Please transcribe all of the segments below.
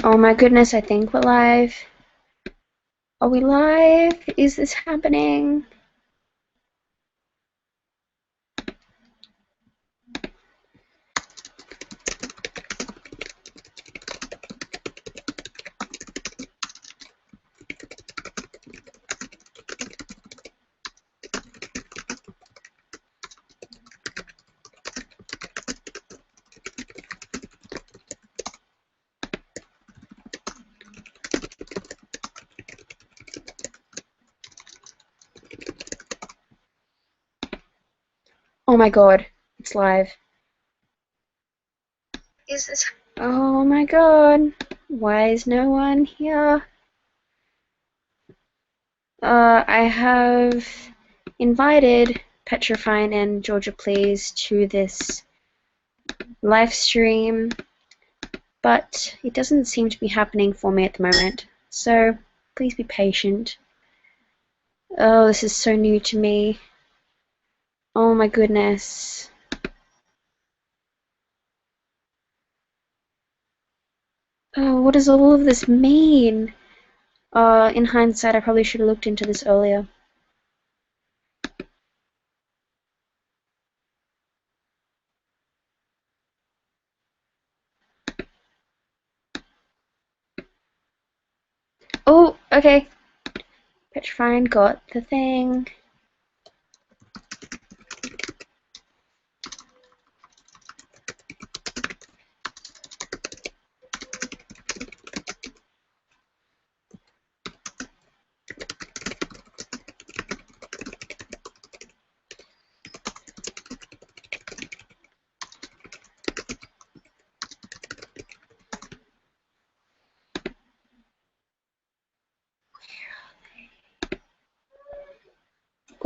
Oh my goodness, I think we're live. Are we live? Is this happening? Oh my god, it's live. Is this? Oh my god, why is no one here? I have invited Petrafine and Georgia Please to this live stream, but it doesn't seem to be happening for me at the moment, so please be patient. Oh, this is so new to me. Oh my goodness. Oh, what does all of this mean? In hindsight, I probably should have looked into this earlier. Oh, okay. Petrifine got the thing.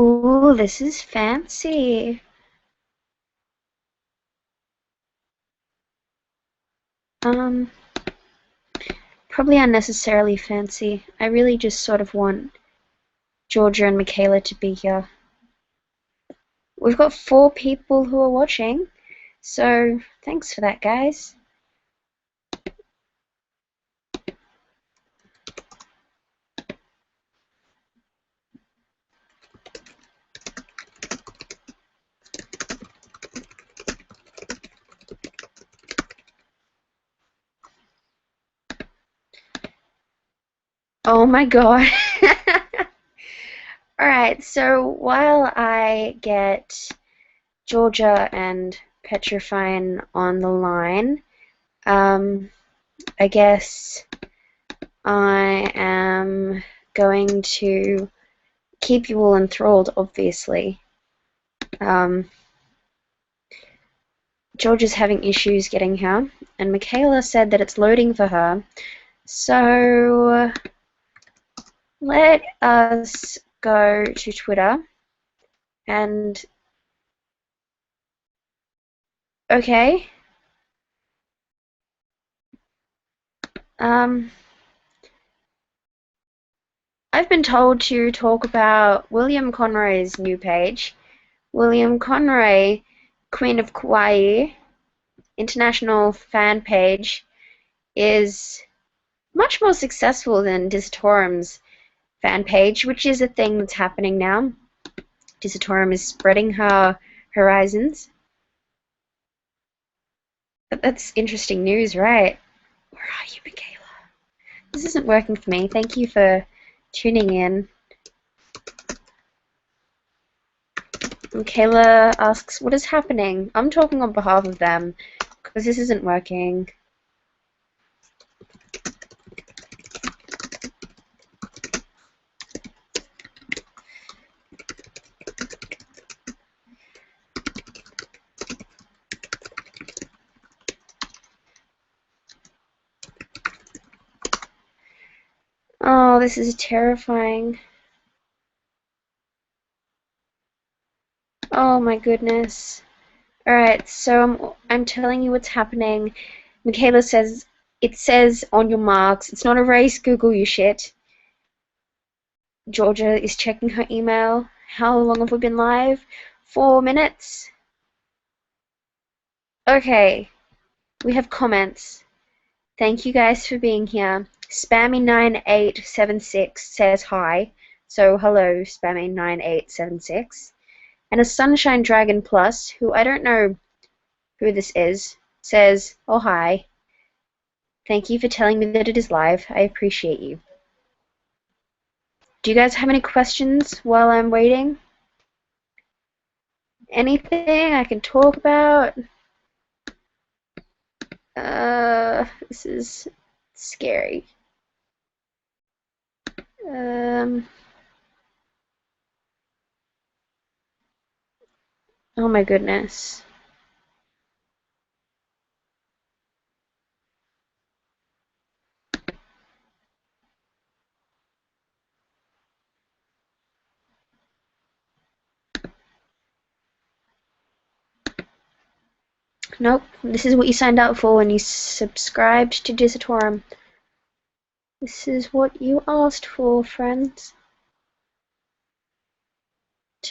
Ooh, this is fancy. Probably unnecessarily fancy. I really just sort of want Georgia and Michaela to be here. We've got 4 people who are watching, so thanks for that, guys. Oh my god. Alright, so while I get Georgia and Petrifine on the line, I guess I am going to keep you all enthralled, obviously. Georgia's having issues getting here, and Michaela said that it's loading for her. So let us go to Twitter and okay. I've been told to talk about William Conroy's new page. William Conroy, Queen of Kauai, international fan page, is much more successful than Dissetorem's fan page, which is a thing that's happening now. Dissetorem is spreading her horizons. But that's interesting news, right? Where are you, Michaela? This isn't working for me. Thank you for tuning in. Michaela asks, what is happening? I'm talking on behalf of them, because this isn't working. Oh, this is terrifying. Oh my goodness. Alright, so I'm telling you what's happening. Michaela says, it says on your marks, it's not a race, Google you shit. Georgia is checking her email. How long have we been live? 4 minutes? Okay, we have comments. Thank you guys for being here. Spammy9876 says hi. So hello, Spammy9876. And a Sunshine Dragon Plus, who I don't know who this is, says, oh hi. Thank you for telling me that it is live. I appreciate you. Do you guys have any questions while I'm waiting? Anything I can talk about? This is scary. Oh my goodness. Nope, this is what you signed up for when you subscribed to Dissetorem. This is what you asked for, friends.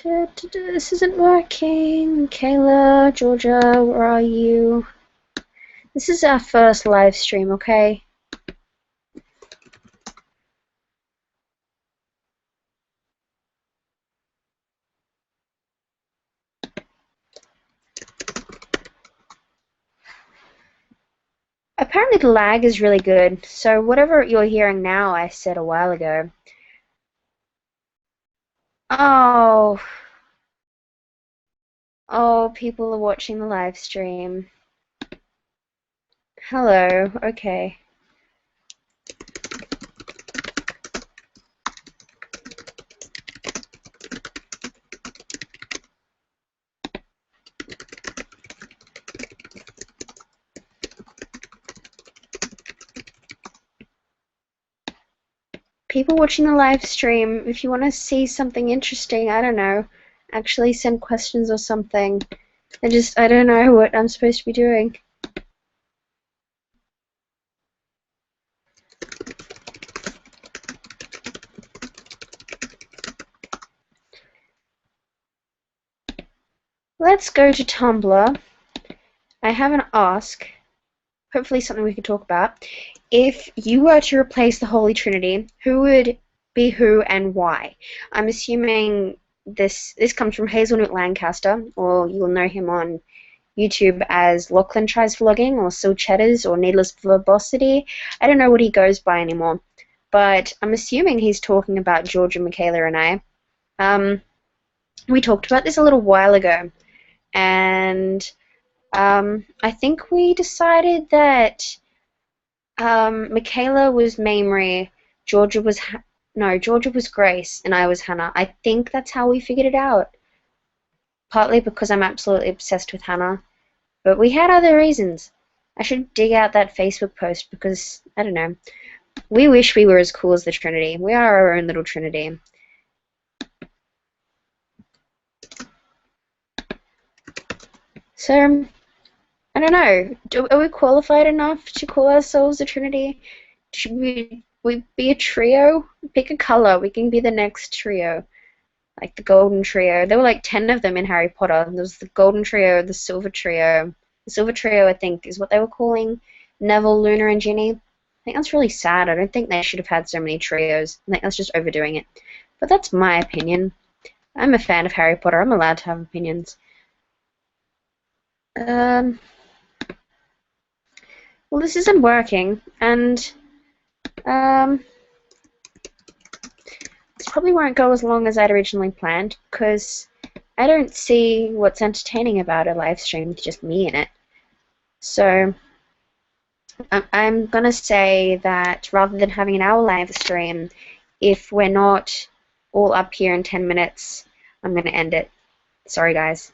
This isn't working. Kayla, Georgia, where are you? This is our first live stream, okay? Apparently the lag is really good, so whatever you're hearing now I said a while ago. Oh. Oh, people are watching the live stream. Hello, okay. People watching the live stream, if you want to see something interesting, I don't know, actually send questions or something. I don't know what I'm supposed to be doing. Let's go to Tumblr. I have an ask, hopefully something we can talk about. If you were to replace the Holy Trinity, who would be who and why? I'm assuming this comes from Hazelnut Lancaster, or you'll know him on YouTube as Lachlan Tries Vlogging, or Sil Cheddars, or Needless Verbosity. I don't know what he goes by anymore, but I'm assuming he's talking about Georgia, Michaela, and I. We talked about this a little while ago, and I think we decided that Michaela was Mamrie, Georgia was Georgia was Grace, and I was Hannah. I think that's how we figured it out. Partly because I'm absolutely obsessed with Hannah, but we had other reasons. I should dig out that Facebook post because, I don't know, we wish we were as cool as the Trinity. We are our own little Trinity. So, I don't know. Are we qualified enough to call ourselves the Trinity? Should we be a trio? Pick a color. We can be the next trio. Like the Golden Trio. There were like 10 of them in Harry Potter. There was the Golden Trio, the Silver Trio. The Silver Trio, I think, is what they were calling Neville, Luna, and Ginny. I think that's really sad. I don't think they should have had so many trios. I think that's just overdoing it. But that's my opinion. I'm a fan of Harry Potter. I'm allowed to have opinions. Well, this isn't working, and this probably won't go as long as I'd originally planned, because I don't see what's entertaining about a live stream with just me in it. So I'm gonna say that rather than having an hour live stream, if we're not all up here in 10 minutes, I'm gonna end it. Sorry, guys.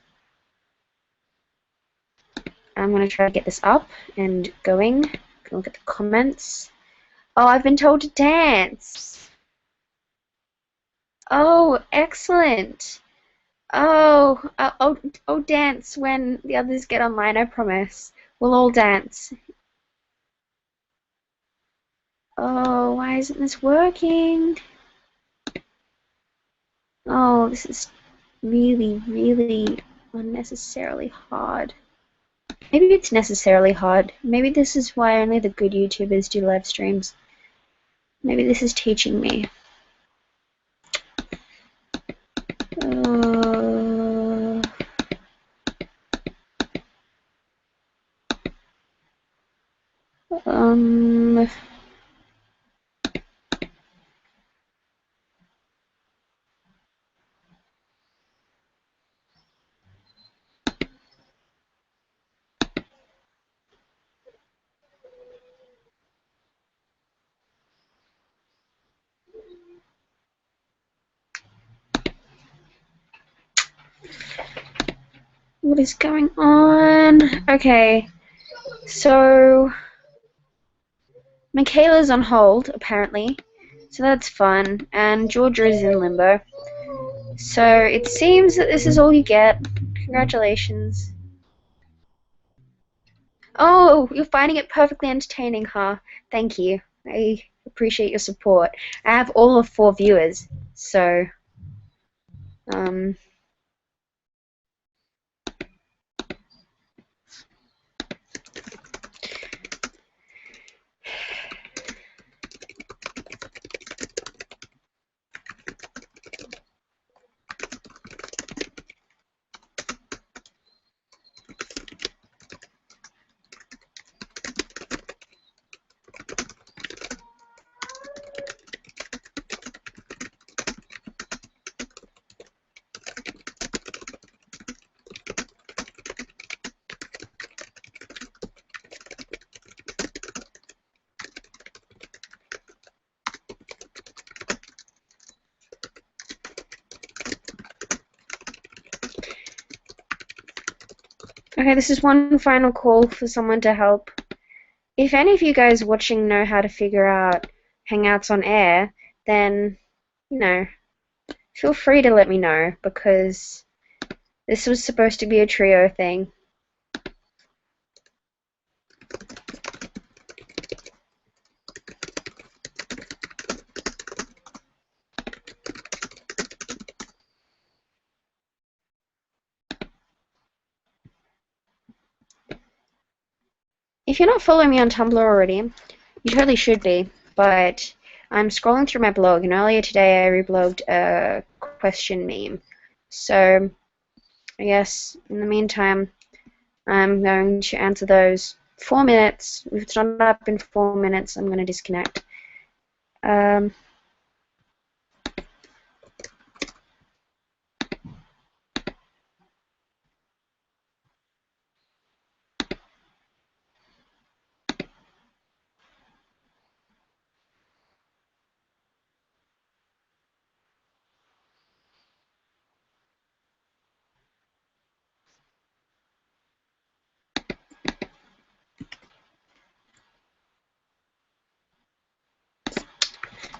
I'm gonna try to get this up and going. Look at the comments. Oh, I've been told to dance. Oh, excellent. Oh, dance when the others get online, I promise. We'll all dance. Oh, why isn't this working? Oh, this is really, really unnecessarily hard. Maybe it's necessarily hard. Maybe this is why only the good YouTubers do live streams. Maybe this is teaching me. What is going on? Okay, so Michaela's on hold, apparently, so that's fun, and Georgia is in limbo. So it seems that this is all you get. Congratulations. Oh, you're finding it perfectly entertaining, huh? Thank you. I appreciate your support. I have all of 4 viewers, so okay, this is one final call for someone to help. If any of you guys watching know how to figure out Hangouts on air, then, you know, feel free to let me know, because this was supposed to be a trio thing. If you're not following me on Tumblr already, you totally should be, but I'm scrolling through my blog, and earlier today I reblogged a question meme. So, I guess, in the meantime, I'm going to answer those. 4 minutes. If it's not up in 4 minutes, I'm going to disconnect.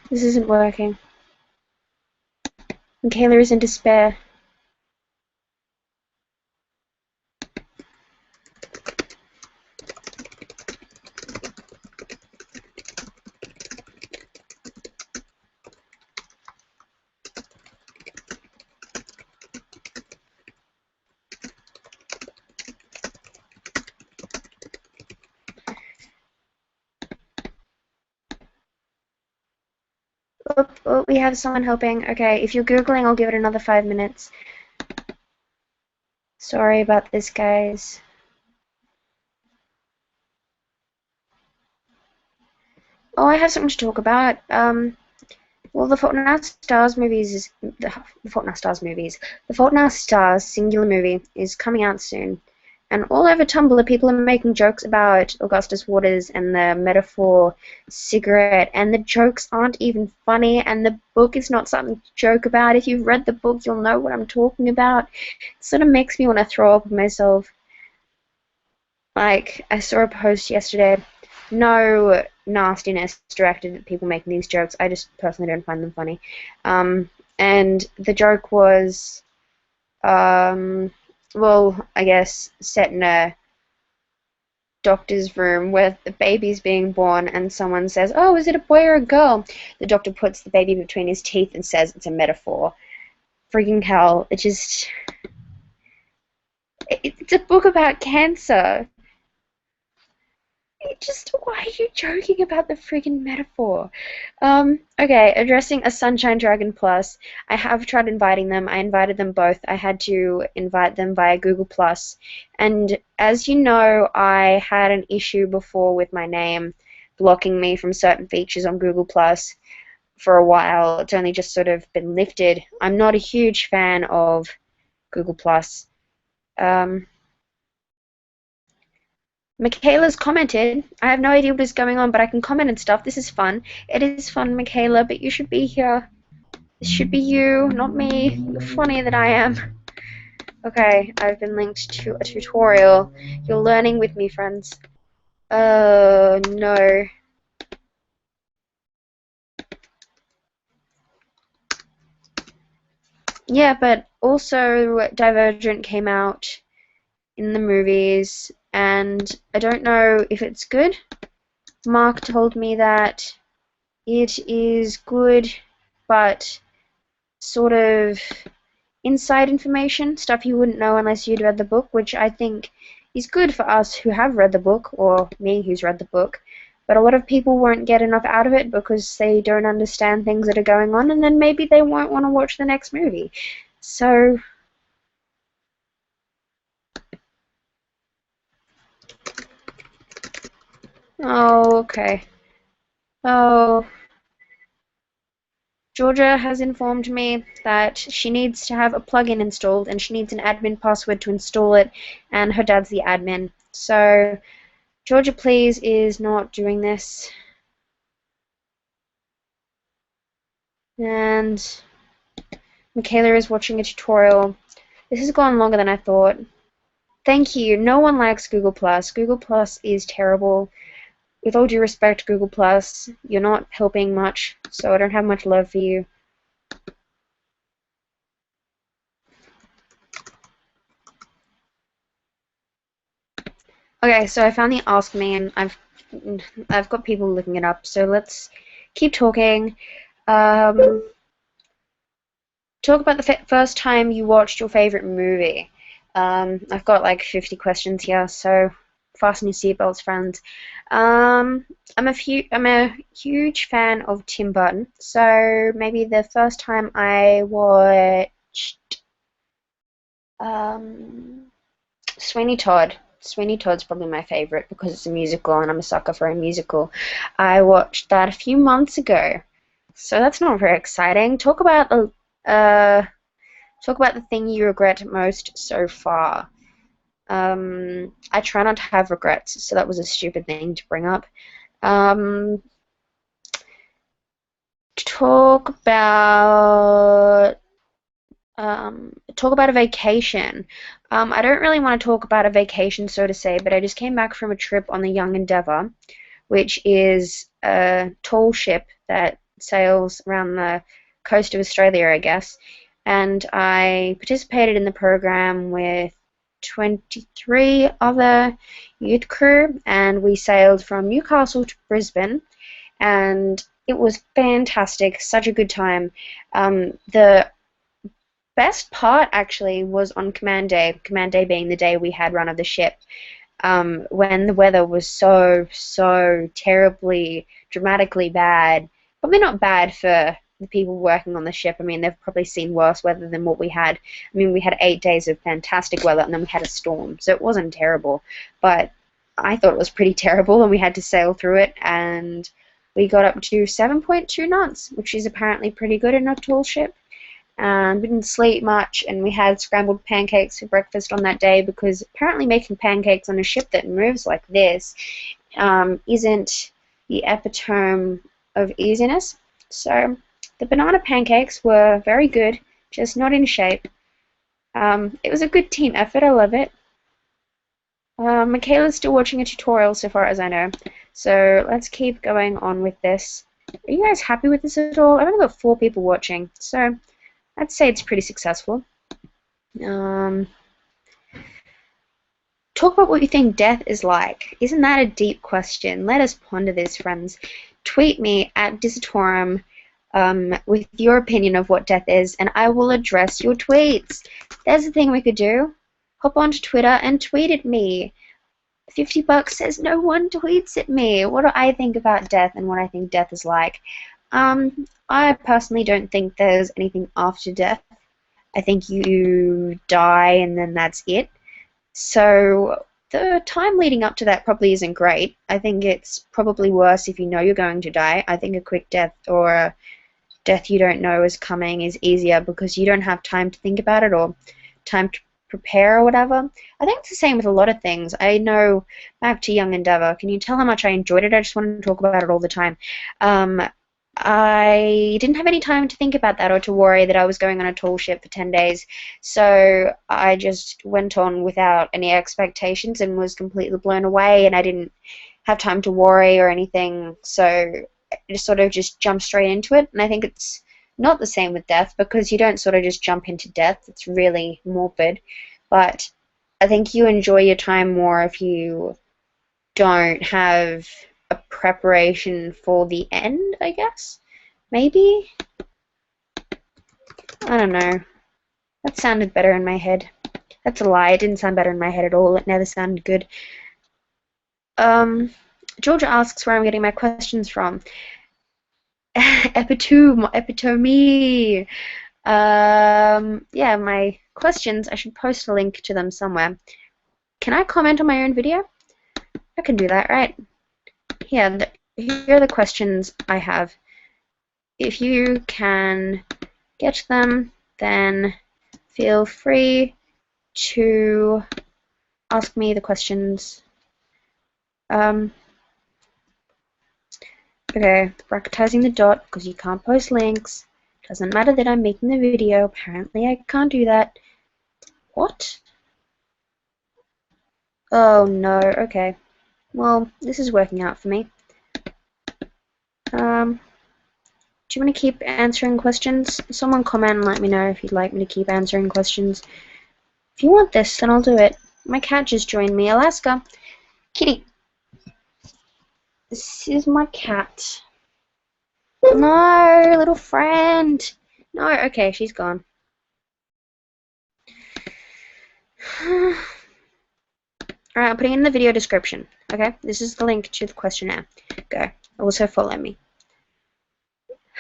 This isn't working. Michaela is in despair. Oh, we have someone helping. Okay, if you're Googling, I'll give it another 5 minutes. Sorry about this, guys. Oh, I have something to talk about. Well, the Fault in Our Stars movies is the Fault in Our Stars movies. The Fault in Our Stars singular movie is coming out soon, and all over Tumblr, people are making jokes about Augustus Waters and the metaphor cigarette, and the jokes aren't even funny, and the book is not something to joke about. If you've read the book, you'll know what I'm talking about. It sort of makes me want to throw up myself. Like, I saw a post yesterday. No nastiness directed at people making these jokes. I just personally don't find them funny. And the joke was, well, I guess set in a doctor's room where the baby's being born, and someone says, "Oh, is it a boy or a girl?" The doctor puts the baby between his teeth and says it's a metaphor. Freaking hell! It's a book about cancer. Why are you joking about the friggin' metaphor? Okay, addressing a Sunshine Dragon Plus. I have tried inviting them. I invited them both. I had to invite them via Google Plus. And as you know, I had an issue before with my name blocking me from certain features on Google Plus for a while. It's only just sort of been lifted. I'm not a huge fan of Google Plus. Um, Michaela's commented. I have no idea what is going on, but I can comment and stuff. This is fun. It is fun, Michaela, but you should be here. This should be you, not me. You're funnier than I am. Okay, I've been linked to a tutorial. You're learning with me, friends. Oh, no. Yeah, but also Divergent came out in the movies, and I don't know if it's good. Mark told me that it is good, but sort of inside information, stuff you wouldn't know unless you'd read the book, which I think is good for us who have read the book, or me who's read the book. But a lot of people won't get enough out of it because they don't understand things that are going on, and then maybe they won't want to watch the next movie. So, oh, okay. Oh, Georgia has informed me that she needs to have a plugin installed and she needs an admin password to install it, and her dad's the admin. So, Georgia Please is not doing this. And Michaela is watching a tutorial. This has gone longer than I thought. Thank you. No one likes Google Plus. Google Plus is terrible. With all due respect, Google Plus, you're not helping much, so I don't have much love for you. Okay, so I found the Ask Me, and I've got people looking it up. So let's keep talking. Talk about the first time you watched your favorite movie. I've got like 50 questions here, so fasten your seatbelts, friends. I'm a huge fan of Tim Burton, so maybe the first time I watched Sweeney Todd. Sweeney Todd's probably my favorite because it's a musical and I'm a sucker for a musical. I watched that a few months ago, so that's not very exciting. Talk about the thing you regret most so far. I try not to have regrets, so that was a stupid thing to bring up. Talk about a vacation. I don't really want to talk about a vacation, so to say, but I just came back from a trip on the Young Endeavour, which is a tall ship that sails around the coast of Australia, I guess. And I participated in the program with 23 other youth crew, and we sailed from Newcastle to Brisbane, and it was fantastic, such a good time. The best part actually was on Command Day being the day we had run of the ship, when the weather was so terribly, dramatically bad. Probably not bad for the people working on the ship. I mean, they've probably seen worse weather than what we had. I mean, we had 8 days of fantastic weather, and then we had a storm, so it wasn't terrible. But I thought it was pretty terrible, and we had to sail through it, and we got up to 7.2 knots, which is apparently pretty good in a tall ship. We didn't sleep much, and we had scrambled pancakes for breakfast on that day because apparently making pancakes on a ship that moves like this isn't the epitome of easiness. So the banana pancakes were very good, just not in shape. It was a good team effort. I love it. Michaela's still watching a tutorial so far as I know, so let's keep going on with this. Are you guys happy with this at all? I've only got 4 people watching, so I'd say it's pretty successful. Talk about what you think death is like. Isn't that a deep question? Let us ponder this, friends. Tweet me at Dissetorem with your opinion of what death is, and I will address your tweets. There's a thing we could do. Hop onto Twitter and tweet at me. $50 says no one tweets at me. What do I think about death and what I think death is like? I personally don't think there's anything after death. I think you die and then that's it. So the time leading up to that probably isn't great. I think it's probably worse if you know you're going to die. I think a quick death or a death you don't know is coming is easier because you don't have time to think about it or time to prepare or whatever. I think it's the same with a lot of things. I know, back to Young Endeavour, can you tell how much I enjoyed it? I just want to talk about it all the time. I didn't have any time to think about that or to worry that I was going on a tall ship for 10 days, so I just went on without any expectations and was completely blown away, and I didn't have time to worry or anything, so I just sort of just jumped straight into it. And I think it's not the same with death because you don't sort of just jump into death. It's really morbid, but I think you enjoy your time more if you don't have a preparation for the end, I guess? Maybe? I don't know. That sounded better in my head. That's a lie. It didn't sound better in my head at all. It never sounded good. Georgia asks where I'm getting my questions from. Epitome. Yeah, my questions, I should post a link to them somewhere. Can I comment on my own video? I can do that, right? Here are the questions I have. If you can get them, then feel free to ask me the questions. Okay, bracketizing the dot because you can't post links. Doesn't matter that I'm making the video. Apparently I can't do that. What? Oh no, okay. Well, this is working out for me. Do you want to keep answering questions? Someone comment and let me know if you'd like me to keep answering questions. If you want this, then I'll do it. My cat just joined me. Alaska. Kitty. This is my cat. No, little friend. No, okay, she's gone. Alright, I'm putting it in the video description. Okay, this is the link to the questionnaire. Go. Also follow me.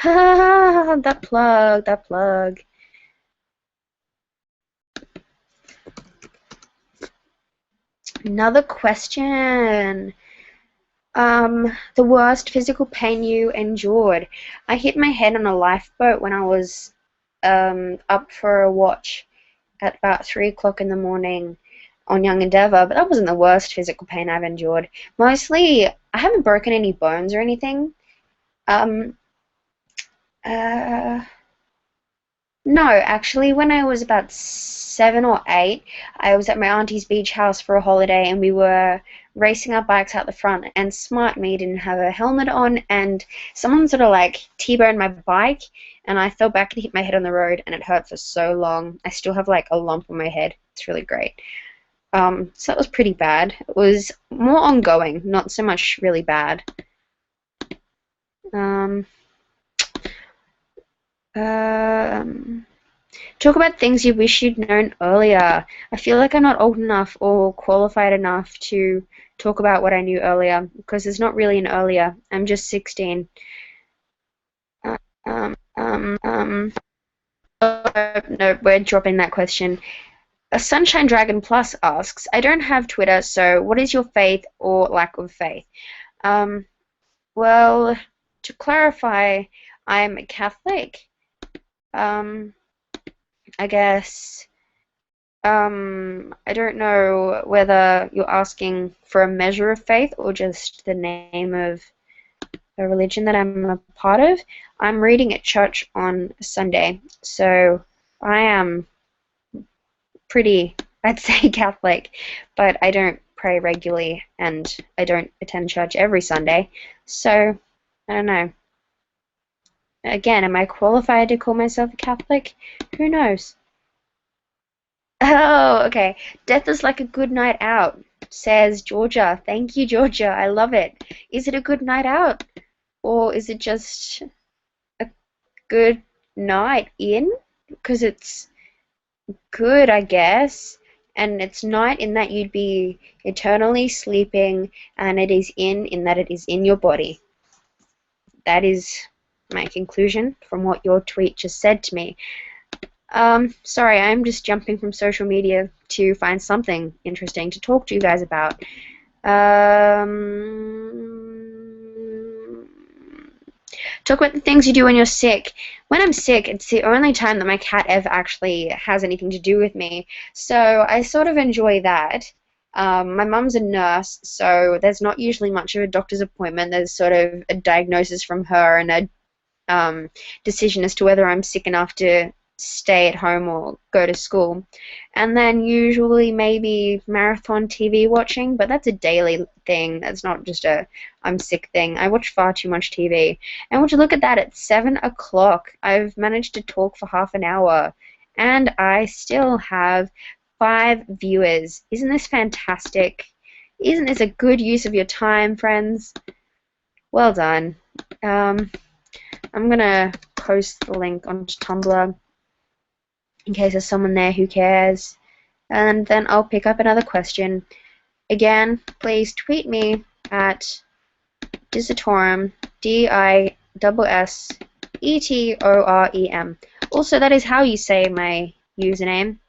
That plug. Another question. The worst physical pain you endured. I hit my head on a lifeboat when I was up for a watch at about 3 o'clock in the morning on Young Endeavour, but that wasn't the worst physical pain I've endured. Mostly, I haven't broken any bones or anything. No, actually, when I was about 7 or 8, I was at my auntie's beach house for a holiday, and we were racing our bikes out the front, and smart me didn't have a helmet on, and someone sort of like T-boned my bike, and I fell back and hit my head on the road, and it hurt for so long. I still have like a lump on my head. It's really great. So that was pretty bad. It was more ongoing, not so much really bad. Talk about things you wish you'd known earlier. I feel like I'm not old enough or qualified enough to talk about what I knew earlier, because there's not really an earlier. I'm just 16. No, we're dropping that question. A Sunshine Dragon Plus asks, I don't have Twitter, so what is your faith or lack of faith? Well, to clarify, I'm a Catholic. I guess, I don't know whether you're asking for a measure of faith or just the name of a religion that I'm a part of. I'm reading at church on Sunday, so I am pretty, I'd say, Catholic, but I don't pray regularly and I don't attend church every Sunday, so I don't know. Again, am I qualified to call myself a Catholic? Who knows? Oh, okay. Death is like a good night out, says Georgia. Thank you, Georgia. I love it. Is it a good night out? Or is it just a good night in? Because it's good, I guess. And it's night in that you'd be eternally sleeping, and it is in that it is in your body. That is my conclusion from what your tweet just said to me. Sorry, I'm just jumping from social media to find something interesting to talk to you guys about. Talk about the things you do when you're sick. When I'm sick, it's the only time that my cat ever actually has anything to do with me. So I sort of enjoy that. My mum's a nurse, so there's not usually much of a doctor's appointment. There's sort of a diagnosis from her and a decision as to whether I'm sick enough to stay at home or go to school. And then usually maybe marathon TV watching, but that's a daily thing. That's not just a I'm sick thing. I watch far too much TV. And would you look at that, at 7 o'clock, I've managed to talk for half an hour, and I still have 5 viewers. Isn't this fantastic? Isn't this a good use of your time, friends? Well done. I'm gonna post the link onto Tumblr in case there's someone there who cares, and then I'll pick up another question. Again, please tweet me at Dissetorem, DISSETOREM. Also, that is how you say my username.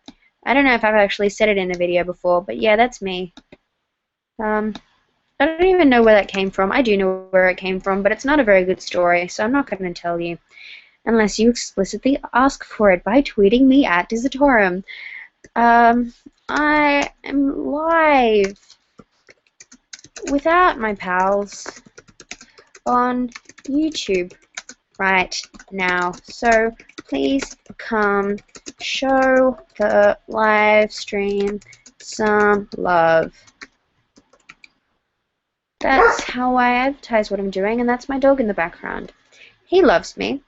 I don't know if I've actually said it in a video before, but yeah, that's me. I don't even know where that came from. I do know where it came from, but it's not a very good story, so I'm not going to tell you unless you explicitly ask for it by tweeting me at Dissetorem. I am live without my pals on YouTube right now, so please come show the live stream some love. That's how I advertise what I'm doing, and that's my dog in the background. He loves me.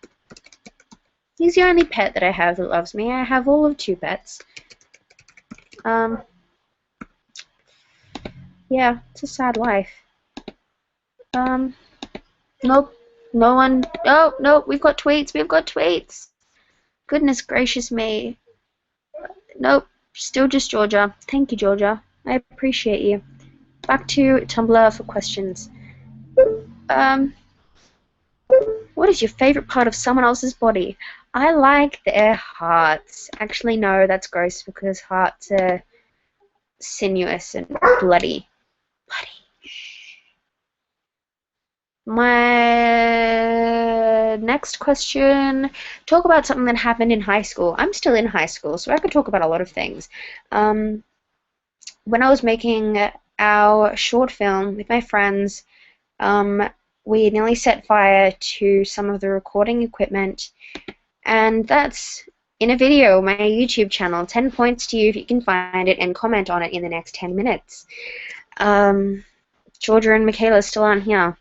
He's the only pet that I have that loves me. I have all of 2 pets. Yeah, it's a sad life. Nope. No one. Oh, no, we've got tweets. We've got tweets. Goodness gracious me. Nope. Still just Georgia. Thank you, Georgia. I appreciate you. Back to Tumblr for questions. What is your favorite part of someone else's body? I like their hearts. Actually, no, that's gross because hearts are sinuous and bloody. My next question, talk about something that happened in high school. I'm still in high school, so I could talk about a lot of things. When I was making our short film with my friends, we nearly set fire to some of the recording equipment, and that's in a video on my YouTube channel. 10 points to you if you can find it and comment on it in the next 10 minutes. Georgia and Michaela still aren't here.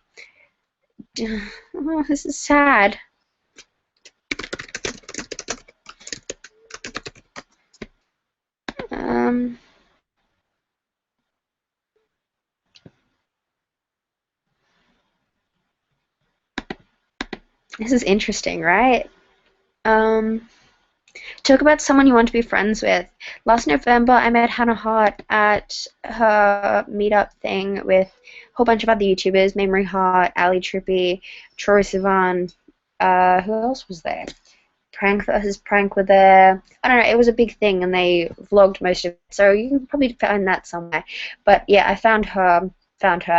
Oh, this is sad. This is interesting, right? Talk about someone you want to be friends with. Last November, I met Hannah Hart at her meetup thing with a whole bunch of other YouTubers, Memory Heart, Ali Trippy, Troy Sivan. Who else was there? Prank vs. Prank were there. I don't know, it was a big thing, and they vlogged most of it, so you can probably find that somewhere. But yeah, I found her,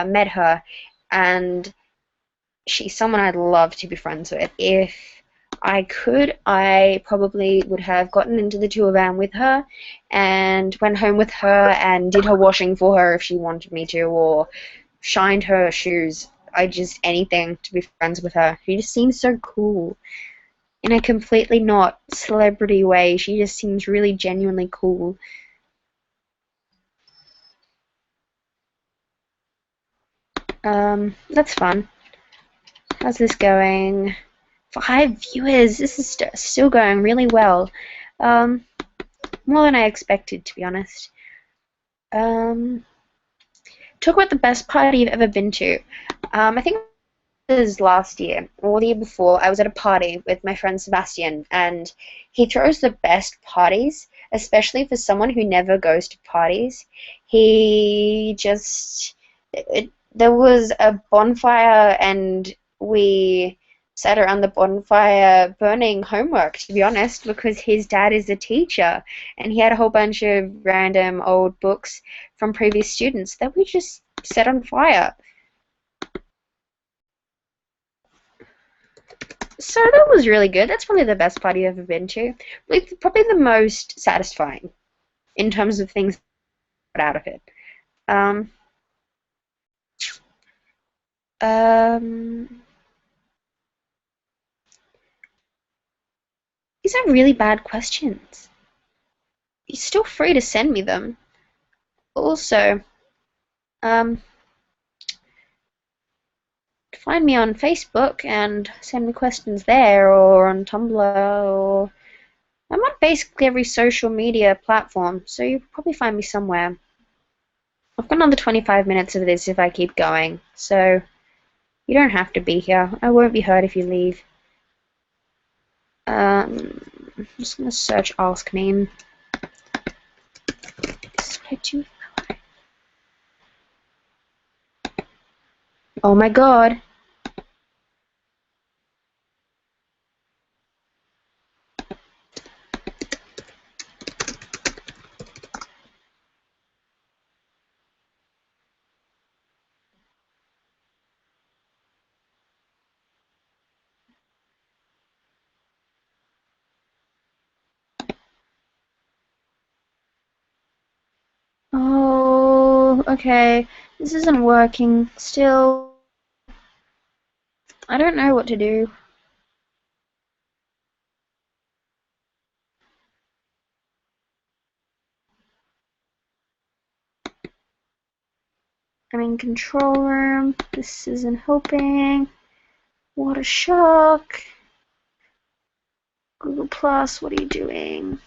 met her, and she's someone I'd love to be friends with. If I could, I probably would have gotten into the tour van with her and went home with her and did her washing for her if she wanted me to, or shined her shoes. Anything to be friends with her. She just seems so cool. In a completely not celebrity way, she just seems really genuinely cool. That's fun. How's this going? 5 viewers. This is still going really well. More than I expected, to be honest. Talk about the best party you've ever been to. I think it was last year or the year before. I was at a party with my friend Sebastian, and he throws the best parties. especially for someone who never goes to parties. He just, there was a bonfire and we sat around the bonfire burning homework, to be honest, because his dad is a teacher and he had a whole bunch of random old books from previous students that we just set on fire. So that was really good. That's probably the best party I've ever been to. Probably the most satisfying in terms of things out of it. Um, um, these are really bad questions. You're still free to send me them. Also, um, find me on Facebook and send me questions there, or on Tumblr, or I'm on basically every social media platform, so you'll probably find me somewhere. I've got another 25 minutes of this if I keep going, so you don't have to be here. I won't be hurt if you leave. I'm just gonna search Ask Meme. Oh my god. Oh, okay. This isn't working. Still, I don't know what to do. I'm in control room. This isn't helping. What a shock. Google Plus, what are you doing?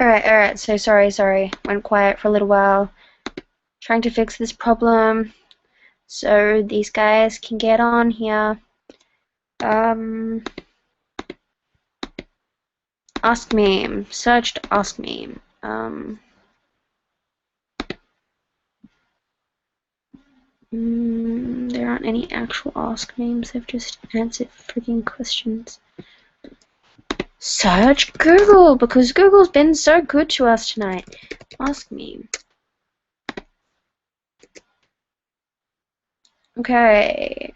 Alright, so sorry. Went quiet for a little while. Trying to fix this problem so these guys can get on here. Ask Meme. Searched Ask Meme. There aren't any actual Ask Memes. They've just answered freaking questions. Search Google, because Google's been so good to us tonight. Ask Meme. Okay.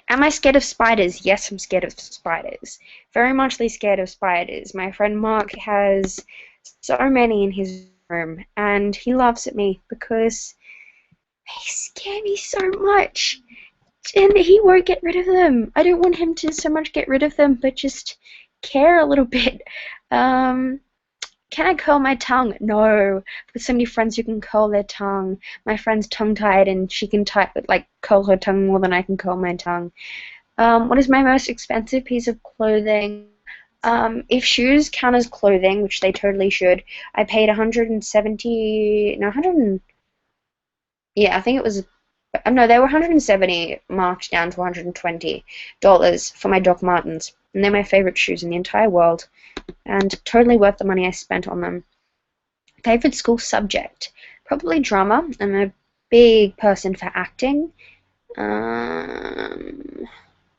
Am I scared of spiders? Yes, I'm scared of spiders. Very muchly scared of spiders. My friend Mark has so many in his room, and he laughs at me because they scare me so much. And he won't get rid of them. I don't want him to so much get rid of them, but just care a little bit. Can I curl my tongue? No. With so many friends who can curl their tongue. My friend's tongue-tied and she can curl her tongue more than I can curl my tongue. What is my most expensive piece of clothing? If shoes count as clothing, which they totally should, I paid 170, no, 100, yeah, I think it was, no, they were 170 marked down to $120 for my Doc Martens. And they're my favorite shoes in the entire world. And totally worth the money I spent on them. Favorite school subject? Probably drama. I'm a big person for acting. Have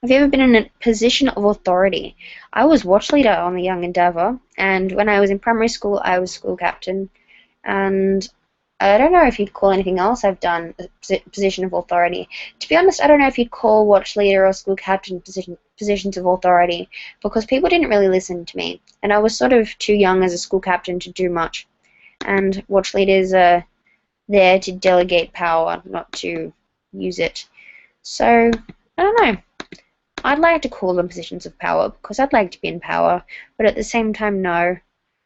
you ever been in a position of authority? I was watch leader on the Young Endeavour, and when I was in primary school, I was school captain. And I don't know if you'd call anything else I've done a position of authority. To be honest, I don't know if you'd call watch leader or school captain positions of authority, because people didn't really listen to me, and I was sort of too young as a school captain to do much. And watch leaders are there to delegate power, not to use it. So, I don't know. I'd like to call them positions of power, because I'd like to be in power, but at the same time, no.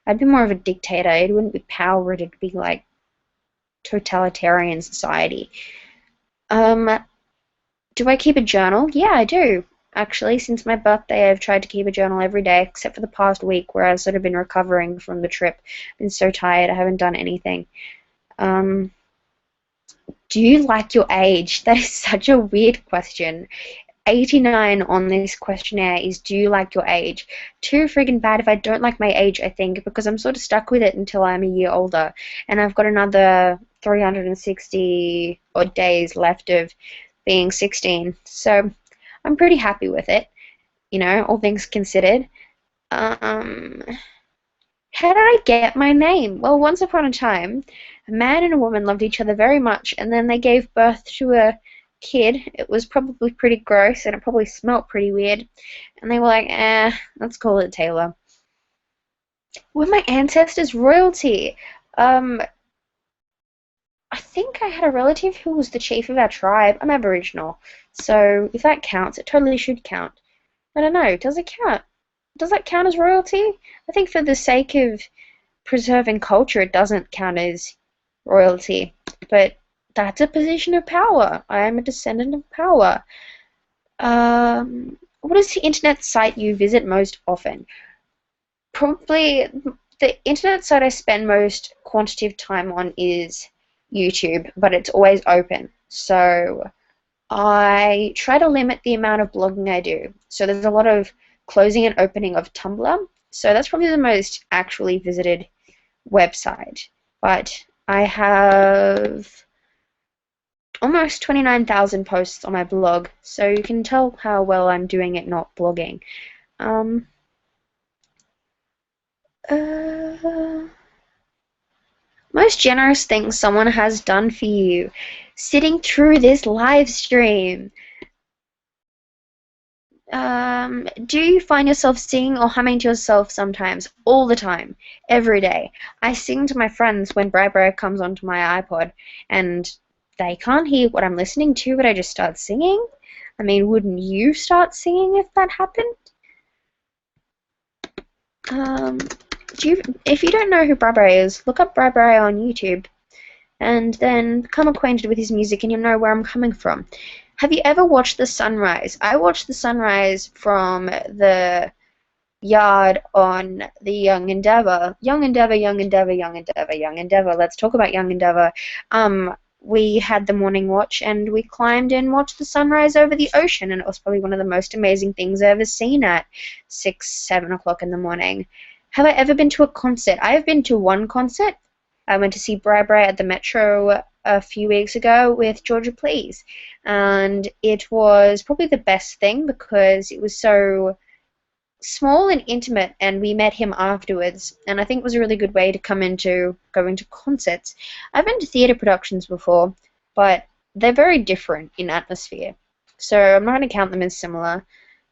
I'd be more of a dictator. It wouldn't be power, it'd be like totalitarian society. Do I keep a journal? Yeah, I do. Actually, since my birthday, I've tried to keep a journal every day, except for the past week where I've sort of been recovering from the trip. Been so tired, I haven't done anything. Um, do you like your age? That is such a weird question. 89 on this questionnaire is do you like your age? Too friggin' bad if I don't like my age, I think, because I'm sort of stuck with it until I'm a year older. And I've got another 360 odd days left of being 16. So I'm pretty happy with it, all things considered. Um, how did I get my name? Well, once upon a time, a man and a woman loved each other very much, and then they gave birth to a kid. It was probably pretty gross, and it probably smelt pretty weird. And they were like, let's call it Taylor. Were my ancestors royalty? Um, I think I had a relative who was the chief of our tribe. I'm Aboriginal, so if that counts, it totally should count. I don't know, does it count? Does that count as royalty? I think for the sake of preserving culture, it doesn't count as royalty. But that's a position of power. I am a descendant of power. What is the internet site you visit most often? Probably the internet site I spend most quantitative time on is YouTube, but it's always open. So I try to limit the amount of blogging I do. So there's a lot of closing and opening of Tumblr. So that's probably the most actually visited website. But I have almost 29,000 posts on my blog, so you can tell how well I'm doing at not blogging. Um, uh, Most generous thing someone has done for you. Sitting through this live stream. Do you find yourself singing or humming to yourself sometimes? All the time. Every day. I sing to my friends when Bri comes onto my iPod, and they can't hear what I'm listening to, but I just start singing. I mean, wouldn't you start singing if that happened? If you don't know who Bri is, look up Bri on YouTube, and then become acquainted with his music, and you'll know where I'm coming from. Have you ever watched the sunrise? I watched the sunrise from the yard on the Young Endeavour. Young Endeavour, Young Endeavour, Young Endeavour, Young Endeavour. Let's talk about Young Endeavour. We had the morning watch, and we climbed and watched the sunrise over the ocean, and it was probably one of the most amazing things I've ever seen at 6, 7 o'clock in the morning. Have I ever been to a concert? I have been to one concert. I went to see Bri at the Metro a few weeks ago with Georgia Please, and it was probably the best thing because it was so small and intimate, and we met him afterwards, and I think it was a really good way to come into going to concerts. I've been to theatre productions before, but they're very different in atmosphere, so I'm not going to count them as similar.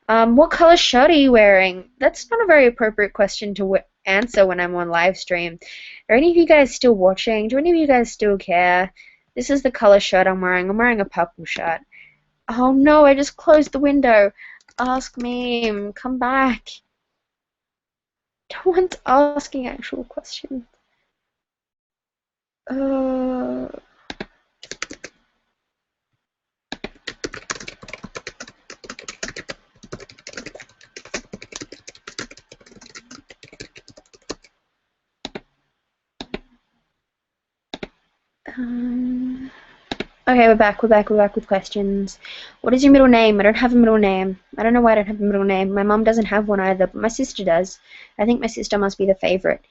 What colour shirt are you wearing? That's not a very appropriate question to answer when I'm on live stream. Are any of you guys still watching? Do any of you guys still care? This is the colour shirt I'm wearing. I'm wearing a purple shirt. Oh no, I just closed the window. Ask me. Come back. No one's asking actual questions. Uh... Okay, we're back with questions. What is your middle name? I don't have a middle name. I don't know why I don't have a middle name. My mom doesn't have one either, but my sister does. I think my sister must be the favorite.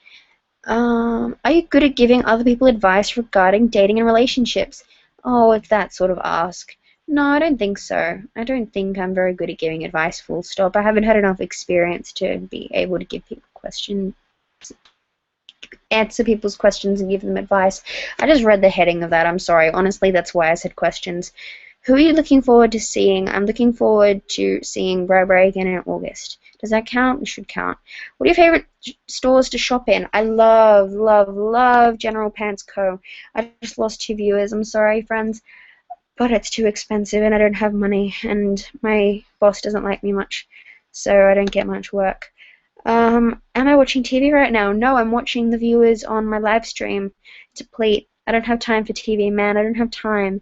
Are you good at giving other people advice regarding dating and relationships? Oh, it's that sort of ask. No, I don't think so. I don't think I'm very good at giving advice, full stop. I haven't had enough experience to be able to give people questions, answer people's questions and give them advice. I just read the heading of that. I'm sorry. Honestly, that's why I said questions. Who are you looking forward to seeing? I'm looking forward to seeing Bri again in August. Does that count? It should count. What are your favorite stores to shop in? I love, love, love General Pants Co. I just lost 2 viewers. I'm sorry, friends, but it's too expensive and I don't have money and my boss doesn't like me much, so I don't get much work. Am I watching TV right now? No, I'm watching the viewers on my live stream. Deplete. I don't have time for TV, man. I don't have time.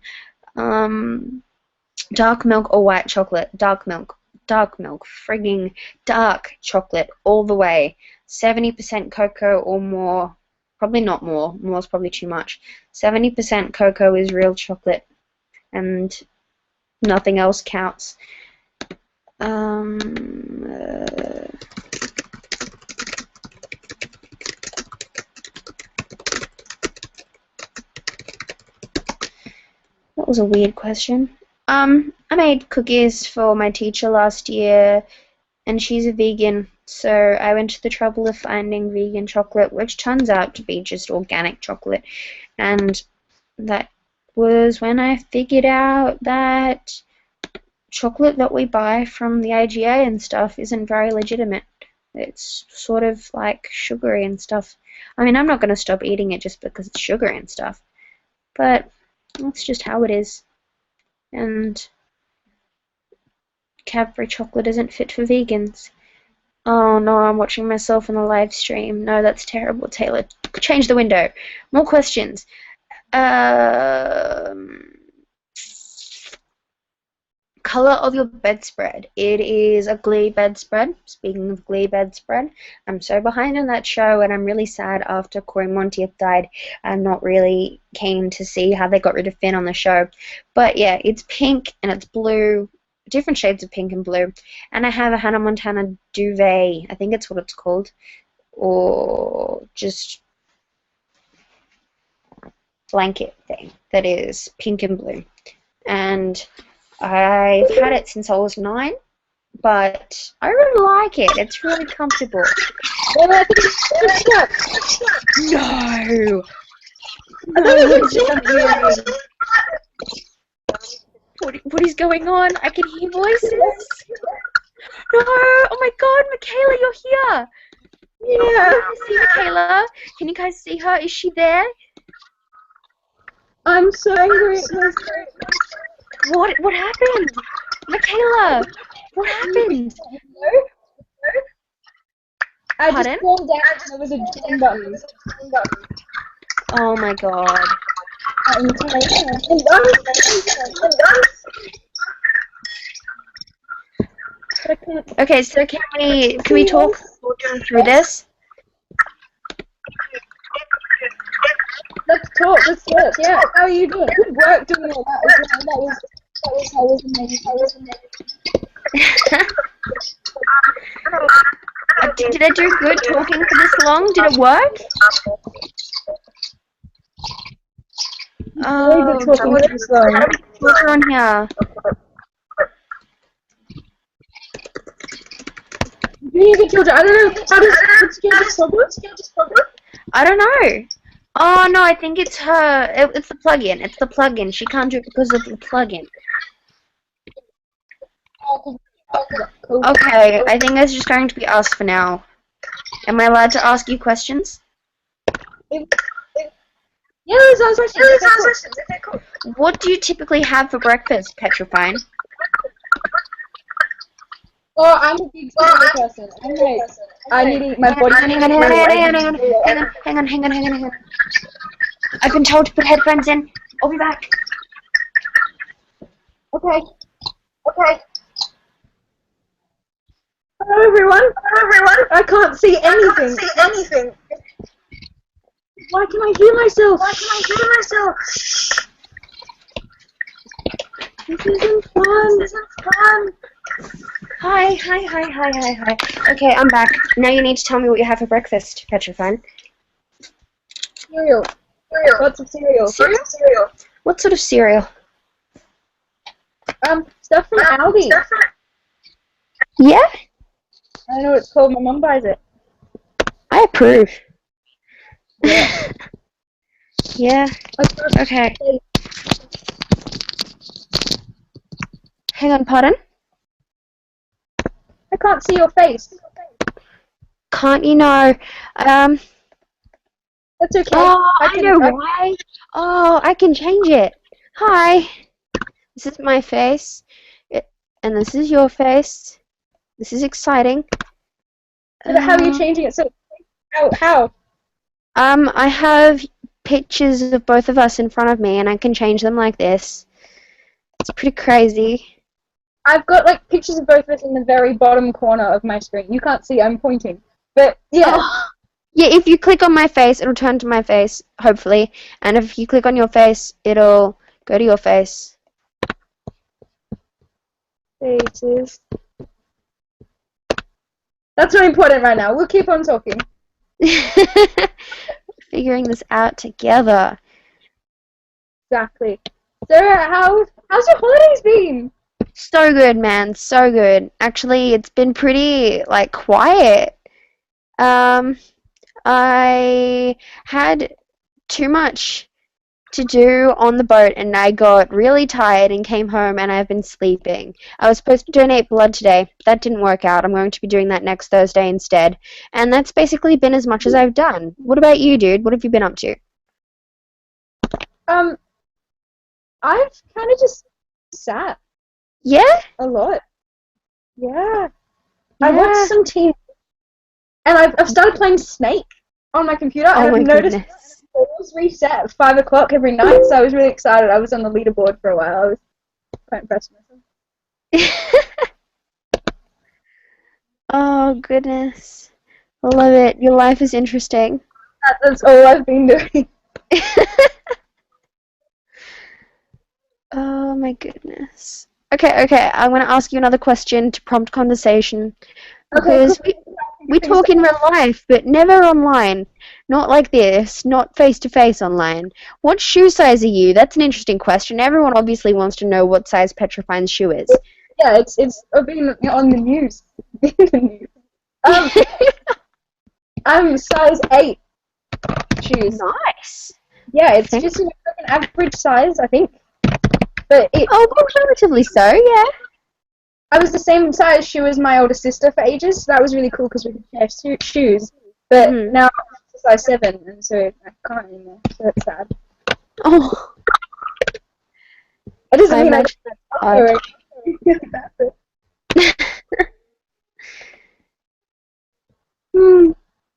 Dark milk or white chocolate? Dark milk. Dark milk. Frigging dark chocolate all the way. 70% cocoa or more. Probably not more. More is probably too much. 70% cocoa is real chocolate, and nothing else counts. That was a weird question. I made cookies for my teacher last year, and she's a vegan, so I went to the trouble of finding vegan chocolate, which turns out to be just organic chocolate, and that was when I figured out that chocolate that we buy from the IGA and stuff isn't very legitimate. It's sort of like sugary and stuff. I mean, I'm not going to stop eating it just because it's sugary and stuff, but that's just how it is. And Cadbury chocolate isn't fit for vegans. Oh no, I'm watching myself in the live stream. No, that's terrible, Taylor. Change the window. More questions. Color of your bedspread. It is a Glee bedspread. Speaking of Glee bedspread, I'm so behind on that show, and I'm really sad after Corey Monteith died. I'm not really keen to see how they got rid of Finn on the show. But yeah, it's pink and it's blue, different shades of pink and blue. And I have a Hannah Montana duvet, I think it's what it's called, or just blanket thing that is pink and blue. And I've had it since I was 9, but I really like it. It's really comfortable. No! What is going on? I can hear voices. No! Oh my God, Michaela, you're here. Yeah. Can you see Michaela? Can you guys see her? Is she there? I'm so angry. What happened? Michaela, what happened? I just pulled down and there was a join button. Oh my God. Okay, so can we talk through this? Let's talk. Yeah, how are you doing? Good work doing all that. That was amazing. Did I do good talking for this long? Did it work? Oh, what's on here? I don't know. What's Georgia's problem? I don't know. Oh no, I think it's her. It's the plugin. It's the plugin. She can't do it because of the plugin. Okay, I think it's just going to be us for now. Am I allowed to ask you questions? Yes, I was questions. Okay, cool. What do you typically have for breakfast, Petrafine? Oh, I'm a big person. I need to eat my body. Hang on. I've been told to put headphones in. I'll be back. Okay. Hello everyone. I can't see anything. Why can I hear myself? This isn't fun. Hi. Okay, I'm back. Now you need to tell me what you have for breakfast, Petrafine. Cereal. Lots of cereal. Cereal? What sort of cereal? Stuff from Aldi. Yeah? I don't know what it's called. My mum buys it. I approve. Yeah. Yeah. Okay. Hang on, pardon? I can't see your face. Can't you know? That's okay. Oh, I know why. Oh, I can change it. Hi. This is my face. And this is your face. This is exciting. How are you changing it? So, how? I have pictures of both of us in front of me, and I can change them like this. It's pretty crazy. I've got like pictures of both of us in the very bottom corner of my screen. You can't see, I'm pointing. But yeah. Oh. Yeah, if you click on my face, it'll turn to my face, hopefully. And if you click on your face, it'll go to your face. Faces. That's not important right now. We'll keep on talking. Figuring this out together. Exactly. So, how's your holidays been? So good, man. So good. Actually, it's been pretty, like, quiet. I had too much to do on the boat and I got really tired and came home and I've been sleeping. I was supposed to donate blood today. That didn't work out. I'm going to be doing that next Thursday instead. And that's basically been as much as I've done. What about you, dude? What have you been up to? I've kind of just sat Yeah? a lot. Yeah. Yeah. I watched some TV and I've started playing Snake on my computer and Oh my I've noticed goodness. it was reset at 5 o'clock every night, so I was really excited. I was on the leaderboard for a while. I was quite impressed with myself. Oh goodness. I love it. Your life is interesting. That's all I've been doing. Oh my goodness. Okay. I'm going to ask you another question to prompt conversation. Because we talk in real life, but never online. Not like this, not face-to-face online. What shoe size are you? That's an interesting question. Everyone obviously wants to know what size Petrafine's shoe is. Yeah, it's been on the news. I'm size 8 shoes. Nice. Yeah, it's just an average size, I think. But well, relatively so, yeah. I was the same size shoe as my older sister for ages, so that was really cool because we could share shoes. But now I'm to size 7, and so I can't anymore, so it's sad. Oh. It doesn't mean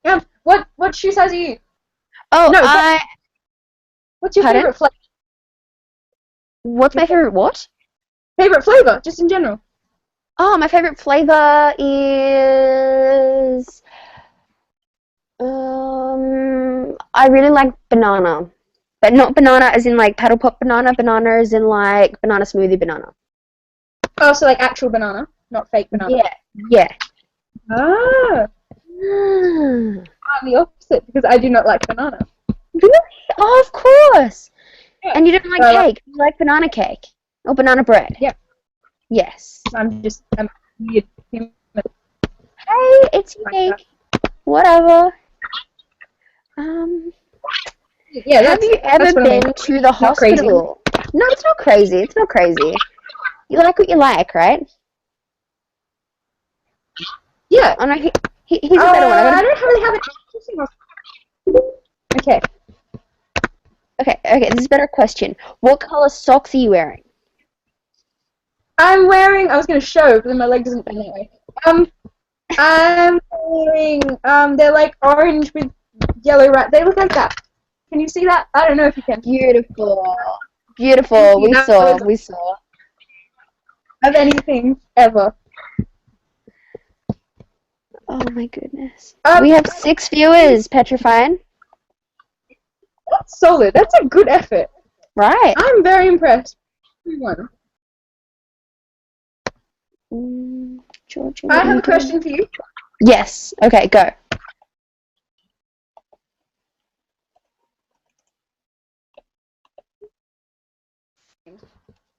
Yeah. What shoe size are you? Oh, no, what's your favorite flavor? What's my favorite what? Favorite flavor, just in general. Oh, my favorite flavor is I really like banana. But not banana as in like paddle pop banana, banana as in like banana smoothie banana. Oh, so like actual banana, not fake banana. Yeah. Ah. I'm the opposite because I do not like banana. Really? Oh, of course. Yeah. And you don't like cake? You like banana cake or banana bread? Yeah. Yes. I'm weird. Hey, it's unique. Whatever. Yeah. Have you ever been to the hospital? No, it's not crazy. It's not crazy. You like what you like, right? Yeah. Oh no, here's a better one. I don't really have it. Okay. Okay, this is a better question. What color socks are you wearing? I was going to show, but then my leg doesn't bend that way. I'm wearing, they're like orange with yellow they look like that. Can you see that? I don't know if you can. Beautiful. Beautiful. We saw. Of anything, ever. Oh my goodness. We have 6 viewers, Petrafine. That's solid. That's a good effort. Right. I'm very impressed. Everyone. Georgia, I have a question for you. Yes. Okay, go.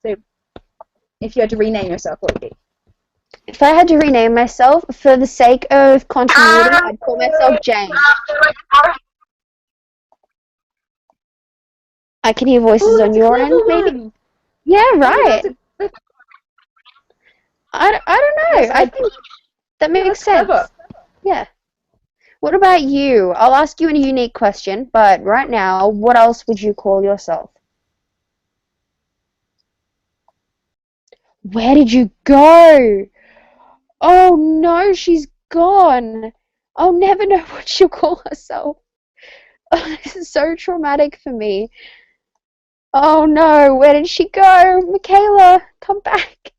So, if you had to rename yourself, what would it be? If I had to rename myself, for the sake of continuity, I'd call myself Jane. I can hear voices on your end, maybe? Yeah, right. I don't know. Yes, I think that makes sense. Clever. Yeah. What about you? I'll ask you a unique question, but right now, what else would you call yourself? Where did you go? Oh no, she's gone. I'll never know what she'll call herself. Oh, this is so traumatic for me. Oh no, where did she go? Michaela, come back.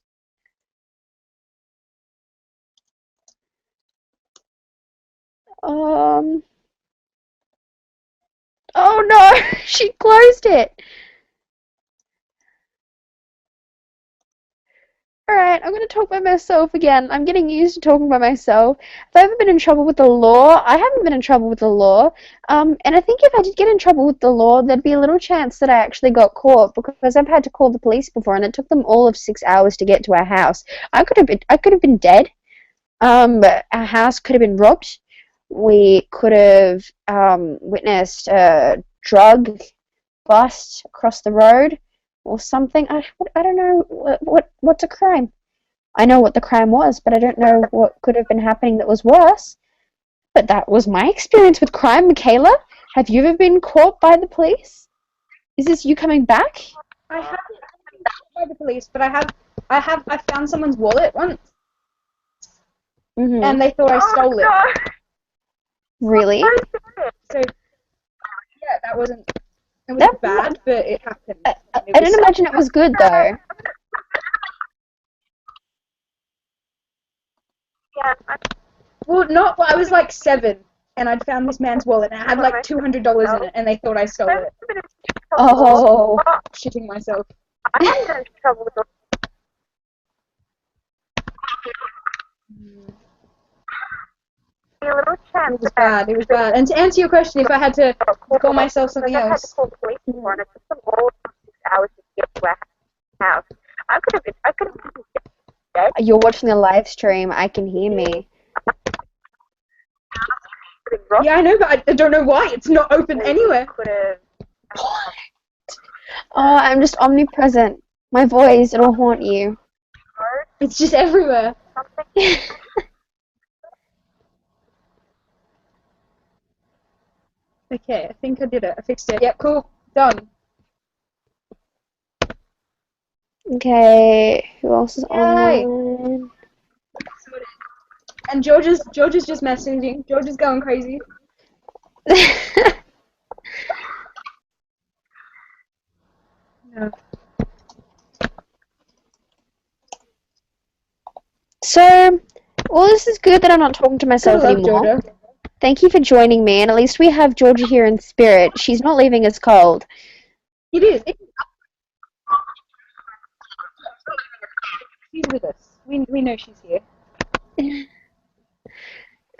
Um, oh no, she closed it. Alright, I'm gonna talk by myself again. I'm getting used to talking by myself. Have I ever been in trouble with the law? I haven't been in trouble with the law. And I think if I did get in trouble with the law, there'd be a little chance that I actually got caught because I've had to call the police before and it took them all of 6 hours to get to our house. I could have been dead. Our house could have been robbed. We could have witnessed a drug bust across the road or something. I don't know what's a crime. I know what the crime was, but I don't know what could have been happening that was worse. But that was my experience with crime, Michaela. Have you ever been caught by the police? Is this you coming back? I haven't been caught by the police, but I found someone's wallet once, Mm-hmm. and they thought I stole it. Really? So yeah, that wasn't. It was That bad, but it happened. I It didn't was imagine it was good though. well, not. Well, I was like 7, and I'd found this man's wallet, and I had like $200 in it, and they thought I stole it. Oh. Shitting myself. It was bad. It was bad. And to answer your question, if I had to call myself something else, You're watching the live stream. I can hear me. yeah, I know, but I don't know why it's not open anywhere. Oh, I'm just omnipresent. My voice, it'll haunt you. It's just everywhere. Okay, I think I did it. I fixed it. Yep, cool. Done. Okay, who else is Yay. online? And George is just messaging. George is going crazy. No. So, well, this is good that I'm not talking to myself Gotta love anymore. Georgia. Thank you for joining me, and at least we have Georgia here in spirit. She's not leaving us cold. It is. She's with us. We know she's here.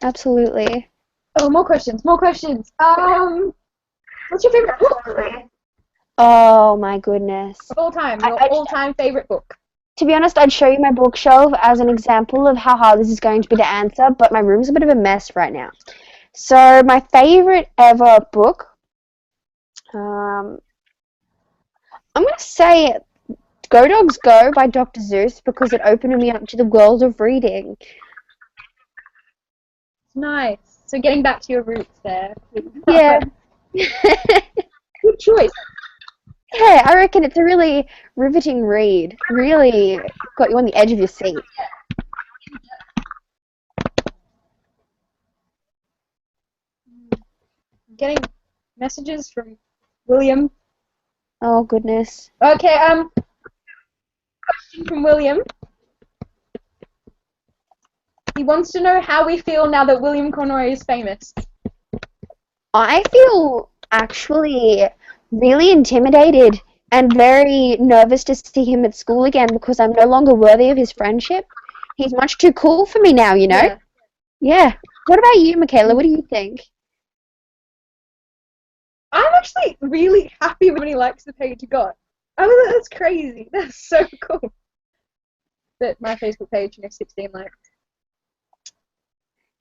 Absolutely. Oh, more questions. More questions. What's your favorite book Oh my goodness. of all time? Your I- all-time favorite book. To be honest, I'd show you my bookshelf as an example of how hard this is going to be to answer, but my room's a bit of a mess right now. So, my favorite ever book, I'm going to say Go Dogs Go by Dr. Seuss because it opened me up to the world of reading. Nice. So getting back to your roots there. Yeah. Good choice. Yeah, I reckon it's a really riveting read. Really got you on the edge of your seat. Getting messages from William. Oh, goodness. Okay, question from William. He wants to know how we feel now that William Conroy is famous. I feel actually really intimidated and very nervous to see him at school again because I'm no longer worthy of his friendship. He's much too cool for me now, you know? Yeah. Yeah. What about you, Michaela? What do you think? I'm actually really happy when he likes the page he got. I was like, that's crazy. That's so cool. But my Facebook page, 16 likes.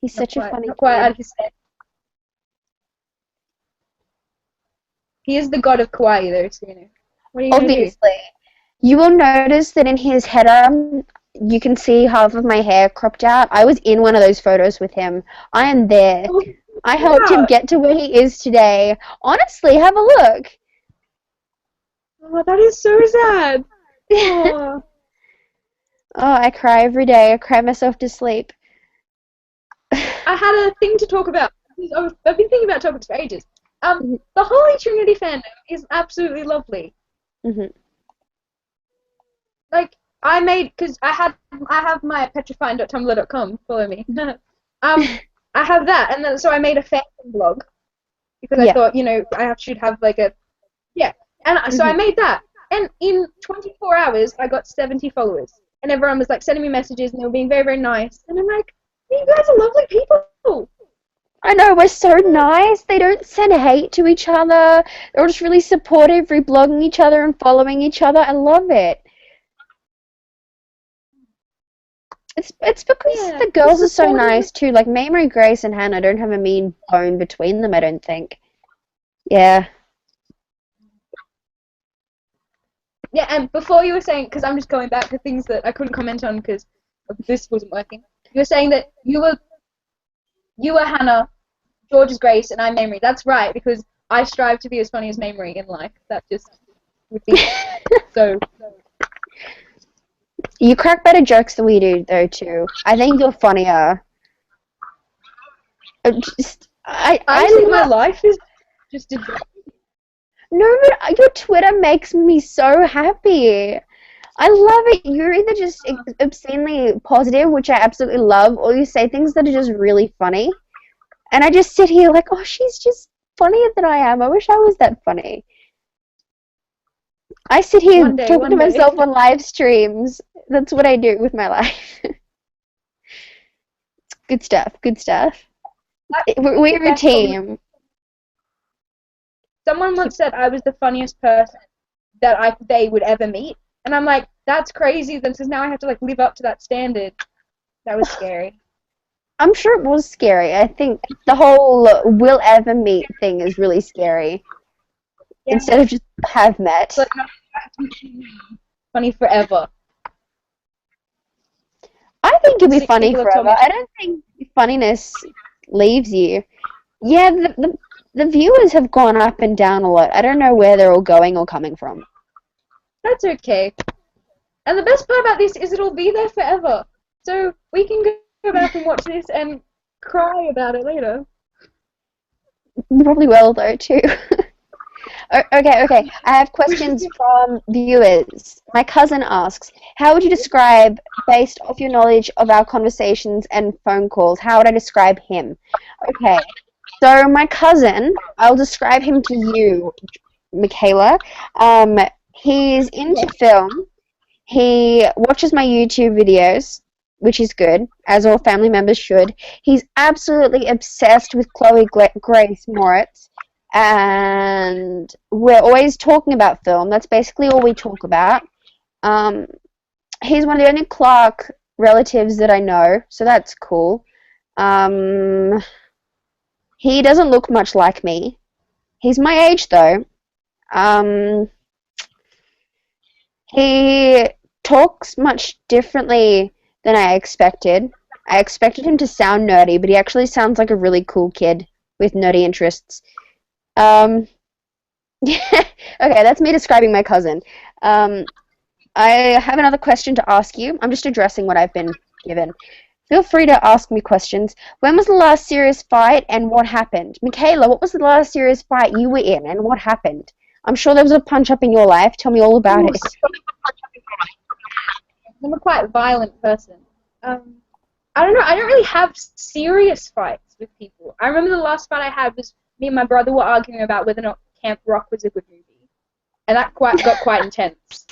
He's such a funny Not quite kid. out of his head. He is the god of kawaii, though, so you know. What are you gonna do? Obviously. You will notice that in his header, you can see half of my hair cropped out. I was in one of those photos with him. I am there. Oh, I helped him get to where he is today. Honestly, have a look. oh, that is so sad. Oh. Oh, I cry every day. I cry myself to sleep. I had a thing to talk about. I've been thinking about topics for ages. The Holy Trinity fandom is absolutely lovely. Mhm. Like I made because I have my petrifine.tumblr.com. Follow me. I have that, and then so I made a fan blog because I Yeah. thought should have like a yeah, and so I Mhm. made that, and in 24 hours I got 70 followers, and everyone was like sending me messages and they were being very very nice, and I'm like, you guys are lovely people. I know, we're so nice. They don't send hate to each other. They're just really supportive, reblogging each other and following each other. I love it. It's because Yeah, the just girls are so supportive. nice too. Like Mary, Grace, and Hannah don't have a mean bone between them, I don't think. Yeah. Yeah, and before you were saying, because I'm just going back to things that I couldn't comment on because this wasn't working. You were saying that you were Hannah, George is Grace, and I'm Mamrie. That's right, because I strive to be as funny as Mamrie in life. That just would be so. You crack better jokes than we do, though, too. I think you're funnier. I I think my love. life is just a joke. No, but your Twitter makes me so happy. I love it. You're either just obscenely positive, which I absolutely love, or you say things that are just really funny. And I just sit here like, oh, she's just funnier than I am. I wish I was that funny. I sit here One day, talking to one day. myself on live streams. That's what I do with my life. Good stuff. Good stuff. That's the We're a best compliment. team. Someone once said I was the funniest person that they would ever meet, and I'm like, that's crazy. Then, because now I have to like live up to that standard. That was scary. I'm sure it was scary. I think the whole will ever meet thing is really scary. Yeah, Instead of just have met. but no, I have to be funny forever. I think you'll be Six funny people have told forever. me. I don't think funniness leaves you. Yeah, the viewers have gone up and down a lot. I don't know where they're all going or coming from. That's okay. And the best part about this is it'll be there forever. So we can go back and watch this and cry about it later. Probably will though too. Okay. I have questions from viewers. My cousin asks, how would you describe, based off your knowledge of our conversations and phone calls, how would I describe him? Okay. So my cousin, I'll describe him to you, Michaela. He's into film. He watches my YouTube videos, which is good, as all family members should. He's absolutely obsessed with Chloe Grace Moritz, and we're always talking about film. That's basically all we talk about. Um, he's one of the only Clark relatives that I know, so that's cool. Um, he doesn't look much like me. He's my age, though. Um, he talks much differently than I expected. I expected him to sound nerdy, but he actually sounds like a really cool kid with nerdy interests. Um, okay, that's me describing my cousin. Um, I have another question to ask you. I'm just addressing what I've been given. Feel free to ask me questions. When was the last serious fight and what happened? Michaela, what was the last serious fight you were in and what happened? I'm sure there was a punch up in your life. Tell me all about Ooh, it. I'm a quite violent person. I don't know. I don't really have serious fights with people. I remember the last fight I had was me and my brother were arguing about whether or not Camp Rock was a good movie, and that got quite intense.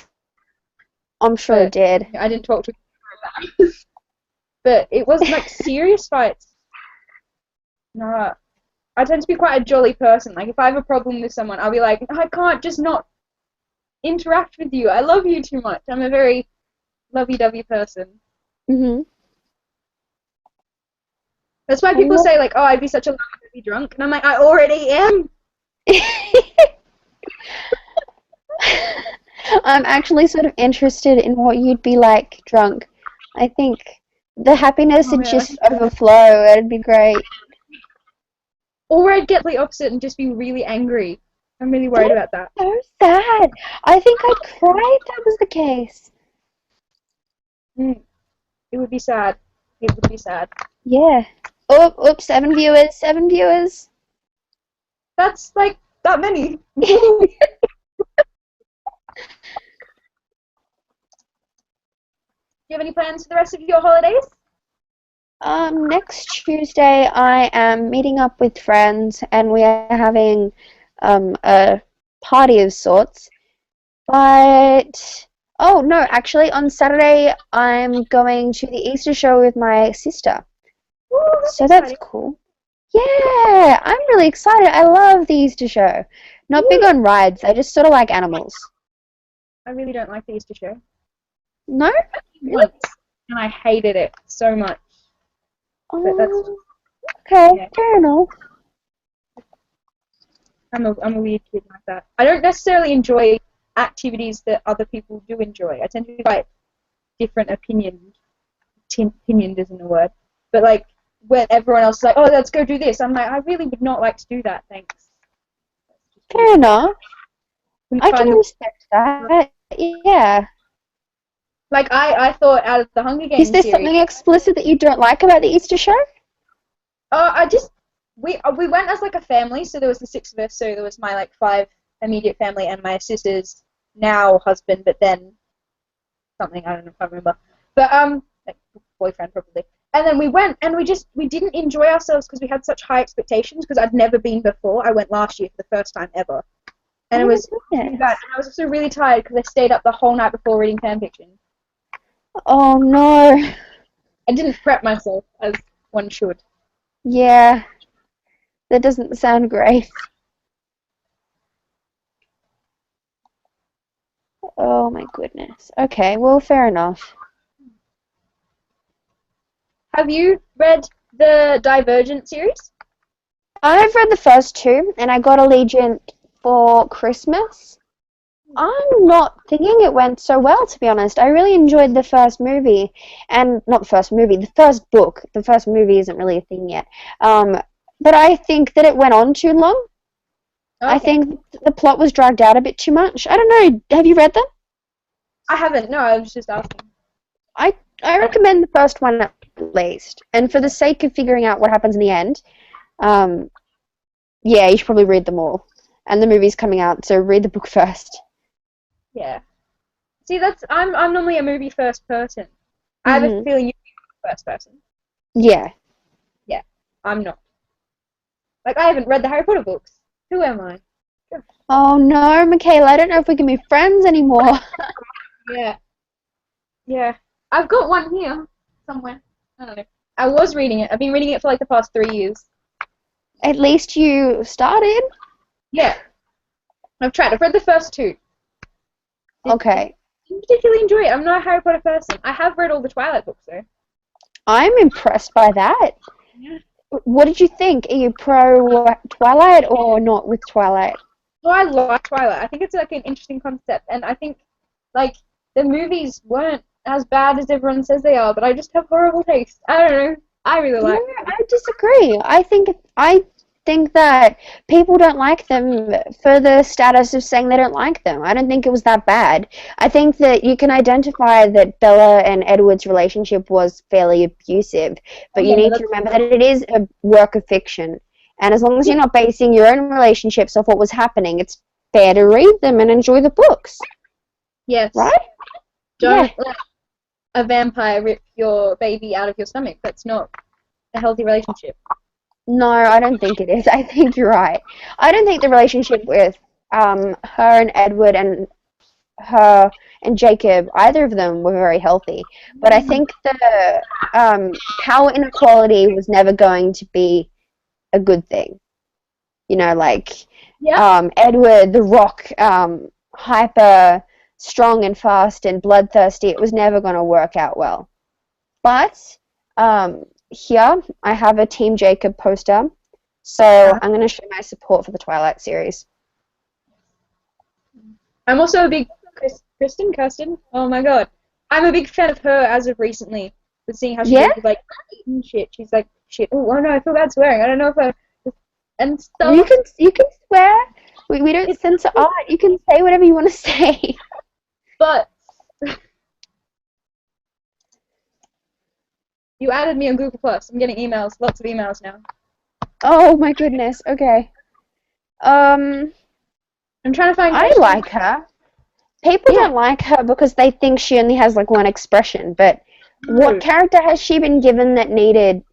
I'm sure it But did. I didn't talk to him about that. But it wasn't like serious fights. No, I tend to be quite a jolly person. Like if I have a problem with someone, I'll be like, I can't just not interact with you. I love you too much. I'm a very lovey-dovey person. Mhm. That's why I people love. say like, oh, I'd be such a lovey-dovey drunk, and I'm like, I already am. I'm actually sort of interested in what you'd be like drunk. I think the happiness Oh would yeah. just overflow. It'd be great. Or I'd get the opposite and just be really angry. I'm really worried That's about that. so sad. I think I'd cry if that was the case. Mm, it would be sad. It would be sad. Yeah. Oh, oops, 7 viewers, 7 viewers. That's like that many. you have any plans for the rest of your holidays? Next Tuesday I am meeting up with friends and we are having a party of sorts. But oh no, actually on Saturday I'm going to the Easter show with my sister. Ooh, that's So that's exciting. cool. Yeah, I'm really excited. I love the Easter show. Not big Ooh. on rides. I just sort of like animals. I really don't like the Easter show. No? Really? Once, and I hated it so much. But that's Oh, okay, yeah. fair enough. I'm a weird kid like that. I don't necessarily enjoy activities that other people do enjoy. I tend to be quite different opinioned. Opinioned isn't a word, but like when everyone else is like, "Oh, let's go do this," I'm like, I really would not like to do that. Thanks. Fair enough. Couldn't I find can respect that. Yeah. like I thought out of the Hunger Is Games there series. something explicit that you don't like about the Easter show? I just we went as like a family, so there was the six of us. So there was my like five immediate family and my sister's now husband, but then something I don't know, I can't remember. But like boyfriend probably. And then we went and we didn't enjoy ourselves because we had such high expectations because I'd never been before. I went last year for the first time ever, and Oh it my was really goodness. bad. And I was also really tired because I stayed up the whole night before reading fan fiction. Oh no. I didn't prep myself as one should. Yeah, that doesn't sound great. Oh my goodness. Okay, well, fair enough. Have you read the Divergent series? I've read the first two, and I got Allegiant for Christmas. I'm not thinking it went so well, to be honest. I really enjoyed the first movie, and not the first movie, the first book. The first movie isn't really a thing yet. But I think that it went on too long. I Okay. think the plot was dragged out a bit too much. I don't know. Have you read them? I haven't. No, I was just asking. I I recommend the first one at least, and for the sake of figuring out what happens in the end, um, yeah, you should probably read them all. And the movie's coming out, so read the book first. Yeah. See, I'm normally a movie first person. I have a Hmm. feeling you're first person. Yeah. Yeah, I'm not. Like I haven't read the Harry Potter books. Who am I? Oh no, Michaela, I don't know if we can be friends anymore. Yeah. Yeah. I've got one here somewhere. I don't know. I was reading it. I've been reading it for like the past 3 years. At least you started. Yeah. I've tried. I've read the first two. Okay. Didn't particularly enjoy it. I'm not a Harry Potter person. I have read all the Twilight books though. I'm impressed by that. Yeah. What did you think? Are you pro Twilight or not with Twilight? Well, I like Twilight. I think it's like an interesting concept, and I think like the movies weren't as bad as everyone says they are, but I just have horrible taste. I don't know. I really No, like. I disagree. I think that people don't like them for the status of saying they don't like them. I don't think it was that bad. I think that you can identify that Bella and Edward's relationship was fairly abusive, Oh but you yeah, no, need to that's remember that it is a work of fiction. And as long as yeah, you're not basing your own relationships off what was happening, it's fair to read them and enjoy the books, yes. right? Yeah. Don't let a vampire rip your baby out of your stomach. That's not a healthy relationship. No, I don't think it is. I think you're right. I don't think the relationship with her and Edward and her and Jacob, either of them were very healthy. But I think the power inequality was never going to be a good thing. You know, like Yeah. Edward, the Rock, hyper strong and fast and bloodthirsty. It was never going to work out well. But here I have a Team Jacob poster, so I'm going to show my support for the Twilight series. I'm also a big Kirsten. Oh my god, I'm a big fan of her as of recently. But seeing how she Yeah, deals with like eating shit, she's like shit. Oh no, I feel bad swearing. I don't know if I and you stuff. can swear. We don't It's censor art. You can say whatever you want to say. but you added me on Google Plus. I'm getting emails, lots of emails now. Oh my goodness. Okay. Um, I'm trying to find I Kirsten. like her. People don't like her because they think she only has like one expression, but what character has she been given that needed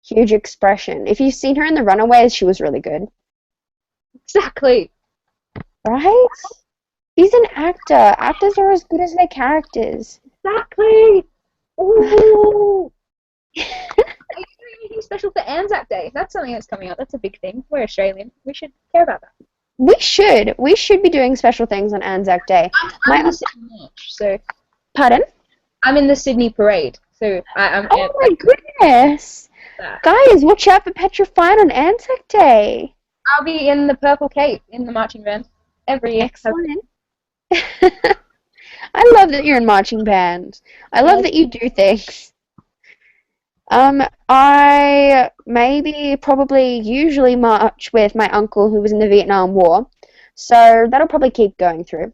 huge expression? If you've seen her in The Runaways, she was really good. Exactly. Right? She's an actor. Actors are as good as their characters. Exactly. Ooh. Are you doing anything special for Anzac Day? That's something that's coming up. That's a big thing. We're Australian. We should care about that. We should. We should be doing special things on Anzac Day. I'm in the Sydney March, so. Pardon? I'm in the Sydney Parade, so I'm. Oh my goodness! Guys, watch out for Petrafine on Anzac Day. I'll be in the Purple Cape in the marching band every year. Excellent. I love that you're in marching band. I love that you do things. I probably usually march with my uncle who was in the Vietnam War, so that'll probably keep going through.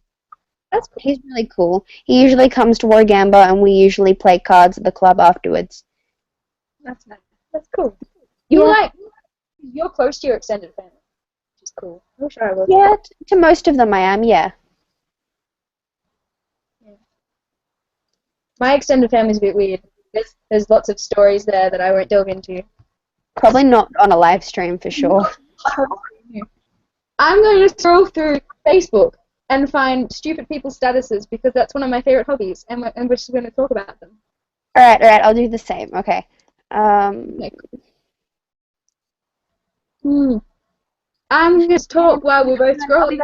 That's cool. He's really cool. He usually comes to Warragamba and we usually play cards at the club afterwards. That's nice. That's cool. You're close to your extended family, which is cool. I wish I was. Yeah, to most of them I am, yeah. My extended family's a bit weird. There's lots of stories there that I won't delve into. Probably not on a live stream for sure. I'm going to scroll through Facebook and find stupid people's statuses because that's one of my favorite hobbies, and we're just going to talk about them. Alright, I'll do the same. Okay. I'm going to talk while we're both scrolling.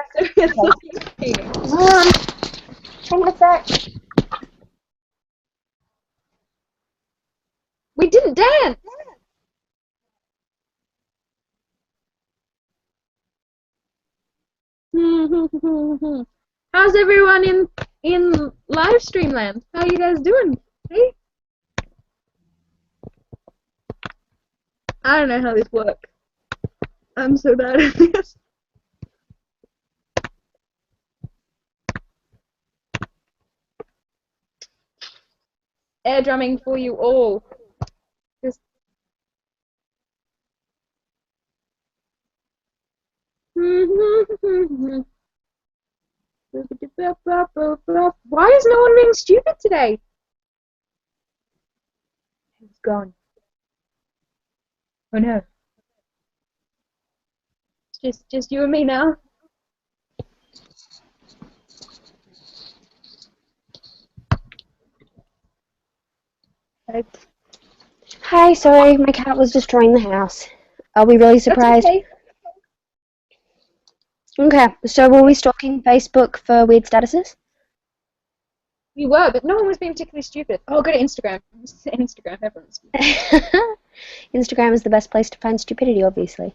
Hang on a sec. We didn't dance! How's everyone in live stream land? How you guys doing? Hey? I don't know how this works. I'm so bad at this. Air drumming for you all. Just why is no one being stupid today? It's gone. Oh no. It's just you and me now. Hi, sorry, my cat was destroying the house. Are we really surprised? That's okay. Okay, so were we stalking Facebook for weird statuses? We were, but no one was being particularly stupid. Oh, go to Instagram. Instagram, everyone's Instagram is the best place to find stupidity, obviously.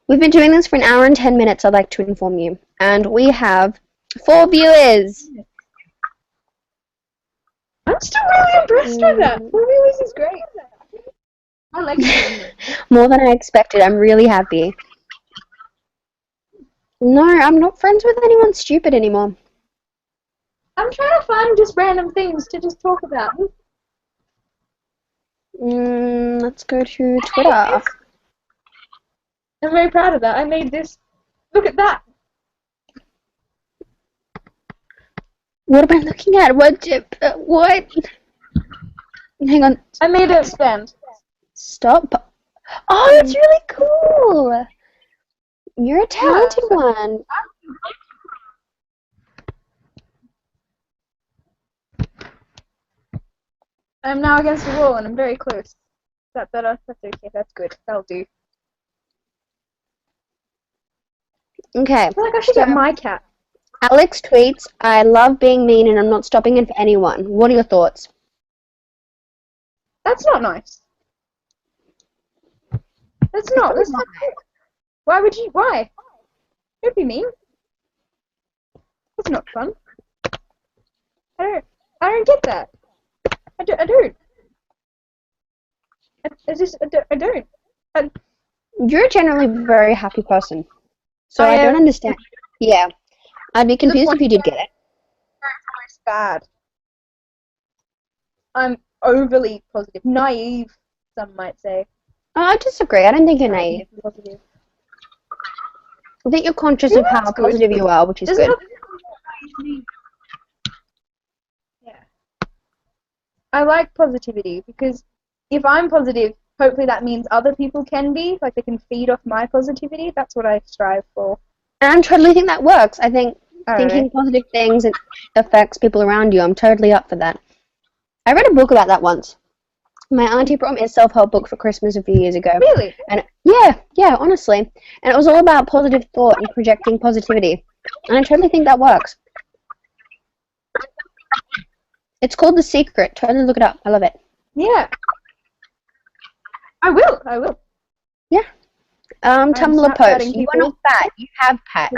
We've been doing this for an hour and 10 minutes, I'd like to inform you. And we have 4 viewers. I'm still really impressed with that. 4 viewers is great. I like it. More than I expected. I'm really happy. No, I'm not friends with anyone stupid anymore. I'm trying to find just random things to just talk about. Let's go to Twitter. I'm very proud of that. I made this. Look at that. What am I looking at? What? Hang on. I made a stand. Stop. Oh, that's really cool. You're a talented one. I'm now against the wall and I'm very close. Is that better? That's okay. That's good. That'll do. Okay. I feel like I should get my cat. Alex tweets, I love being mean and I'm not stopping it for anyone. What are your thoughts? That's not nice. That's not good. Why would you? Why? Don't be mean. That's not fun. I don't get that. I don't. I don't. You're a generally very happy person. So I don't understand. Yeah. I'd be confused if you did get it. It's bad. I'm overly positive. Naive, some might say. Oh, I disagree. I don't think you're naive. Positive. I think you're conscious of how positive you are, which is good. I like positivity because if I'm positive, hopefully that means other people can be, like they can feed off my positivity. That's what I strive for. And I totally think that works. I think I don't thinking know. positive things it affects people around you. I'm totally up for that. I read a book about that once. My auntie brought me a self-help book for Christmas a few years ago. Really? And yeah, honestly. And it was all about positive thought and projecting positivity. And I totally think that works. It's called The Secret. Totally look it up. I love it. Yeah. I will. I will. Yeah. Tumblr post. You are not fat. You have fat.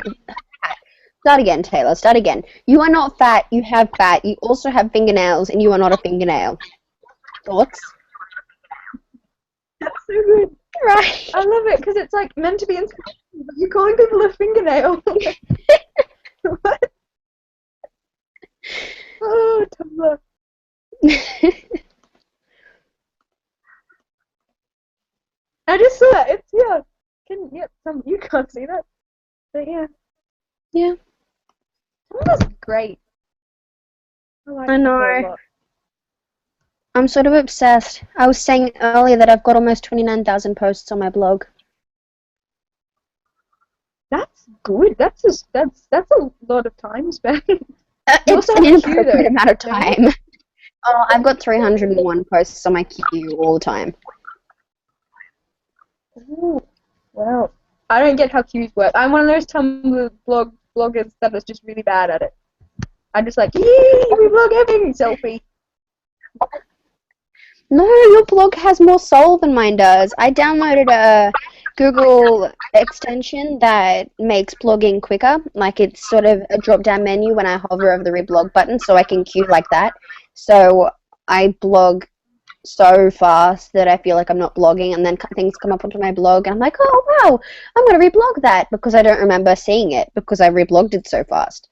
Start again, Taylor. Start again. You are not fat. You have fat. You also have fingernails, and you are not a fingernail. Thoughts? That's so good. Right. I love it because it's like meant to be inspirational, but you're calling people a fingernail. What? Oh, Tumblr. I just saw that. It's you can't see that, but yeah. Yeah. Tumblr's great. Like I know. Tumblr a lot. I'm sort of obsessed. I was saying earlier that I've got almost 29,000 posts on my blog. That's good. That's a lot of time spent. It's an inappropriate amount of time. Oh, I've got 301 posts on my queue all the time. Ooh, wow. I don't get how queues work. I'm one of those Tumblr bloggers that is just really bad at it. I'm just like, yee, we blog everything, selfie. No, your blog has more soul than mine does. I downloaded a Google extension that makes blogging quicker. Like it's sort of a drop-down menu when I hover over the reblog button, so I can queue like that. So I blog so fast that I feel like I'm not blogging, and then things come up onto my blog, and I'm like, oh wow, I'm gonna reblog that because I don't remember seeing it because I reblogged it so fast.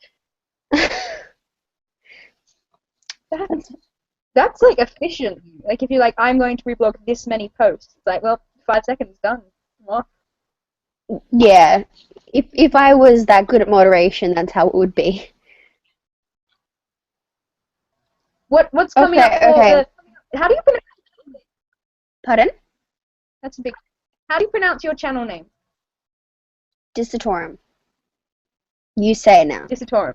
That's like efficient. Like if you're like, I'm going to reblog this many posts, it's like, well, 5 seconds done. Well, yeah, if I was that good at moderation, that's how it would be. What's coming up for Okay. How do you pronounce? Pardon? That's a big. How do you pronounce your channel name? Dissetorem. You say it now. Dissetorem.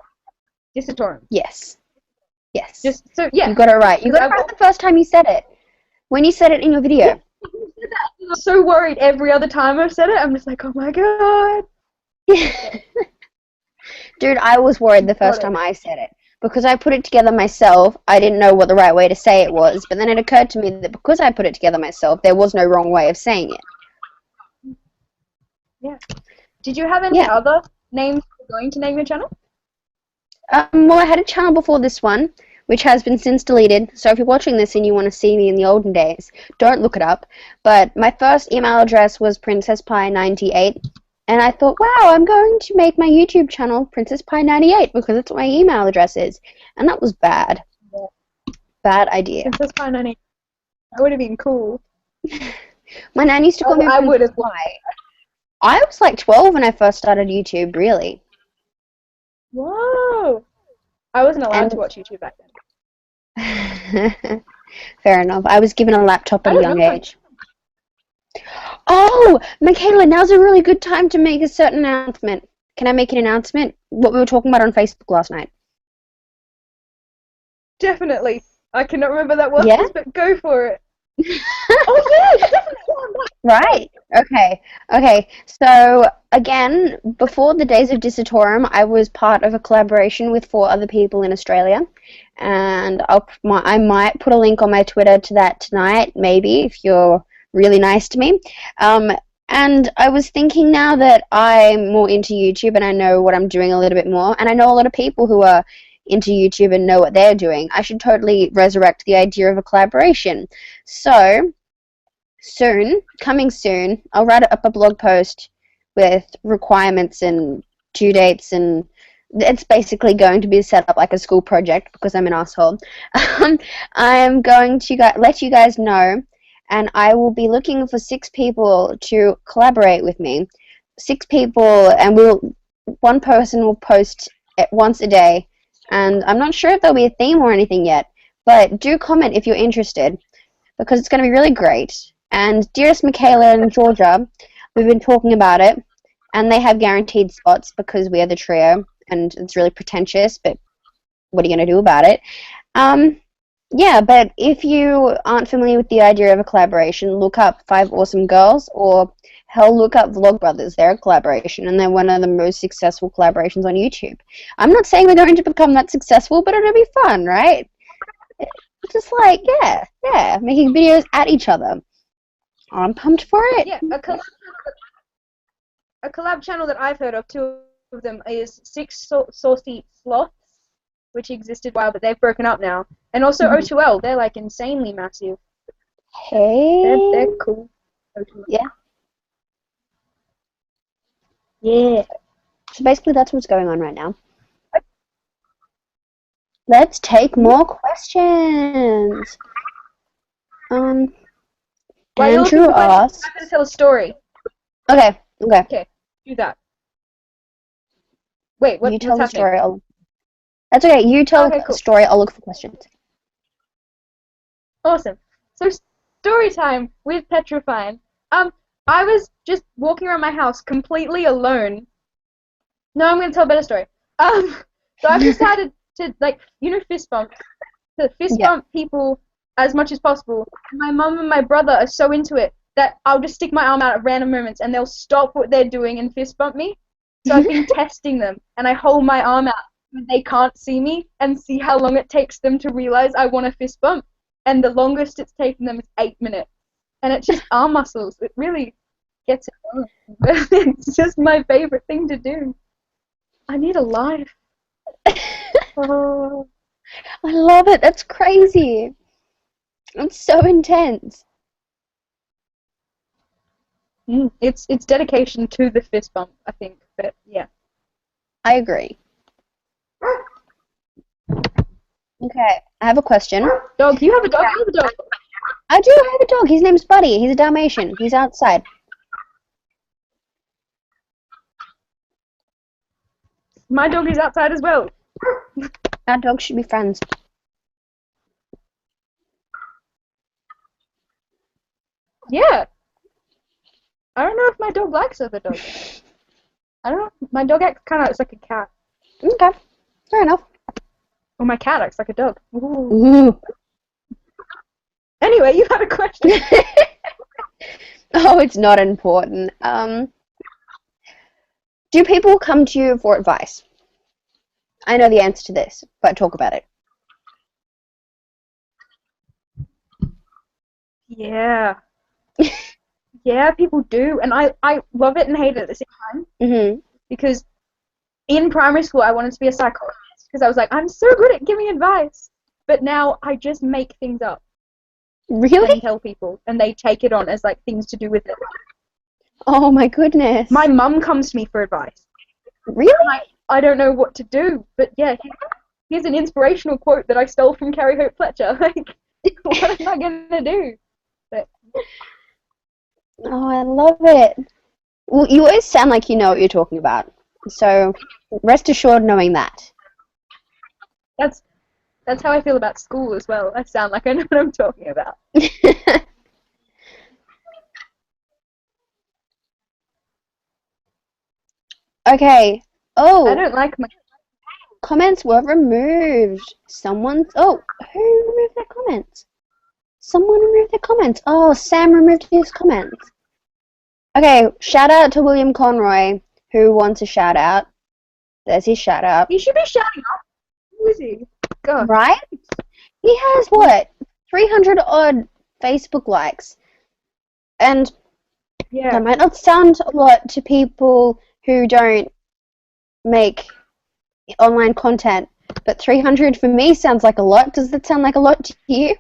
Yes. Yes. Just so yeah. You got it right. You got it right the first time you said it. When you said it in your video. Yeah. I'm so worried every other time I've said it. I'm just like, oh my god. Dude, I was worried the first time I said it. Because I put it together myself, I didn't know what the right way to say it was. But then it occurred to me that because I put it together myself, there was no wrong way of saying it. Yeah. Did you have any other names you're going to name your channel? Well, I had a channel before this one, which has been since deleted. So if you're watching this and you want to see me in the olden days, don't look it up. But my first email address was princesspie98. And I thought, wow, I'm going to make my YouTube channel PrincessPie98 because that's what my email address is. And that was bad. Yeah. Bad idea. PrincessPie98. That would have been cool. My nan used to call me Princess Pie. I was like 12 when I first started YouTube, really. Whoa! I wasn't allowed to watch YouTube back then. Fair enough. I was given a laptop at a young age. Oh, Michaela, now's a really good time to make a certain announcement. Can I make an announcement? What we were talking about on Facebook last night. Definitely. I cannot remember that word, but go for it. Oh, yeah, definitely. Right. Okay. So, again, before the days of Dissetorem, I was part of a collaboration with 4 other people in Australia. And I might put a link on my Twitter to that tonight, maybe, if you're really nice to me. And I was thinking now that I'm more into YouTube and I know what I'm doing a little bit more, and I know a lot of people who are into YouTube and know what they're doing, I should totally resurrect the idea of a collaboration. So, coming soon, I'll write up a blog post with requirements and due dates, and it's basically going to be set up like a school project because I'm an asshole. I'm going to let you guys know, and I will be looking for 6 people to collaborate with me. 6 people, and one person will post once a day, and I'm not sure if there'll be a theme or anything yet, But do comment if you're interested, because it's going to be really great. And dearest Michaela and Georgia, we've been talking about it, and they have guaranteed spots because we are the trio, and it's really pretentious, but what are you going to do about it? Yeah, but if you aren't familiar with the idea of a collaboration, look up 5 Awesome Girls, or hell, look up Vlogbrothers. They're a collaboration, and they're one of the most successful collaborations on YouTube. I'm not saying we're going to become that successful, but it'll be fun, right? Just like, yeah, making videos at each other. I'm pumped for it. Yeah, a collab channel that I've heard of, 2 of them, is Six Saucy Sloths, which existed a while, but they've broken up now. And also O2L, they're like insanely massive. Hey. They're cool. O2L. Yeah. Yeah. So basically that's what's going on right now. Let's take more questions. Andrew asks. I'm going to tell a story. Okay. Okay, do that. Wait, You tell the story. That's okay. You tell the story. I'll look for questions. Awesome. So, story time with Petrafine. I was just walking around my house completely alone. No, I'm going to tell a better story. So I've decided to, like, fist bump. To fist bump people as much as possible. My mum and my brother are so into it that I'll just stick my arm out at random moments and they'll stop what they're doing and fist bump me. So I've been testing them, and I hold my arm out when they can't see me and see how long it takes them to realize I want a fist bump. And the longest it's taken them is 8 minutes. And it's just arm muscles. It really gets it done. It's just my favorite thing to do. I need a life. Oh. I love it. That's crazy. It's so intense. It's dedication to the fist bump, I think. But yeah. I agree. Okay, I have a question. Dog, you have a dog? I have a dog. I do have a dog. His name's Buddy. He's a Dalmatian. He's outside. My dog is outside as well. Our dogs should be friends. Yeah. I don't know if my dog likes other dogs. I don't know. My dog acts kind of like a cat. Okay, fair enough. Or my cat acts like a dog. Ooh. Anyway, you had a question. Oh, it's not important. Do people come to you for advice? I know the answer to this, but talk about it. Yeah. Yeah, people do. And I love it and hate it at the same time. Mm-hmm. Because in primary school, I wanted to be a psychologist. Because I was like, I'm so good at giving advice. But now I just make things up. Really? And tell people. And they take it on as like things to do with it. Oh my goodness. My mum comes to me for advice. Really? I don't know what to do. But yeah, here's an inspirational quote that I stole from Carrie Hope Fletcher. Like, what am I going to do? But oh, I love it. Well, you always sound like you know what you're talking about. So rest assured knowing that. That's how I feel about school as well. I sound like I know what I'm talking about. Okay. Oh. I don't like my comments were removed. Who removed their comments? Someone removed their comments. Oh, Sam removed his comments. Okay, shout out to William Conroy, who wants a shout out. There's his shout out. He should be shouting out. Who is he? God. Right? He has, what, 300 odd Facebook likes. And yeah, that might not sound a lot to people who don't make online content, but 300 for me sounds like a lot. Does that sound like a lot to you?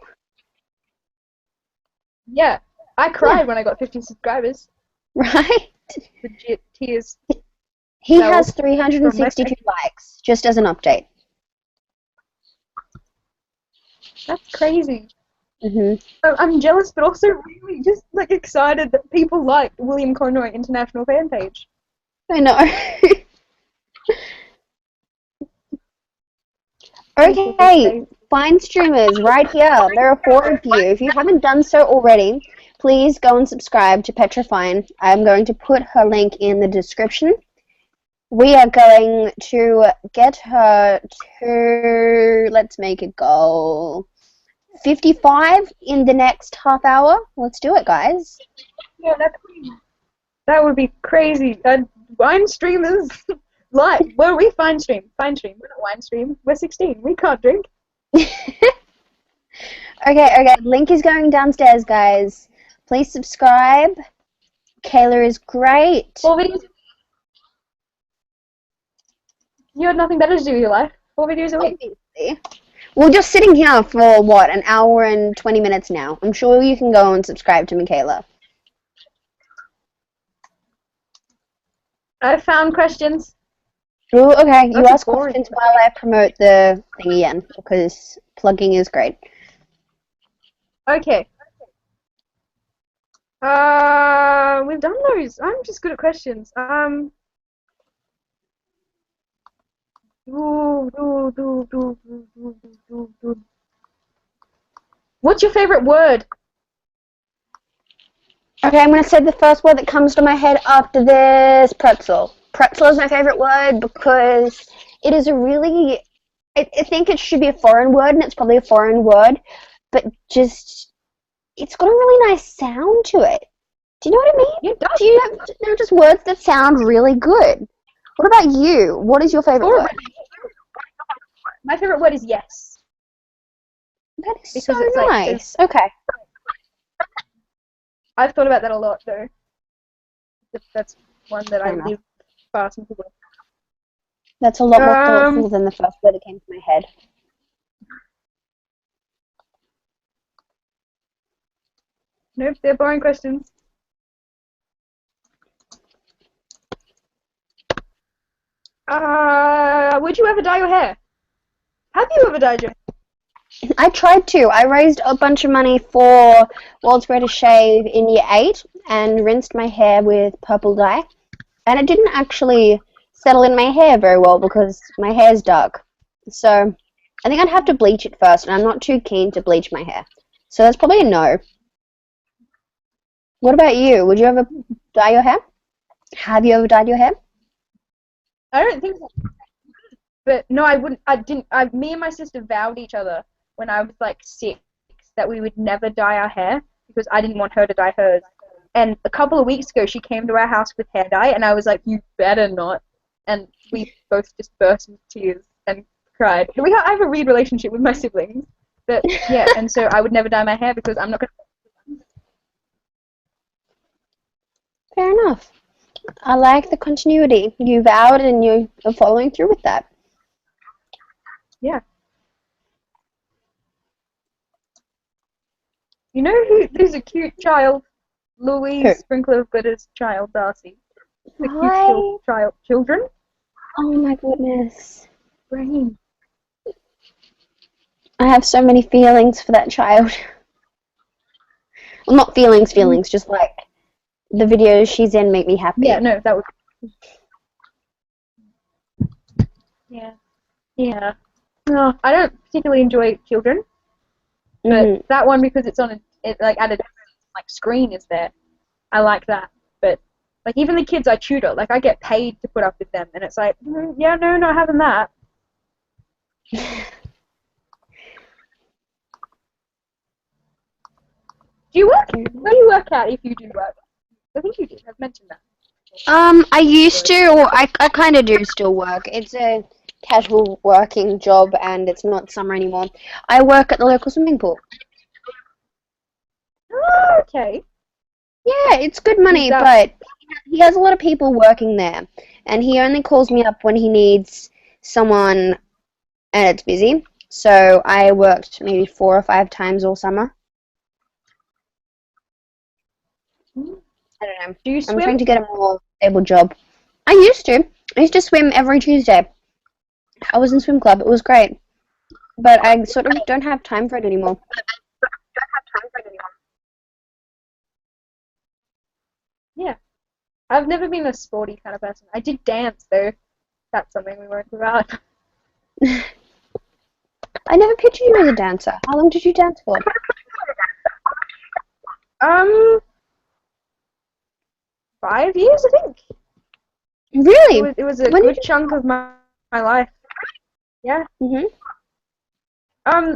Yeah, I cried when I got 50 subscribers. Right? Legit tears. He has 362 likes, just as an update. That's crazy. Mm-hmm. I'm jealous, but also really just like excited that people like William Conroy International Fan Page. I know. Okay, Fine streamers right here. There are 4 of you. If you haven't done so already, please go and subscribe to Petrafine. I'm going to put her link in the description. We are going to get her to, let's make a goal, 55 in the next half hour. Let's do it, guys. Yeah, that would be crazy. Wine streamers, like, well, we fine stream. Fine stream. We're not wine stream. We're 16. We can't drink. Okay. Link is going downstairs, guys. Please subscribe. Kayla is great. Four videos. You had nothing better to do with your life. 4 videos a week. We're just sitting here for, what, an hour and 20 minutes now. I'm sure you can go and subscribe to Michaela. I found questions. Ooh, okay, you That's ask boring. questions while I promote the thing again, because plugging is great. Okay. We've done those. I'm just good at questions. What's your favorite word? Okay, I'm going to say the first word that comes to my head after this, pretzel. Pretzel is my favorite word because it is a really, I think it should be a foreign word, and it's probably a foreign word, but just, it's got a really nice sound to it. Do you know what I mean? It does. Do you have just words that sound really good? What about you? What is your favorite word? My favorite word is yes. That is Because so it's like nice. Okay. I've thought about that a lot, though. That's one that I Fair enough. live fast and with. That's a lot more thoughtful than the first word that came to my head. Nope, they're boring questions. Would you ever dye your hair? Have you ever dyed your hair? I tried to. I raised a bunch of money for World's Greatest Shave in year 8 and rinsed my hair with purple dye. And it didn't actually settle in my hair very well because my hair's dark. So I think I'd have to bleach it first, and I'm not too keen to bleach my hair. So that's probably a no. What about you? Would you ever dye your hair? Have you ever dyed your hair? I don't think so. But no, I wouldn't. I didn't. Me and my sister vowed each other when I was like 6 that we would never dye our hair because I didn't want her to dye hers. And a couple of weeks ago, she came to our house with hair dye, and I was like, "You better not!" And we both just burst into tears and cried. I have a weird relationship with my siblings, but yeah. And so I would never dye my hair because I'm not gonna. Fair enough. I like the continuity. You vowed and you are following through with that. Yeah. You know who's a cute child? Louise Who? Sprinkler of Glitter's child, Darcy. The Hi. cute children. Oh my goodness. Brain. I have so many feelings for that child. Well, not feelings, just like the videos she's in make me happy. Yeah, no, that would. Yeah. Yeah. No, I don't particularly enjoy children, but that one because it's on like at a like screen is there. I like that, but like even the kids I tutor, like I get paid to put up with them, and it's like, yeah, no, not having that. Do you work? Where do you work at if you do work? I think you did. I've mentioned that. I used to, or I kind of do still work. It's a casual working job, and it's not summer anymore. I work at the local swimming pool. Oh, okay. Yeah, it's good money, but he has a lot of people working there, and he only calls me up when he needs someone, and it's busy. So I worked maybe 4 or 5 times all summer. I don't know. Do you swim? I'm trying to get a more stable job. I used to swim every Tuesday. I was in swim club. It was great. But I sort of don't have time for it anymore. Yeah. I've never been a sporty kind of person. I did dance, though. That's something we won't about. I never pictured you as a dancer. How long did you dance for? Um, 5 years, I think. Really? It was a When did good you chunk start? of my life. Yeah. Mhm.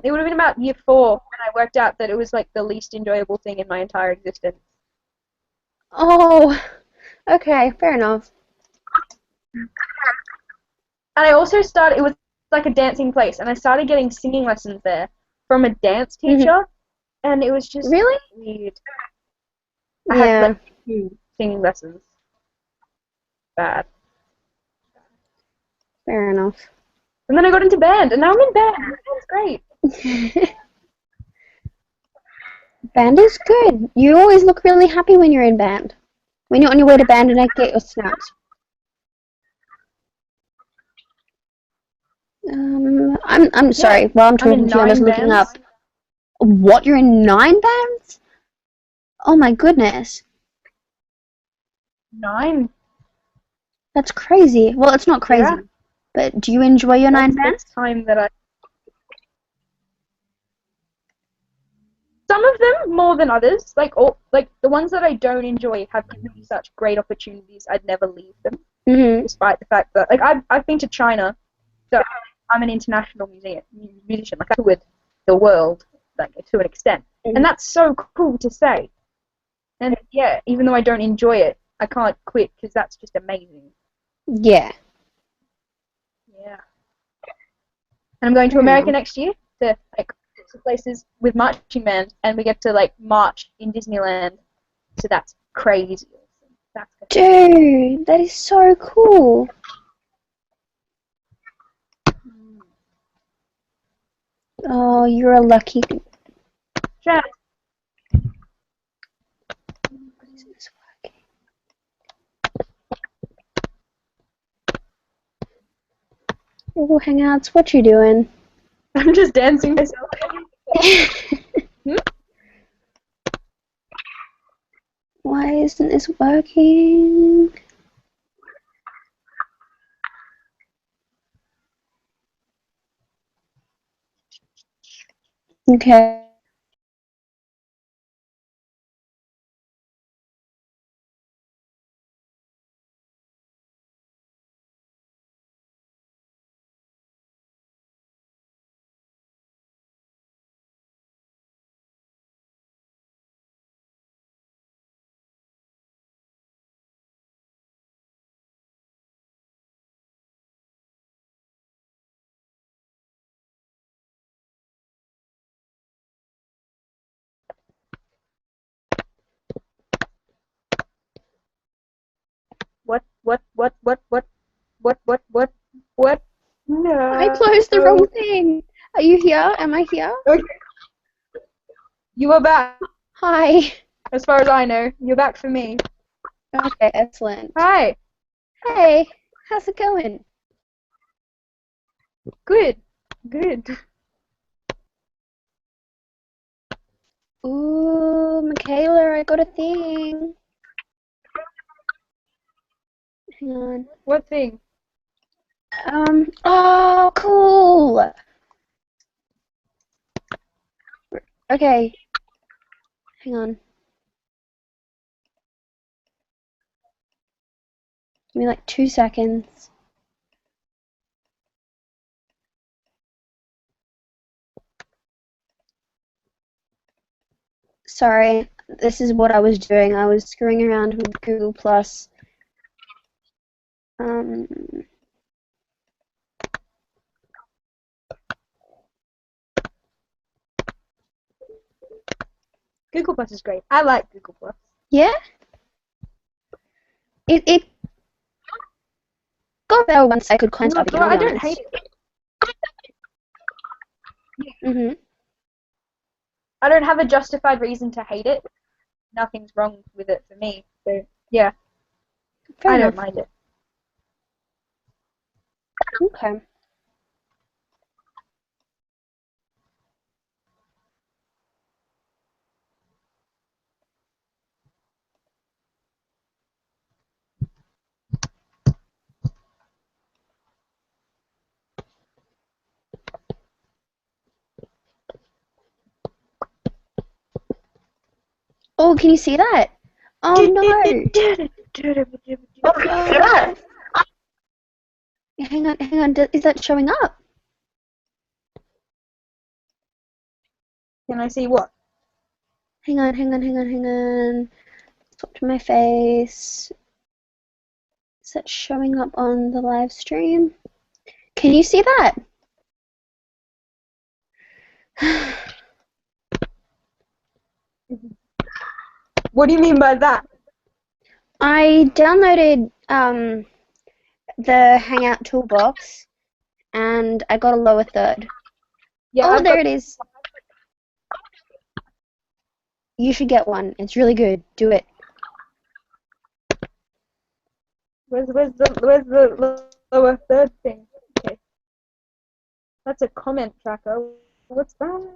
It would have been about year 4 when I worked out that it was like the least enjoyable thing in my entire existence. Oh, okay, fair enough. And I also started. It was like a dancing place, and I started getting singing lessons there from a dance Mhm. teacher, and it was just Really? weird. I had Yeah, like 2 singing lessons. Bad. fair enough. And then I got into band, and now I'm in band. Band's great. Band is good. You always look really happy when you're in band. When you're on your way to band and I get your snaps. I'm Yeah, sorry. While I'm I'm in talking to you, I'm just 9 looking bands. up. What? You're in 9 bands? Oh my goodness, 9. that's crazy. Well, it's not Yeah, crazy, but do you enjoy your nine that's bands? time that I. Some of them more than others. Like the ones that I don't enjoy have given me such great opportunities. I'd never leave them, Mhm. despite the fact that like I've been to China, so I'm an international musician. Like I toured the world, like to an extent, and Mhm. that's so cool to say. And yeah, even though I don't enjoy it, I can't quit because that's just amazing. Yeah. Yeah. And I'm going to Fair America enough. next year to like to places with marching band, and we get to like march in Disneyland. So that's crazy. That's Dude, that is so cool. Oh, you're a lucky. Sure. Oh, Hangouts, what you doing? I'm just dancing myself. Hmm? Why isn't this working? Okay. What? I No. closed the wrong thing. Are you here? Am I here? Okay. You are back. Hi. As far as I know, you're back for me. Okay, excellent. Hi. Hey, how's it going? Good. Good. Ooh, Michaela, I got a thing. Hang on. What thing? Oh, cool. Okay, hang on. Give me like 2 seconds. Sorry, this is what I was doing. I was screwing around with Google Plus. Um, Google Plus is great. I like Google Plus. yeah, it got better once I could cleanse No, up again, no, I'll be I don't hate honest. it. Mm-hmm. I don't have a justified reason to hate it. Nothing's wrong with it for me. So yeah, Fair I don't enough. mind it. Okay. Oh, can you see that? Oh no! Oh, hang on, hang on. Is that showing up? Can I see what? Hang on, hang on, hang on, hang on. Swap to my face. Is that showing up on the live stream? Can you see that? What do you mean by that? I downloaded the Hangout toolbox and I got a lower third. Yeah, Oh, there it is. You should get one. It's really good. Do it. Where's the lower third thing? Okay. That's a comment tracker. What's that?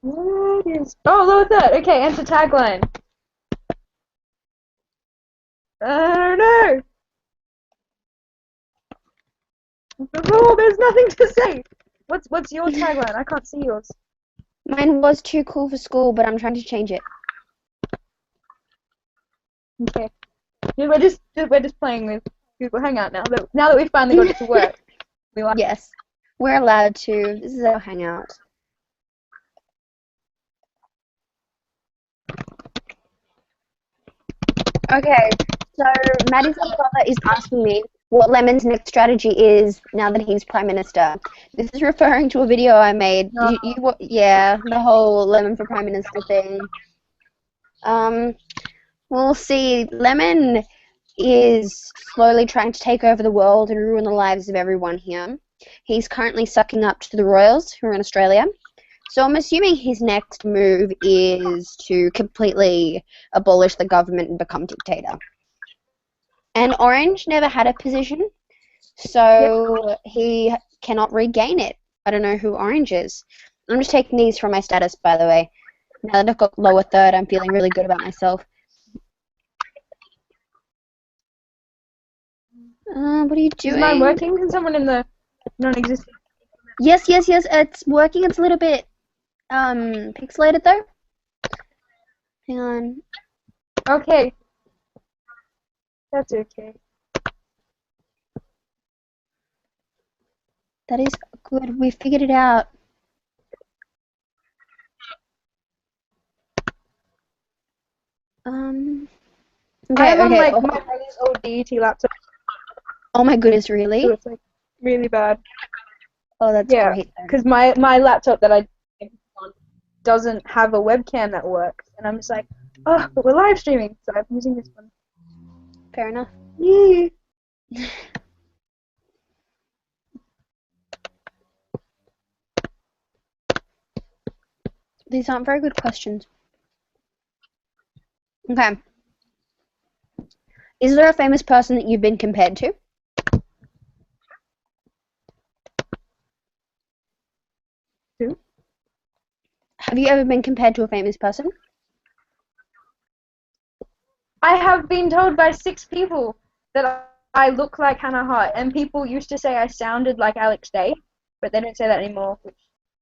What is... Oh, lower third. Okay, enter tagline. I don't know. Oh, there's nothing to say. What's your tagline? I can't see yours. Mine was too cool for school, but I'm trying to change it. Okay. We're just playing with Google Hangout now. Now that we finally got it to work. We like. Yes, we're allowed to. This is our Hangout. Okay, so Maddie's brother is asking me what Lemon's next strategy is now that he's Prime Minister. This is referring to a video I made. Yeah, the whole Lemon for Prime Minister thing. We'll see. Lemon is slowly trying to take over the world and ruin the lives of everyone here. He's currently sucking up to the royals who are in Australia. So I'm assuming his next move is to completely abolish the government and become dictator. And Orange never had a position, so he cannot regain it. I don't know who Orange is. I'm just taking these from my status, by the way. Now that I've got lower third, I'm feeling really good about myself. What are you doing? Is mine working? Can someone in the non-existent... Yes, yes, yes, it's working. It's a little bit pixelated though. Hang on. Okay. That's okay. That is good. We figured it out. Okay, I am on okay. my brother's old DET laptop. Oh my goodness, really? So it's like really bad. Oh, that's great. Because my laptop that I doesn't have a webcam that works, and I'm just like, oh, but we're live streaming, so I'm using this one. Fair enough. Yeah. These aren't very good questions. Okay. Is there a famous person that you've been compared to? Who? Have you ever been compared to a famous person? I have been told by 6 people that I look like Hannah Hart, and people used to say I sounded like Alex Day, but they don't say that anymore, which,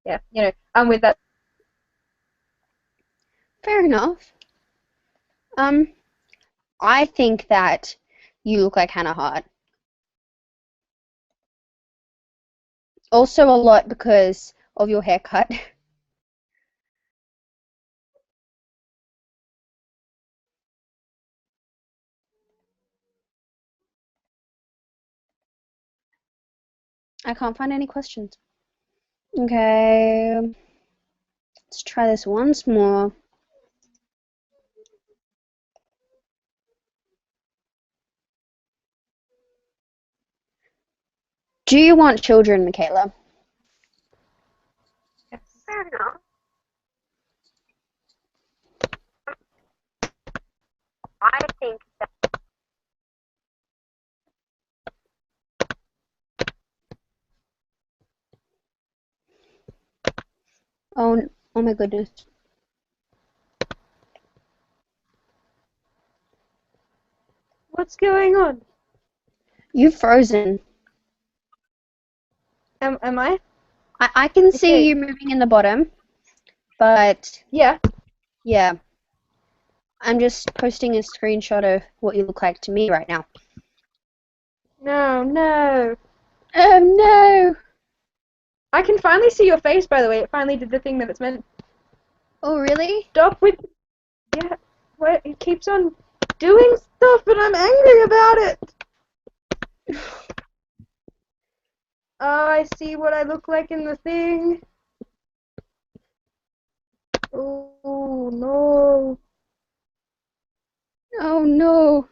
yeah, you know, I'm with that. Fair enough. I think that you look like Hannah Hart. Also a lot because of your haircut. I can't find any questions. Okay. Let's try this once more. Do you want children, Michaela? Yes. Fair enough. I think that... Oh my goodness. What's going on? You've frozen. Am I? I can see Okay. you moving in the bottom, but Yeah. yeah, I'm just posting a screenshot of what you look like to me right now. No, no. Oh no! I can finally see your face, by the way. It finally did the thing that it's meant. Oh really? Stop with. Yeah. What? It keeps on doing stuff, and I'm angry about it. Oh, I see what I look like in the thing. Oh no. Oh no!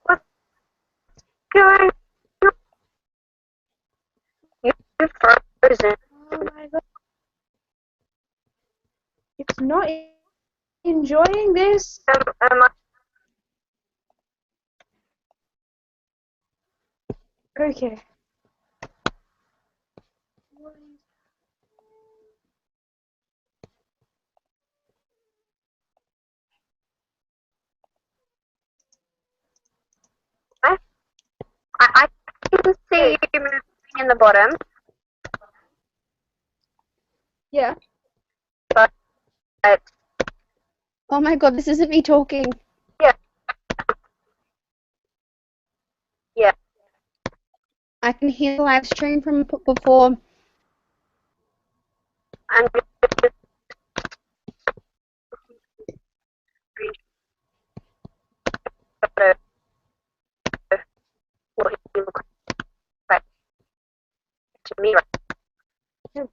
What's going on? You're frozen. Oh my god. It's not enjoying this. Okay. I can see you moving in the bottom. Yeah. But Oh my god, this isn't me talking. yeah, yeah. I can hear the live stream from before. I'm just what you look like to me right now.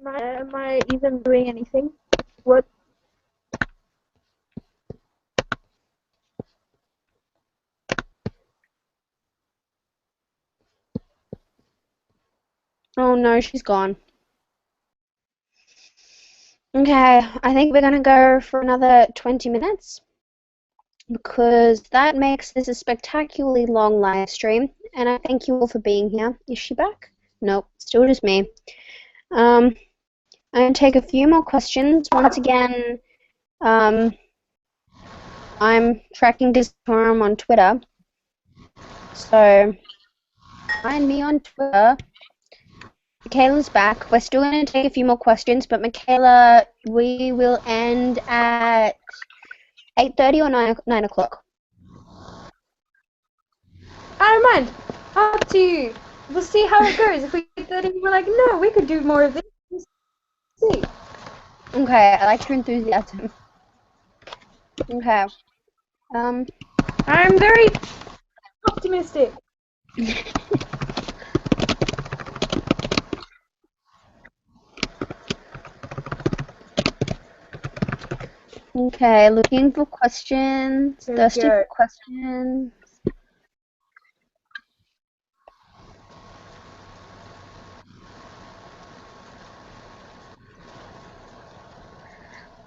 Am I even doing anything? What? Oh no, she's gone. Okay, I think we're gonna go for another 20 minutes because that makes this a spectacularly long live stream, and I thank you all for being here. Is she back? Nope, still just me. I'm gonna take a few more questions. Once again, I'm tracking Dissetorem on Twitter, so find me on Twitter. Michaela's back. We're still going to take a few more questions, but Michaela, we will end at 8:30 or 9 o'clock. I don't mind. Up to you. We'll see how it goes. If we get 30, we're like, no, we could do more of this. We'll see. Okay, I like your enthusiasm. Okay. I'm very optimistic. Okay, looking for questions. Here we Thirsty go. for questions.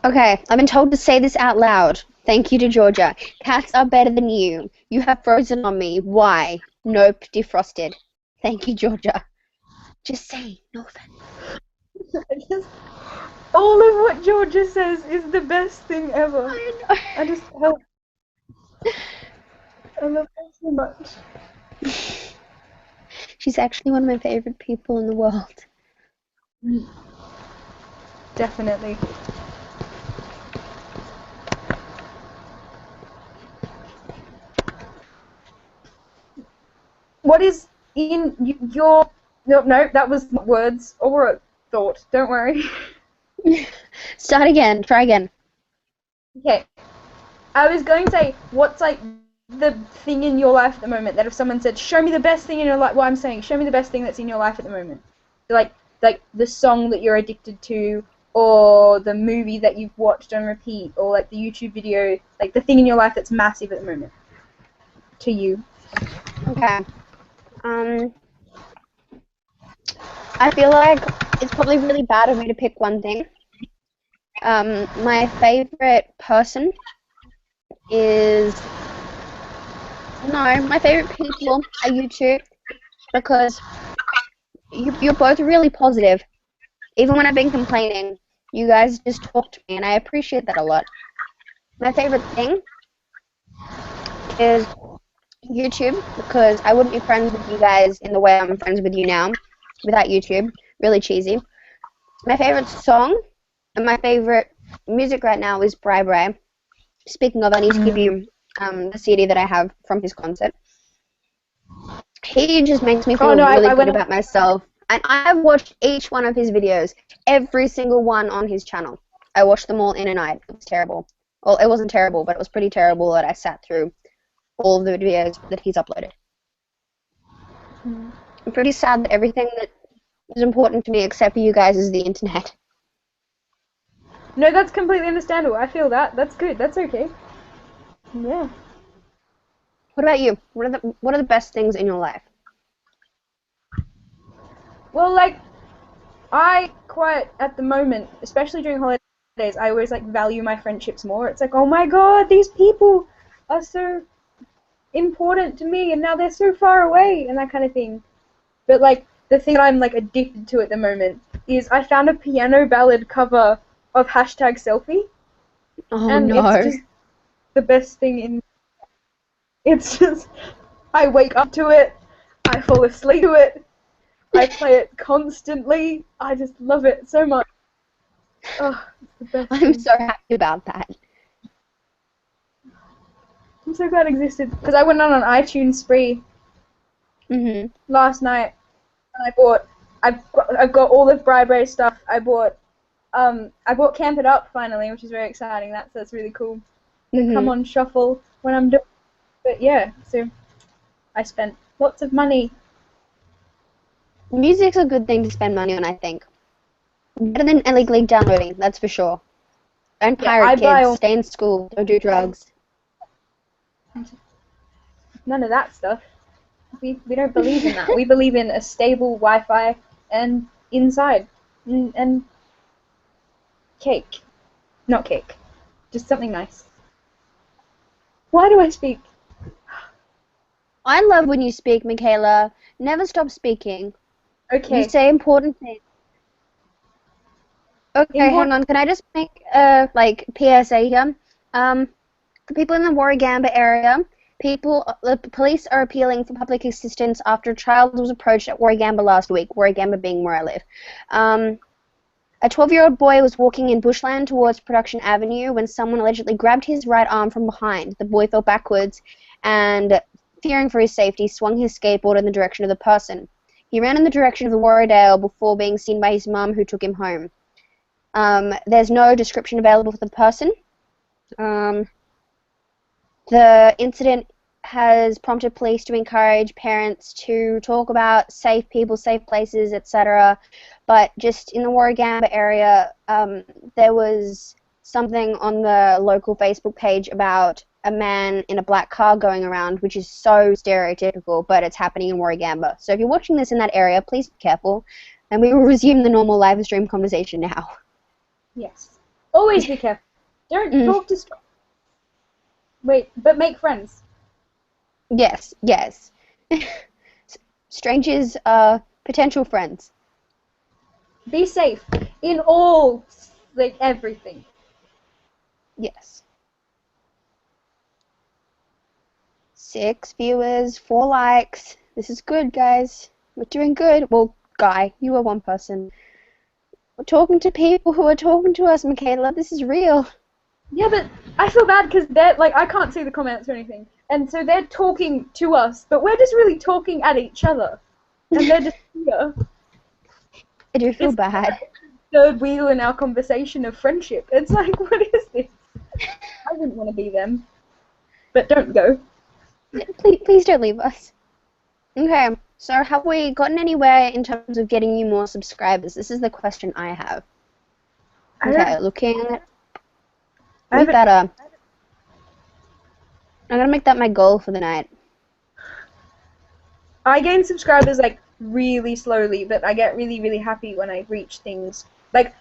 Okay, I've been told to say this out loud. Thank you to Georgia. Cats are better than you. You have frozen on me. Why? Nope, defrosted. Thank you, Georgia. Just saying, no offense. All of what Georgia says is the best thing ever. I know. I just help. I love her so much. She's actually one of my favorite people in the world. Definitely. What is in your... No, that was not words or a thought. Don't worry. Start again. Try again. Okay. I was going to say, what's like the thing in your life at the moment that if someone said, show me the best thing in your life, well, I'm saying, show me the best thing that's in your life at the moment. Like the song that you're addicted to, or the movie that you've watched on repeat, or like the YouTube video, like the thing in your life that's massive at the moment to you. Okay. I feel like it's probably really bad of me to pick one thing. My favorite person is... No, my favorite people are you two, because you're both really positive. Even when I've been complaining, you guys just talk to me, and I appreciate that a lot. My favorite thing is YouTube, because I wouldn't be friends with you guys in the way I'm friends with you now without YouTube. Really cheesy. My favorite song and my favorite music right now is Bri Bri. Speaking of, I need to give you the CD that I have from his concert. He just makes me Oh feel no, really I good went. about myself. And I've watched each one of his videos, every single one on his channel. I watched them all in a night. It was terrible. Well, it wasn't terrible, but it was pretty terrible that I sat through all of the videos that he's uploaded. I'm pretty sad that everything that is important to me except for you guys is the internet. No, that's completely understandable. I feel that. That's good. That's okay. Yeah. What about you? What are the best things in your life? Well, like, I quite, at the moment, especially during holidays, I always, like, value my friendships more. It's like, oh my god, these people are so important to me, and now they're so far away, and that kind of thing. But, like, the thing that I'm, like, addicted to at the moment is I found a piano ballad cover of #selfie, Oh and it's no. just the best thing in... It's just... I wake up to it, I fall asleep to it, I play it constantly. I just love it so much. Oh, it's the best I'm thing. so happy about that. I'm so glad it existed. Because I went on an iTunes spree Mhm. last night and I've got all of Bri stuff. I bought Camp It Up finally, which is very exciting. That's really cool. They come Mhm. on shuffle when I'm doing. But yeah, so I spent lots of money. Music's a good thing to spend money on, I think. Better than illegally downloading, that's for sure. Don't Yeah, pirate, I buy kids. all Stay in school. Don't do drugs. none of that stuff. We don't believe in that. We believe in a stable Wi-Fi and inside and cake. Not cake. Just something nice. Why do I speak? I love when you speak, Michaela. Never stop speaking. You Okay. say important things. Okay, hang Important. on. Can I just make a PSA here? For people in the Warragamba area, the police are appealing for public assistance after a child was approached at Warragamba last week. Warragamba being where I live. A 12-year-old boy was walking in bushland towards Production Avenue when someone allegedly grabbed his right arm from behind. The boy fell backwards and, fearing for his safety, swung his skateboard in the direction of the person. He ran in the direction of the Warradale before being seen by his mum, who took him home. There's no description available for the person. The incident has prompted police to encourage parents to talk about safe people, safe places, etc. But just in the Warragamba area, there was something on the local Facebook page about a man in a black car going around, which is so stereotypical, but it's happening in Warragamba. So if you're watching this in that area, please be careful, and we will resume the normal live stream conversation now. Yes. Always be careful. Don't Mm, talk to strangers. Wait, but make friends. yes, yes. Strangers are potential friends. Be safe in all, like everything. Yes. 6 viewers, 4 likes. This is good, guys. We're doing good. Well, Guy, you are one person. We're talking to people who are talking to us, Michaela. This is real. Yeah, but I feel bad because they're like I can't see the comments or anything, and so they're talking to us, but we're just really talking at each other, and they're just here. I do feel It's bad. the third wheel in our conversation of friendship. It's like, what is this? I wouldn't want to be them, but don't go. Please don't leave us. Okay, so have we gotten anywhere in terms of getting you more subscribers? This is the question I have. I Okay, don't. looking. I We haven't. better. I'm gonna make that my goal for the night. I gain subscribers like really slowly, but I get really, really happy when I reach things. Like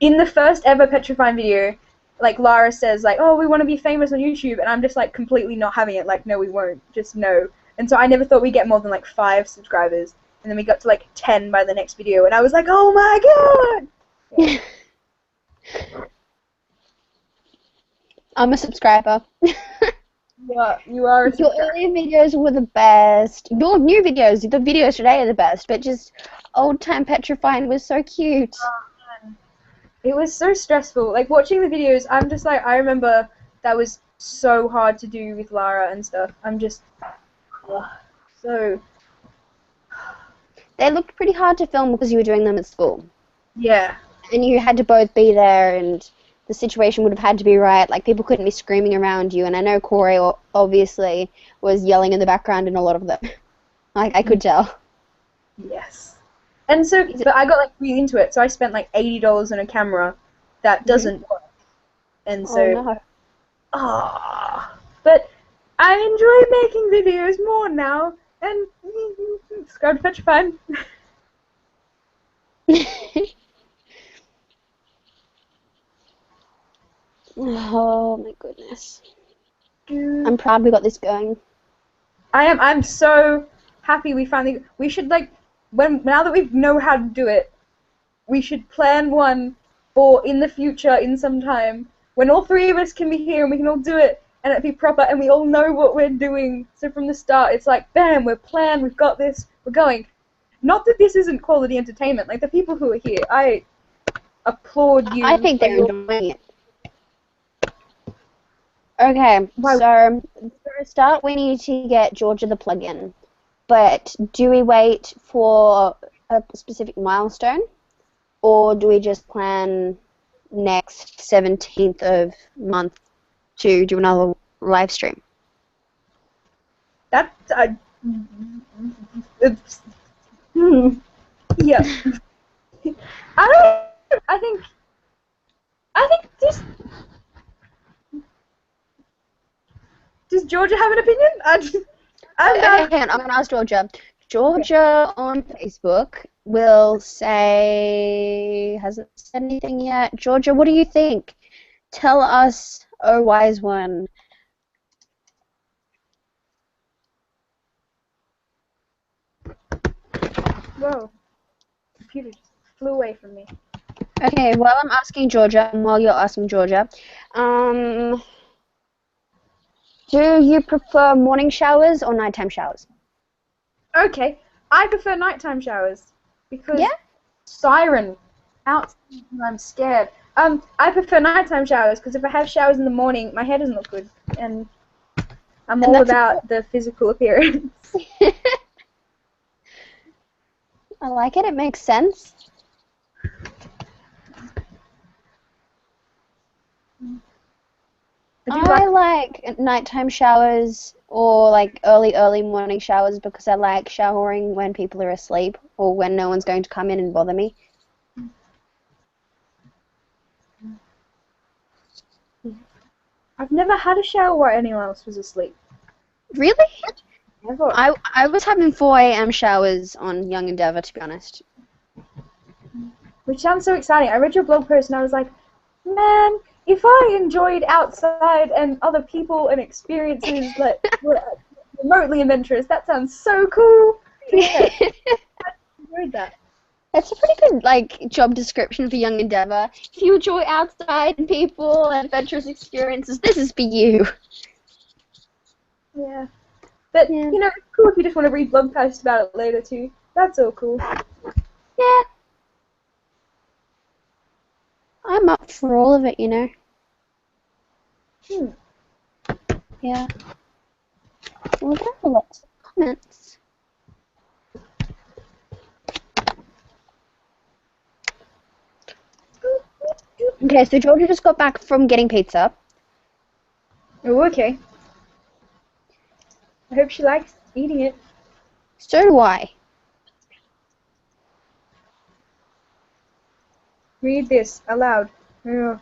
in the first ever Petrafine video, like Lara says, like, "Oh, we want to be famous on YouTube," and I'm just like completely not having it. Like, no, we won't. Just no. And so I never thought we'd get more than like 5 subscribers, and then we got to like 10 by the next video, and I was like, "Oh my god!" Yeah. I'm a subscriber. You are a Your subscriber. earlier videos were the best. Your new videos, the videos today are the best, but just old time Petrifine was so cute. It was so stressful. Like watching the videos, I'm just like, I remember that was so hard to do with Lara and stuff. I'm just ugh, so They looked pretty hard to film because you were doing them at school. yeah. And you had to both be there, and the situation would have had to be right. Like, people couldn't be screaming around you, and I know Corey obviously was yelling in the background in a lot of them. Like, I could tell. Yes. And so, but I got like really into it, so I spent like $80 on a camera that doesn't work. And Oh, so, no. but I enjoy making videos more now, and subscribe to Petrifine. Oh, my goodness. I'm proud we got this going. I'm so happy we should like, now that we know how to do it, we should plan one for in the future in some time when all three of us can be here and we can all do it and it'd be proper and we all know what we're doing. So from the start it's like, bam, we're planned, we've got this, we're going. Not that this isn't quality entertainment, like the people who are here, I applaud you. I think for they're your enjoying it. Okay, Why- so for a start, we need to get Georgia the plugin. But do we wait for a specific milestone, or do we just plan next 17th of month to do another live stream? that it's, yeah. I think this. Does Georgia have an opinion? I'm Okay, not. hang on, I'm going to ask Georgia. Georgia on Facebook will say, hasn't said anything yet. Georgia, what do you think? Tell us, oh wise one. Whoa, computer just flew away from me. Okay, while I'm asking Georgia, and while you're asking Georgia, do you prefer morning showers or nighttime showers? Okay, I prefer nighttime showers because Yeah? siren outside and I'm scared. I prefer nighttime showers because if I have showers in the morning, my hair doesn't look good, and I'm all that's about the physical appearance. I like it, it makes sense. I like nighttime showers or like early morning showers because I like showering when people are asleep or when no one's going to come in and bother me. I've never had a shower where anyone else was asleep. Really? Never. I was having 4 a.m. showers on Young Endeavour, to be honest. Which sounds so exciting. I read your blog post and I was like, man, if I enjoyed outside and other people and experiences that were remotely adventurous, that sounds so cool. Yeah, I enjoyed that. That's a pretty good like job description for Young Endeavour. If you enjoy outside and people and adventurous experiences, this is for you. Yeah. But, Yeah. you know, it's cool if you just want to read blog posts about it later too. That's all cool. Yeah. I'm up for all of it, you know. Yeah. Well, there are lots of comments. Okay, so Georgia just got back from getting pizza. Oh, okay. I hope she likes eating it. So do I. Read this aloud. Oh.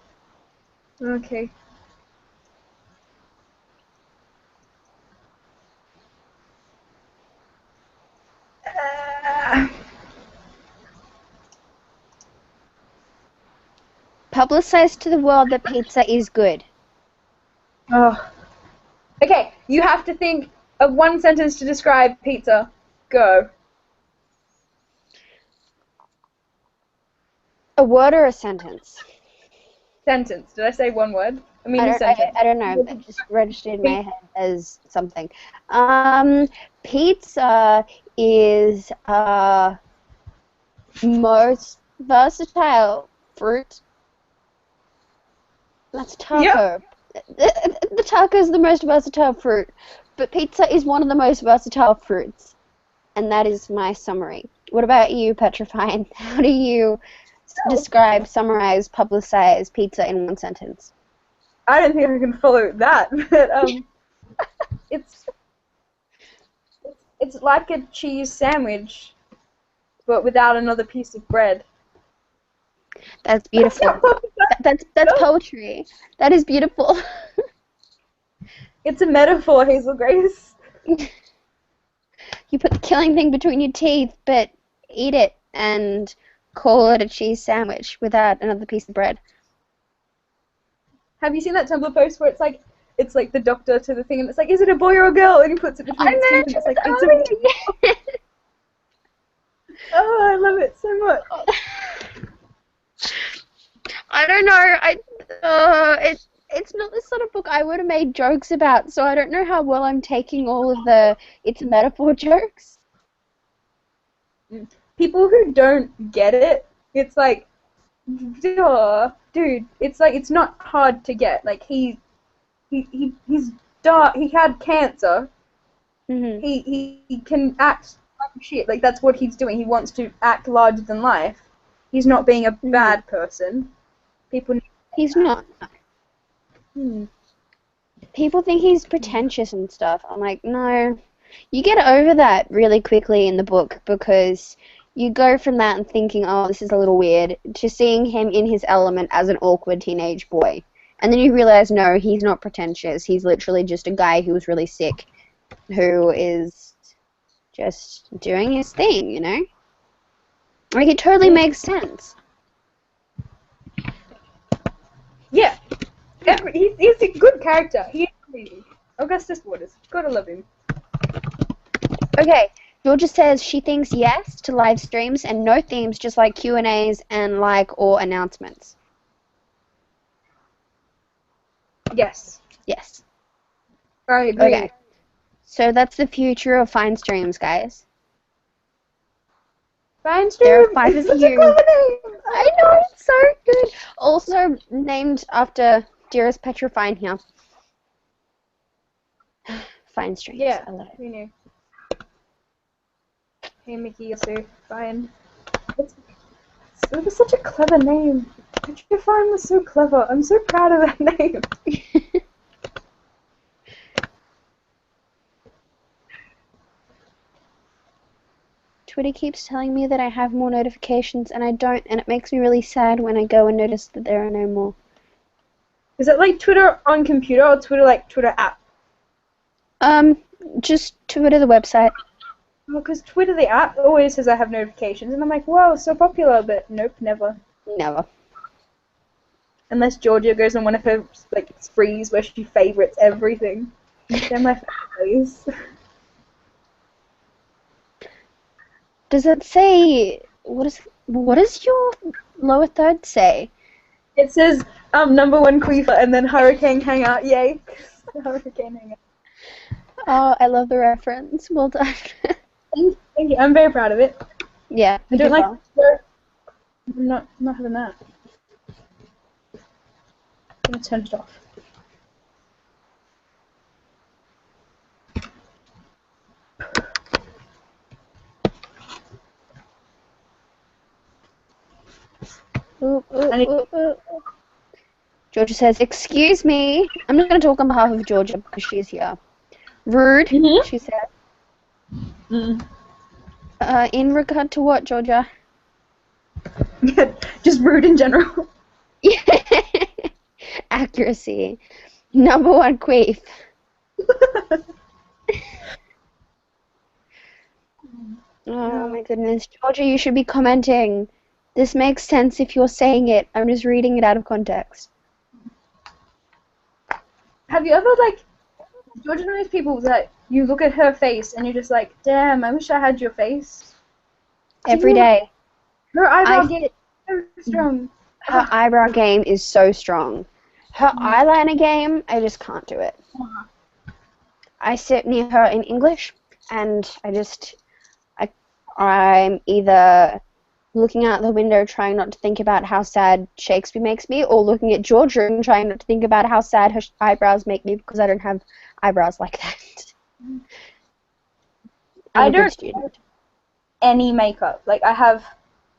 Okay. Publicize to the world that pizza is good. Oh. Okay, you have to think of one sentence to describe pizza. Go. A word or a sentence? sentence. Did I say one word? I mean I a don't, sentence. I don't know. It just registered in my head as something. Pizza is most versatile fruit. That's Yep. taco. The taco is the most versatile fruit, but pizza is one of the most versatile fruits, and that is my summary. What about you, Petrifine? How do you describe, summarize, publicize pizza in one sentence? I don't think I can follow that, but it's it's like a cheese sandwich, but without another piece of bread. That's beautiful. That's poetry. That is beautiful. It's a metaphor, Hazel Grace. You put the killing thing between your teeth, but eat it and call it a cheese sandwich without another piece of bread. Have you seen that Tumblr post where it's like the doctor to the thing, and it's like, is it a boy or a girl? And he puts it between I its know, teeth, and it's like, it's a. yeah. Oh, I love it so much. I don't know. It's not the sort of book I would have made jokes about, so I don't know how well I'm taking all of the it's a metaphor jokes. People who don't get it, it's like, duh, dude. It's like it's not hard to get. Like he's dark. He had cancer. Mm-hmm. He can act like shit. Like that's what he's doing. He wants to act larger than life. He's not being a bad person. People. He's not. Hmm. People think he's pretentious and stuff. I'm like, no. You get over that really quickly in the book because you go from that and thinking, oh, this is a little weird, to seeing him in his element as an awkward teenage boy. And then you realize, no, he's not pretentious. He's literally just a guy who was really sick, who is just doing his thing, you know? Like, it totally makes sense. Yeah. He's a good character. He's amazing. Augustus Waters. Gotta love him. Okay, Georgia says she thinks yes to live streams and no themes, just like Q&As and like or announcements. Yes. Yes. I agree. Okay. So that's the future of Fine Streams, guys. FINESTREAM. There are 5 of Such you. a clever name. I know, it's so good. Also named after dearest Petrafine here. Fine Streams. Yeah. I love it. We knew. Hey Mickey, you're so fine. It was such a clever name. Petrifine was so clever. I'm so proud of that name. Twitter keeps telling me that I have more notifications and I don't, and it makes me really sad when I go and notice that there are no more. Is it like Twitter on computer or Twitter like Twitter app? Just Twitter the website. Well, because Twitter the app always says I have notifications, and I'm like, wow, so popular, but nope, never. Never. Unless Georgia goes on one of her like sprees where she favorites everything. They're my favorites. Does it say what does your lower third say? It says #1 queefer and then Hurricane Hangout, yay! Hurricane Hangout. Oh, I love the reference. Well done. Thank you. I'm very proud of it. Yeah. I don't like. I'm not having that. I'm gonna turn it off. Georgia says, "Excuse me. I'm not going to talk on behalf of Georgia because she's here. Rude," she said. In regard to what, Georgia? Yeah, just rude in general. Accuracy. #1 queef. Oh my goodness. Georgia, you should be commenting. This makes sense if you're saying it. I'm just reading it out of context. Have you ever, like, Georgia knows people that you look at her face and you're just like, damn, I wish I had your face? Every day. Her eyebrow gets so strong. Her eyebrow game is so strong. Her eyeliner game, I just can't do it. I sit near her in English, and I'm either looking out the window trying not to think about how sad Shakespeare makes me, or looking at Georgia and trying not to think about how sad her eyebrows make me because I don't have eyebrows like that. I'm a good student. Any makeup. Like, I have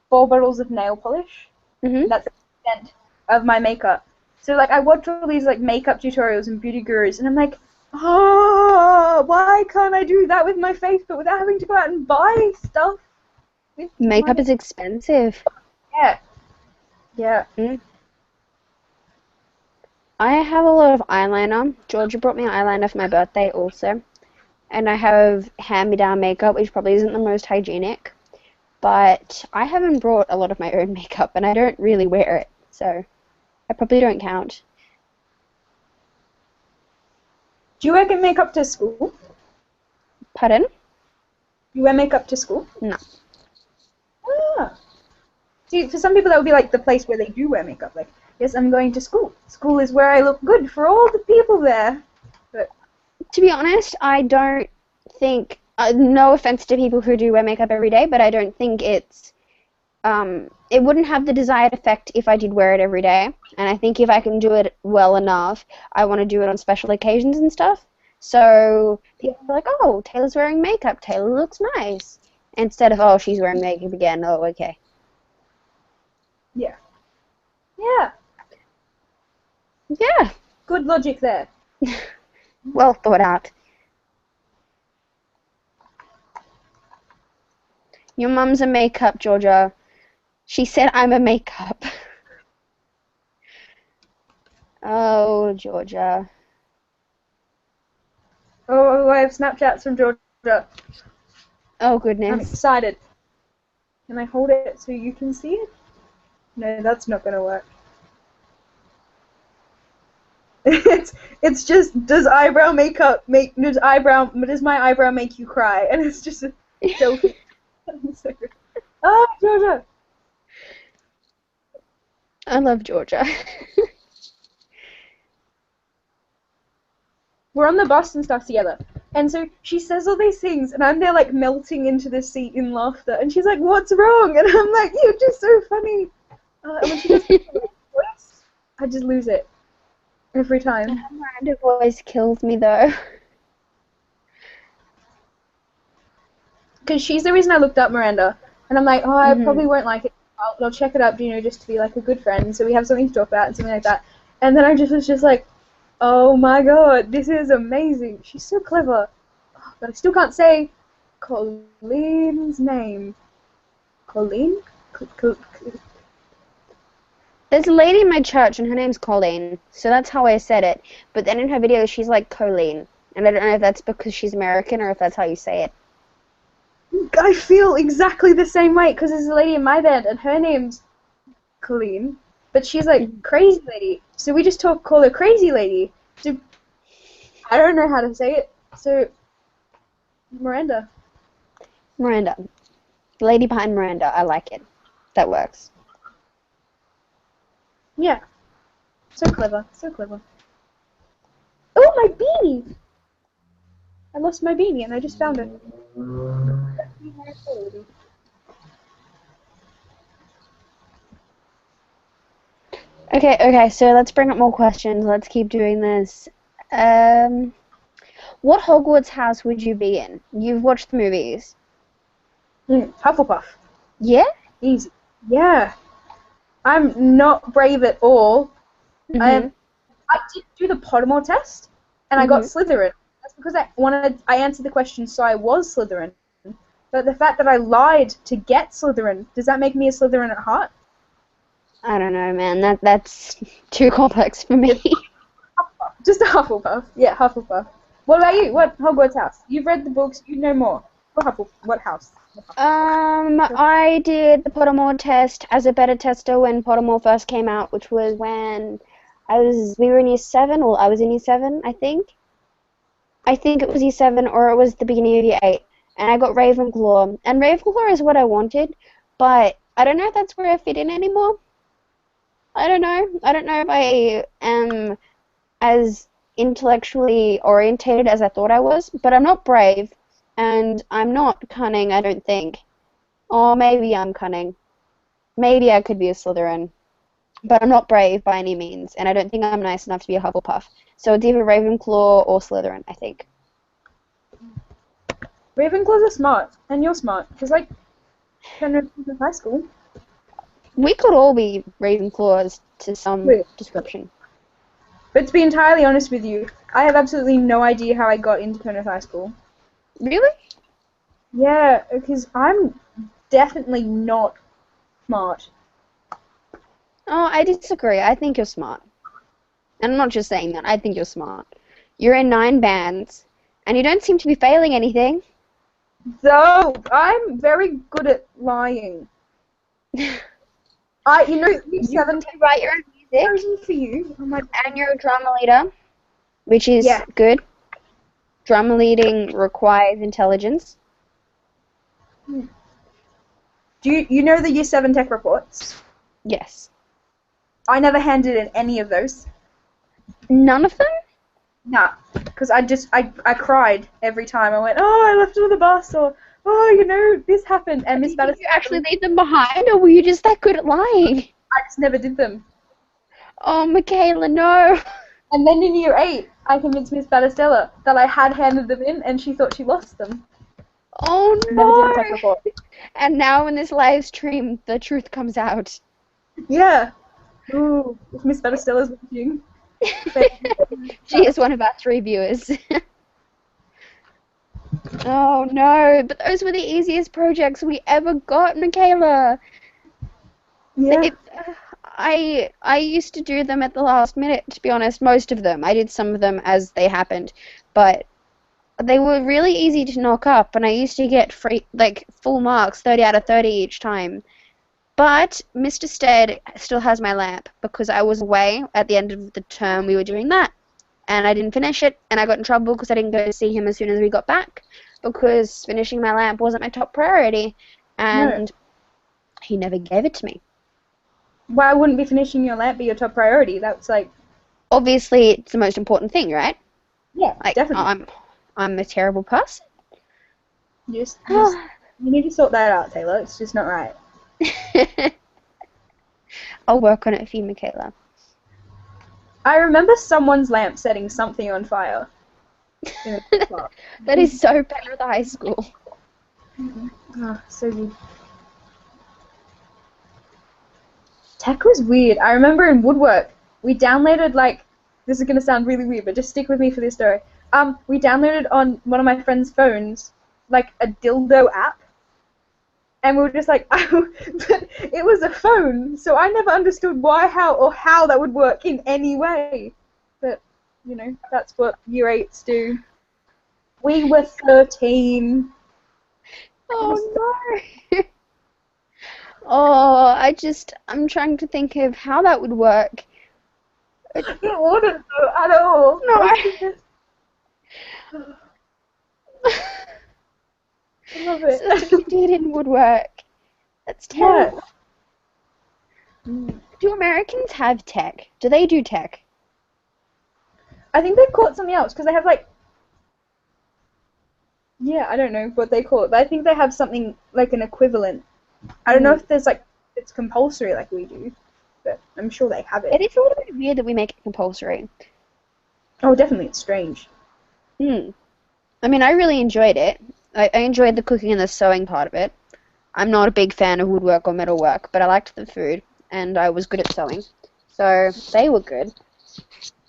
4 bottles of nail polish. Mm-hmm. That's the extent of my makeup. So, like, I watch all these, like, makeup tutorials and beauty gurus, and I'm like, oh, why can't I do that with my face, but without having to go out and buy stuff? Makeup is expensive. Yeah. Yeah. I have a lot of eyeliner. Georgia brought me eyeliner for my birthday also. And I have hand-me-down makeup, which probably isn't the most hygienic. But I haven't brought a lot of my own makeup, and I don't really wear it. So I probably don't count. Do you wear makeup to school? Pardon? You wear makeup to school? No. Ah. See, for some people that would be like the place where they do wear makeup. Like, yes, I'm going to school. School is where I look good for all the people there. But to be honest, I don't think, no offense to people who do wear makeup every day, but I don't think it wouldn't have the desired effect if I did wear it every day. And I think if I can do it well enough, I want to do it on special occasions and stuff. So people are like, oh, Taylor's wearing makeup. Taylor looks nice. Instead of, oh, she's wearing makeup again. Oh, okay. Yeah. Yeah. Yeah. Good logic there. Well thought out. Your mum's a makeup, Georgia. She said I'm a makeup. Oh, Georgia. Oh, I have Snapchats from Georgia. Oh, goodness. I'm excited. Can I hold it so you can see it? No, that's not going to work. It's just, does my eyebrow make you cry? And it's just a selfie. Oh, Georgia! I love Georgia. We're on the bus and stuff together. And so she says all these things, and I'm there like melting into the seat in laughter. And she's like, what's wrong? And I'm like, you're just so funny. And when she does the voice, I just lose it. Every time. Her Miranda voice kills me, though. Because she's the reason I looked up Miranda. And I'm like, oh, I probably won't like it. I'll check it up, you know, just to be like a good friend. So we have something to talk about and something like that. And then I just was just like, oh my god, this is amazing. She's so clever. Oh, but I still can't say Colleen's name. Colleen? There's a lady in my church, and her name's Colleen, so that's how I said it. But then in her videos, she's like Colleen. And I don't know if that's because she's American or if that's how you say it. I feel exactly the same way, because there's a lady in my band, and her name's Colleen. But she's like, crazy lady. So we just call her crazy lady. So I don't know how to say it. So, Miranda. Miranda. The lady behind Miranda. I like it. That works. Yeah. So clever. So clever. Oh, my beanie! I lost my beanie and I just found it. Okay, so let's bring up more questions. Let's keep doing this. What Hogwarts house would you be in? You've watched the movies. Hufflepuff. Yeah? Easy. Yeah. I'm not brave at all. I did do the Pottermore test, and I got Slytherin. That's because I answered the question, so I was Slytherin. But the fact that I lied to get Slytherin, does that make me a Slytherin at heart? I don't know, man. That's too complex for me. Just a Hufflepuff. Yeah, Hufflepuff. What about you? What Hogwarts house? You've read the books. You know more. What house? I did the Pottermore test as a beta tester when Pottermore first came out, which was when we were in year 7, or I was in year 7, I think. I think it was year 7, or it was the beginning of year 8, and I got Ravenclaw. And Ravenclaw is what I wanted, but I don't know if that's where I fit in anymore. I don't know. I don't know if I am as intellectually orientated as I thought I was, but I'm not brave, and I'm not cunning, I don't think. Or maybe I'm cunning. Maybe I could be a Slytherin. But I'm not brave by any means, and I don't think I'm nice enough to be a Hufflepuff. So it's either Ravenclaw or Slytherin, I think. Ravenclaws are smart, and you're smart, because, like, Penrith is in high school. We could all be Ravenclaws to some Wait. description. But to be entirely honest with you, I have absolutely no idea how I got into Penrith High School. Really? Yeah, because I'm definitely not smart. Oh, I disagree. I think you're smart. And I'm not just saying that. I think you're smart. You're in 9 bands, and you don't seem to be failing anything. Though, I'm very good at lying. You know, You 7 write your own music, chosen for you. I'm like, and you're a drama leader, which is yeah. good. Drama leading requires intelligence. Do you know the Year 7 tech reports? Yes. I never handed in any of those. None of them? Nah, because I cried every time. I went, oh, I left it on the bus, or, oh, you know, this happened. And Miss Did Battis, you actually leave them behind, or were you just that good at lying? I just never did them. Oh, Michaela, no. And then in Year 8, I convinced Miss Battistella that I had handed them in, and she thought she lost them. Oh, Never did a tech no. report. And now in this live stream, the truth comes out. Yeah. Ooh, if Miss Battistella's watching. She is one of our 3 viewers. Oh, no. But those were the easiest projects we ever got, Michaela. Yeah. I used to do them at the last minute, to be honest, most of them. I did some of them as they happened, but they were really easy to knock up, and I used to get full marks, 30 out of 30 each time. But Mr. Stead still has my lamp because I was away at the end of the term we were doing that, and I didn't finish it, and I got in trouble because I didn't go to see him as soon as we got back because finishing my lamp wasn't my top priority, and he never gave it to me. Why wouldn't be finishing your lamp be your top priority? That's like... Obviously, it's the most important thing, right? Yeah, Like, definitely. I'm a terrible person. You need to sort that out, Taylor. It's just not right. I'll work on it for you, Michaela. I remember someone's lamp setting something on fire. That is so bad at the high school. Oh, so good. Tech was weird. I remember in woodwork, we downloaded, like, this is going to sound really weird, but just stick with me for this story. We downloaded on one of my friend's phones, like, a dildo app. And we were just like, oh, but it was a phone, so I never understood why, how that would work in any way. But, you know, that's what Year 8s do. We were 13. Oh no. Oh, I'm trying to think of how that would work. It wouldn't though, at all. No. I love it. So that's what you did in woodwork. That's terrible. Yeah. Do Americans have tech? Do they do tech? I think they call it something else, because they have, like... Yeah, I don't know what they call it, but I think they have something, like, an equivalent. I don't know if there's, like, it's compulsory like we do, but I'm sure they have it. It is a little bit weird that we make it compulsory. Oh, definitely, it's strange. I mean, I really enjoyed it. I enjoyed the cooking and the sewing part of it. I'm not a big fan of woodwork or metalwork, but I liked the food, and I was good at sewing. So they were good.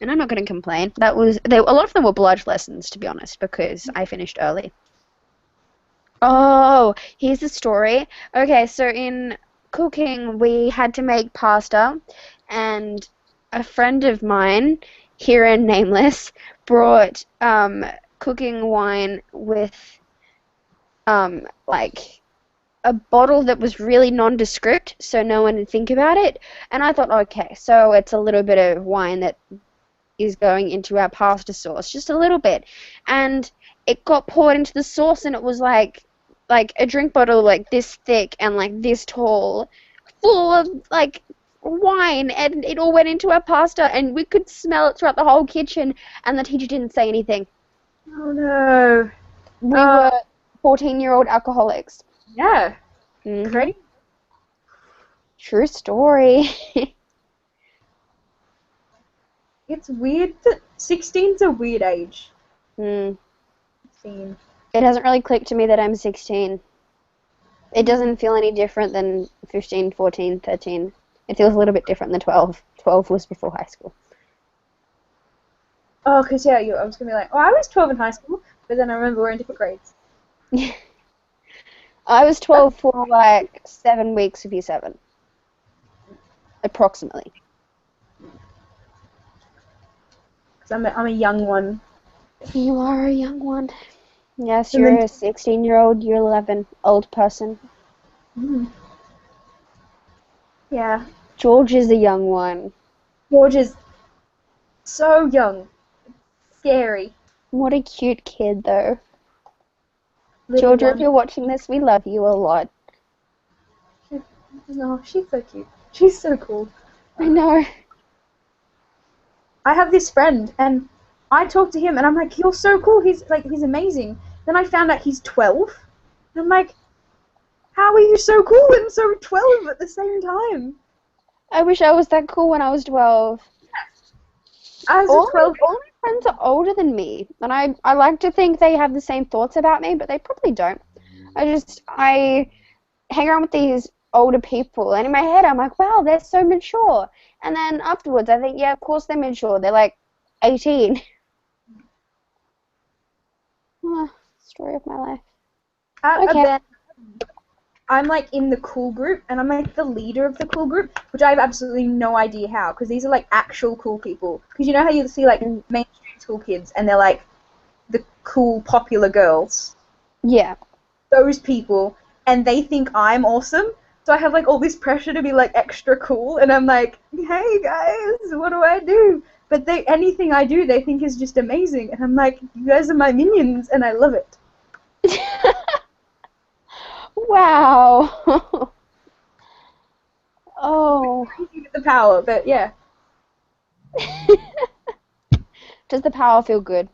And I'm not going to complain. A lot of them were bludge lessons, to be honest, because I finished early. Oh, here's the story. Okay, so in cooking, we had to make pasta, and a friend of mine, here and nameless, brought cooking wine with like a bottle that was really nondescript, so no one would think about it. And I thought, okay, so it's a little bit of wine that is going into our pasta sauce, just a little bit. And it got poured into the sauce, and it was like a drink bottle like this thick and like this tall, full of like wine, and it all went into our pasta, and we could smell it throughout the whole kitchen, and the teacher didn't say anything. Oh no. We were 14-year-old alcoholics. Yeah. Mm-hmm. Crazy. True story. It's weird that 16's a weird age. Mm. 16. It hasn't really clicked to me that I'm 16. It doesn't feel any different than 15, 14, 13. It feels a little bit different than 12. 12 was before high school. Oh, because yeah, I was going to be like, oh, I was 12 in high school, but then I remember we're in different grades. I was 12 for like 7 weeks of year 7. Approximately. Because I'm a young one. You are a young one. Yes, And you're then- a 16-year-old, year 11, old person. Mm. Yeah. George is a young one. George is so young. Scary. What a cute kid, though. Little Georgia, if one. you're watching this, we love you a lot. No, she's so cute. She's so cool. I know. I have this friend, and I talk to him, and I'm like, you're so cool. He's amazing. Then I found out he's 12. And I'm like, how are you so cool and so 12 at the same time? I wish I was that cool when I was 12. As a All 12, my friends are older than me, and I like to think they have the same thoughts about me, but they probably don't. I hang around with these older people, and in my head I'm like, wow, they're so mature. And then afterwards I think, yeah, of course they're mature. They're like 18. Story of my life. at Okay. a band, I'm like in the cool group, and I'm like the leader of the cool group, which I have absolutely no idea how, because these are like actual cool people. Because you know how you see like mainstream school kids, and they're like the cool popular girls. Yeah. Those people, and they think I'm awesome. So I have like all this pressure to be like extra cool, and I'm like, hey guys, what do I do? But anything I do, they think is just amazing, and I'm like, you guys are my minions, and I love it. Wow. Oh. The power, but yeah. Does the power feel good?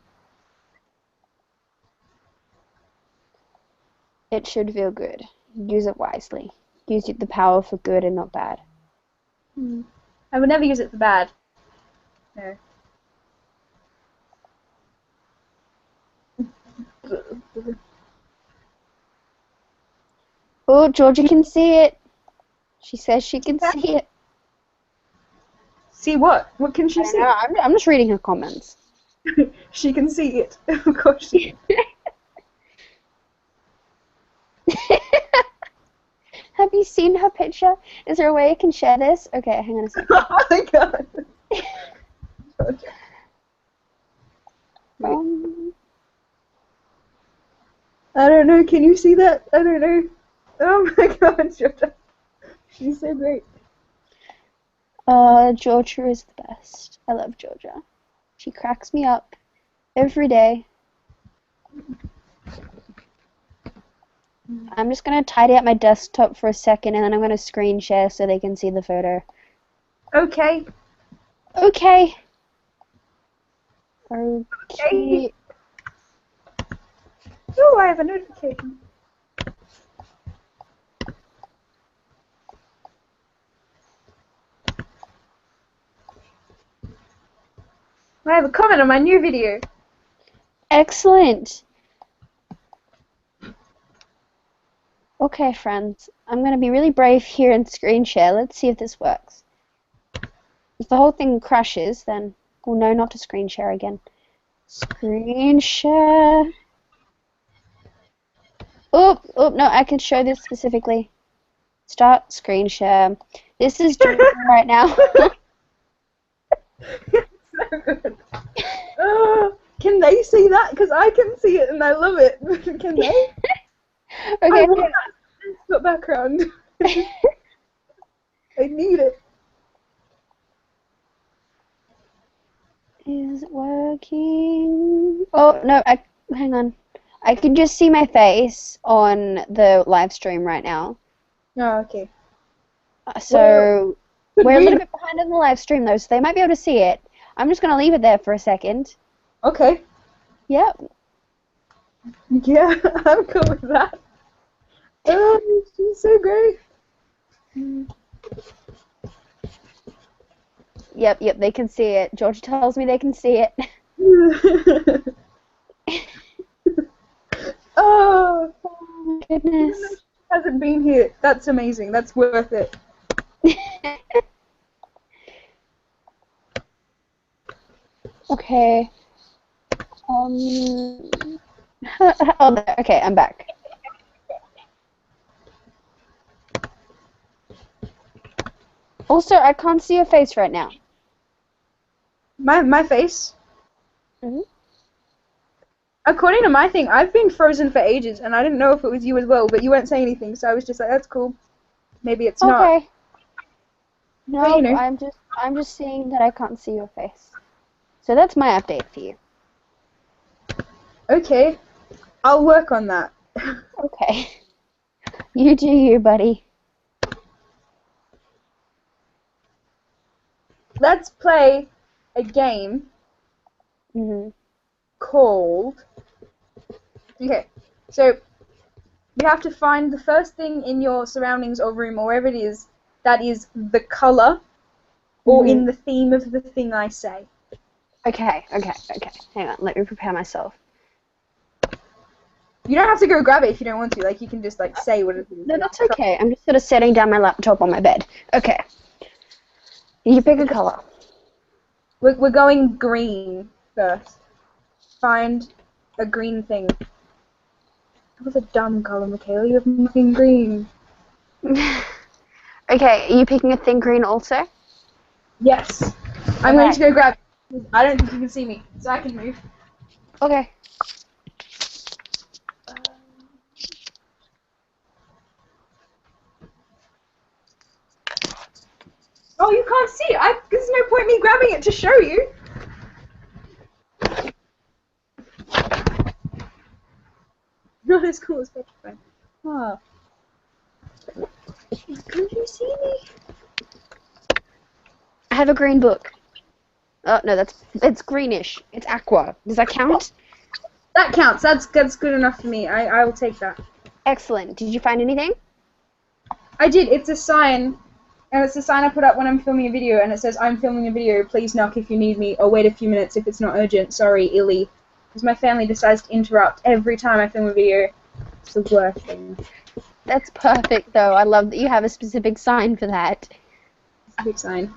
It should feel good. Use it wisely. Use the power for good and not bad. I would never use it for bad. No. Oh, Georgia can see it. She says she can see it. See what? What can she I don't see? know. I'm just reading her comments. She can see it. Of course she can. Have you seen her picture? Is there a way I can share this? Okay, hang on a second. Oh my god. I don't know, can you see that? I don't know. Oh my god, Georgia. She's so great. Georgia is the best. I love Georgia. She cracks me up every day. I'm just going to tidy up my desktop for a second, and then I'm going to screen share so they can see the photo. Okay. Okay. Okay. Oh, I have a notification. I have a comment on my new video. Excellent. Okay, friends. I'm going to be really brave here and screen share. Let's see if this works. If the whole thing crashes, then we'll know not to screen share again. Screen share. Oh, no, I can show this specifically. Start screen share. This is Georgia right now. So good. Can they see that? Because I can see it and I love it. Can they? Okay. I want that background. I need it. Is it working? Oh, no, hang on. I can just see my face on the live stream right now. Oh, okay. So, We're a little bit behind on the live stream though, so they might be able to see it. I'm just going to leave it there for a second. Okay. Yep. Yeah, I'm cool with that. Oh, she's so great. Yep, they can see it. Georgia tells me they can see it. Oh, Oh my goodness. hasn't been here. That's amazing. That's worth it. Okay. Oh, there. Okay, I'm back. Also, I can't see your face right now. My face. Mhm. According to my thing, I've been frozen for ages, and I didn't know if it was you as well, but you weren't saying anything, so I was just like, that's cool. Maybe it's not. Okay. No, But, you know. I'm just seeing that I can't see your face. So that's my update for you. Okay. I'll work on that. Okay. You do you, buddy. Let's play a game Mhm. called... Okay, so you have to find the first thing in your surroundings or room or wherever it is that is the color or in the theme of the thing I say. Okay. Hang on, let me prepare myself. You don't have to go grab it if you don't want to. Like, you can just, like, say what it is. No, that's okay. I'm just sort of setting down my laptop on my bed. Okay. You pick a color. We're going green first. Find a green thing. That was a dumb color, Michaela. You have nothing green. Okay, are you picking a thin green also? Yes. I'm going to go grab it. I don't think you can see me, so I can move. Okay. Oh, you can't see it. There's no point in me grabbing it to show you. Not as cool as Petrafine. Oh. Can't you see me? I have a green book. Oh, no, it's greenish. It's aqua. Does that count? That counts. That's good enough for me. I will take that. Excellent. Did you find anything? I did. It's a sign. And it's a sign I put up when I'm filming a video, and it says, I'm filming a video, please knock if you need me, or wait a few minutes if it's not urgent, sorry, Illy. Because my family decides to interrupt every time I film a video. It's the worst thing. That's perfect, though. I love that you have a specific sign for that. Specific sign.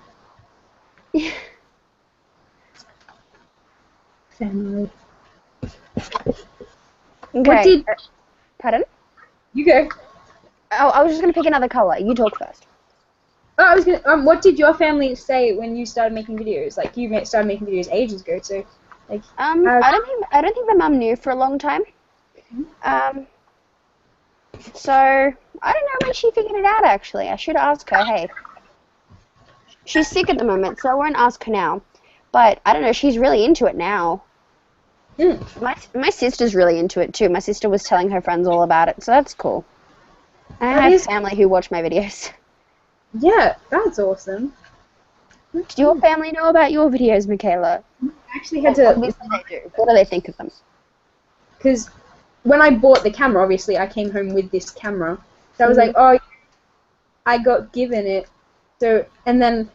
Family. Okay. Pardon? You go. Oh, I was just going to pick another color. You talk first. Oh, I was gonna. What did your family say when you started making videos? Like, you started making videos ages ago, so, like. I don't think my mum knew for a long time. So I don't know when she figured it out. Actually, I should ask her. Hey, she's sick at the moment, so I won't ask her now. But I don't know. She's really into it now. My sister's really into it too. My sister was telling her friends all about it, so that's cool. I have family who watch my videos. Yeah, that's awesome. Do your family know about your videos, Michaela? I actually had to... Obviously they do. What do they think of them? Because when I bought the camera, obviously, I came home with this camera. So I was like, oh, I got given it. So, and then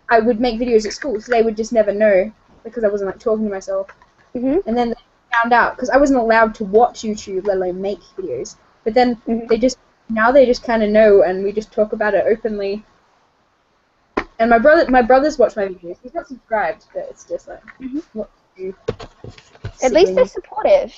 I would make videos at school, so they would just never know because I wasn't, like, talking to myself. And then they found out, because I wasn't allowed to watch YouTube, let alone make videos. But then now they just kind of know, and we just talk about it openly. And my brothers watch my videos. He's not subscribed, but it's just like, what to do? At least they're supportive.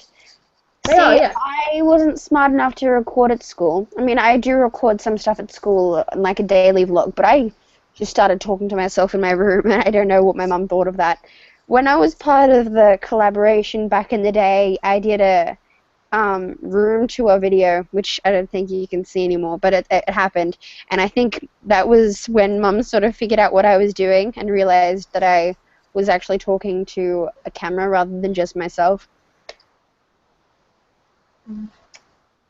They are, yeah. I wasn't smart enough to record at school. I mean, I do record some stuff at school, like a daily vlog, but I just started talking to myself in my room, and I don't know what my mum thought of that. When I was part of the collaboration back in the day, I did a room tour video, which I don't think you can see anymore, but it happened. And I think that was when Mum sort of figured out what I was doing and realized that I was actually talking to a camera rather than just myself.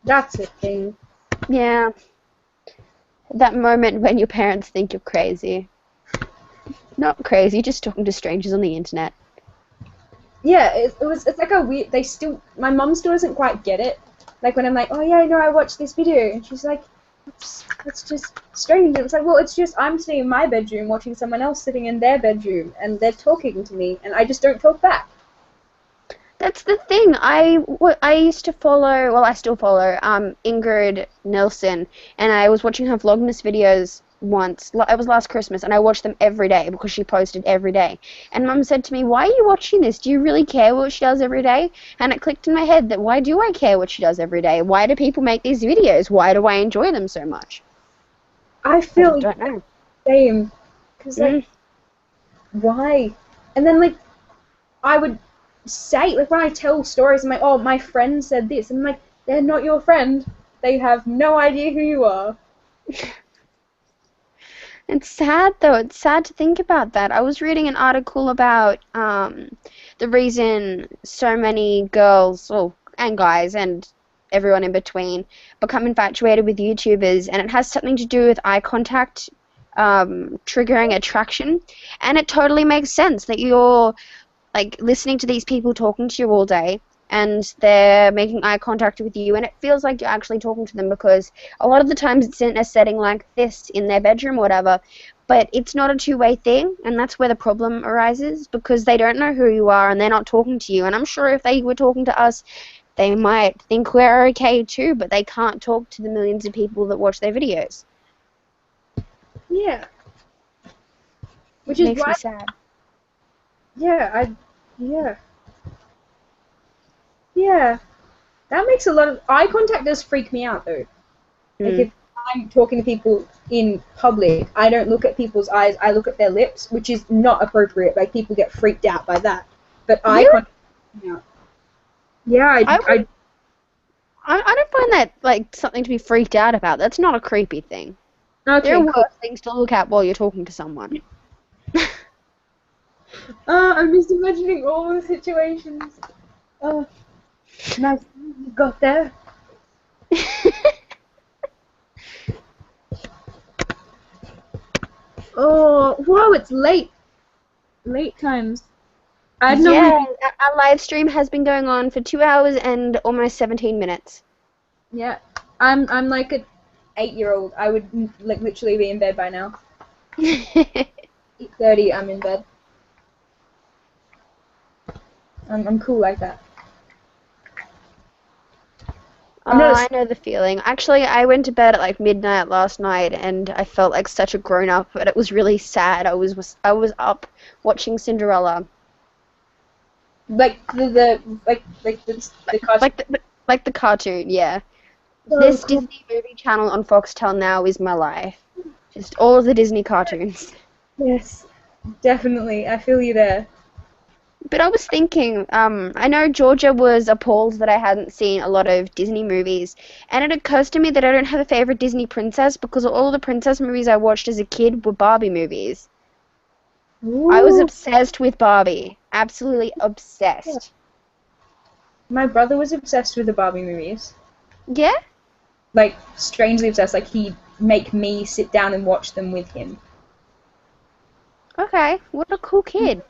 That's a thing. Yeah. That moment when your parents think you're crazy. Not crazy, just talking to strangers on the internet. Yeah, it's like a weird. My mom still doesn't quite get it. Like when I'm like, oh yeah, no, I watched this video, and she's like, it's just strange. And it's like, well, it's just I'm sitting in my bedroom watching someone else sitting in their bedroom, and they're talking to me, and I just don't talk back. That's the thing. I used to follow, well, I still follow, Ingrid Nilsson, and I was watching her Vlogmas videos once. It was last Christmas, and I watched them every day because she posted every day. And Mum said to me, why are you watching this? Do you really care what she does every day? And it clicked in my head that why do I care what she does every day? Why do people make these videos? Why do I enjoy them so much? I I feel don't know. the same. Because, like, why? And then, like, I would say, like, when I tell stories, I'm like, oh, my friend said this. And I'm like, they're not your friend. They have no idea who you are. It's sad, though. It's sad to think about that. I was reading an article about the reason so many girls, well, and guys, and everyone in between, become infatuated with YouTubers, and it has something to do with eye contact triggering attraction. And it totally makes sense that you're, like, listening to these people talking to you all day, and they're making eye contact with you, and it feels like you're actually talking to them because a lot of the times it's in a setting like this, in their bedroom or whatever, but it's not a two-way thing, and that's where the problem arises, because they don't know who you are and they're not talking to you. And I'm sure if they were talking to us, they might think we're okay too, but they can't talk to the millions of people that watch their videos. Yeah. Which It is makes why, me sad. yeah. Yeah. That makes a lot of... Eye contact does freak me out, though. Like, if I'm talking to people in public, I don't look at people's eyes, I look at their lips, which is not appropriate. Like, people get freaked out by that. But eye Really? contact... Yeah. Yeah, I don't find that, like, something to be freaked out about. That's not a creepy thing. There Okay, are cool. worse things to look at while you're talking to someone. I'm just imagining all the situations. Oh, nice you got there. Oh, whoa, it's late. Late times. I'd Yeah, normally... our live stream has been going on for 2 hours and almost 17 minutes. Yeah, I'm like a 8-year-old. I would like literally be in bed by now. 8:30, I'm in bed. I'm cool like that. I know the feeling. Actually, I went to bed at like midnight last night, and I felt like such a grown-up, but it was really sad. I was up watching Cinderella. Like the cartoon. Like the cartoon, yeah. So This cool. Disney movie channel on Foxtel now is my life. Just all of the Disney cartoons. Yes, definitely. I feel you there. But I was thinking, I know Georgia was appalled that I hadn't seen a lot of Disney movies, and it occurs to me that I don't have a favorite Disney princess because all the princess movies I watched as a kid were Barbie movies. Ooh. I was obsessed with Barbie. Absolutely obsessed. My brother was obsessed with the Barbie movies. Yeah? Like, strangely obsessed. Like, he'd make me sit down and watch them with him. Okay, what a cool kid.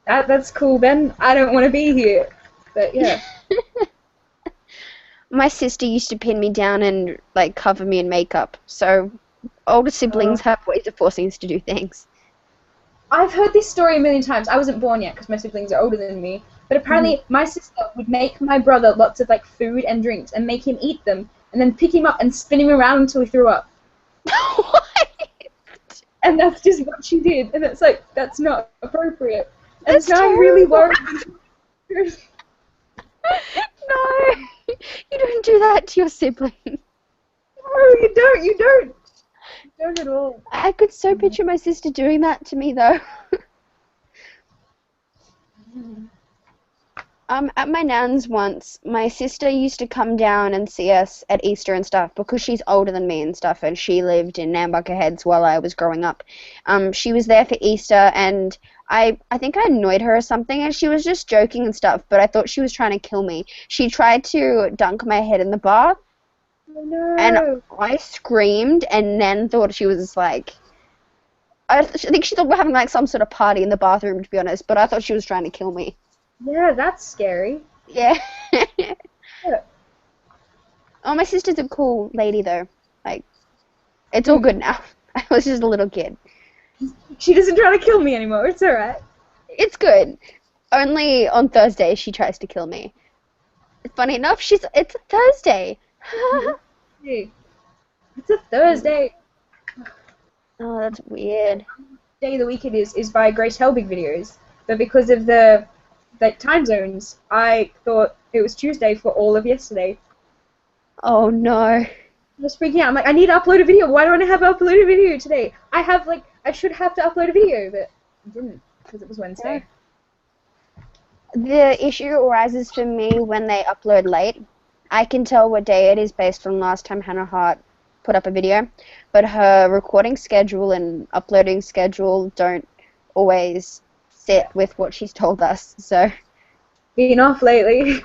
That's cool, Ben. I don't want to be here. But, yeah. My sister used to pin me down and, like, cover me in makeup, so older siblings have ways of forcing us to do things. I've heard this story a million times. I wasn't born yet because my siblings are older than me. But apparently my sister would make my brother lots of, like, food and drinks and make him eat them and then pick him up and spin him around until he threw up. What? And that's just what she did. And it's like, that's not appropriate. And That's so I'm terrible. really worried. No, you don't do that to your sibling. No, you don't. You don't. You don't at all. I could so picture my sister doing that to me, though. At my nan's once, my sister used to come down and see us at Easter and stuff because she's older than me and stuff, and she lived in Nambucca Heads while I was growing up. She was there for Easter, and I think I annoyed her or something, and she was just joking and stuff, but I thought she was trying to kill me. She tried to dunk my head in the bath, Oh, no. and I screamed, and Nan thought she was, like, I think she thought we're having like some sort of party in the bathroom, to be honest, but I thought she was trying to kill me. Yeah, that's scary. Yeah. Yeah. Oh, my sister's a cool lady, though. Like, it's all good now. I was just a little kid. She doesn't try to kill me anymore. It's alright. It's good. Only on Thursday she tries to kill me. Funny enough, it's a Thursday. Hey, it's a Thursday. Oh, that's weird. Day of the week it is by Grace Helbig videos, but because of the time zones, I thought it was Tuesday for all of yesterday. Oh no. I was freaking out. I'm like, I need to upload a video. Why don't I have to upload a video today? I should have to upload a video, but I didn't because it was Wednesday. The issue arises for me when they upload late. I can tell what day it is based on last time Hannah Hart put up a video, but her recording schedule and uploading schedule don't always sit with what she's told us, so. Been off lately.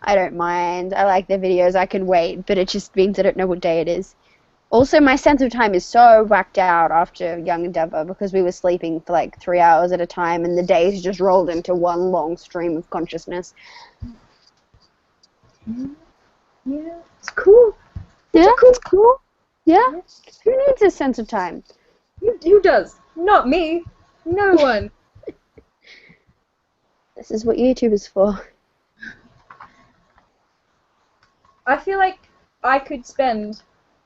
I don't mind. I like their videos. I can wait, but it just means I don't know what day it is. Also, my sense of time is so whacked out after Young Endeavour because we were sleeping for like 3 hours at a time and the days just rolled into one long stream of consciousness. Yeah, it's cool. Yeah, it's cool. Yeah? Who needs a sense of time? Who does? Not me. No one. This is what YouTube is for. I feel like I could spend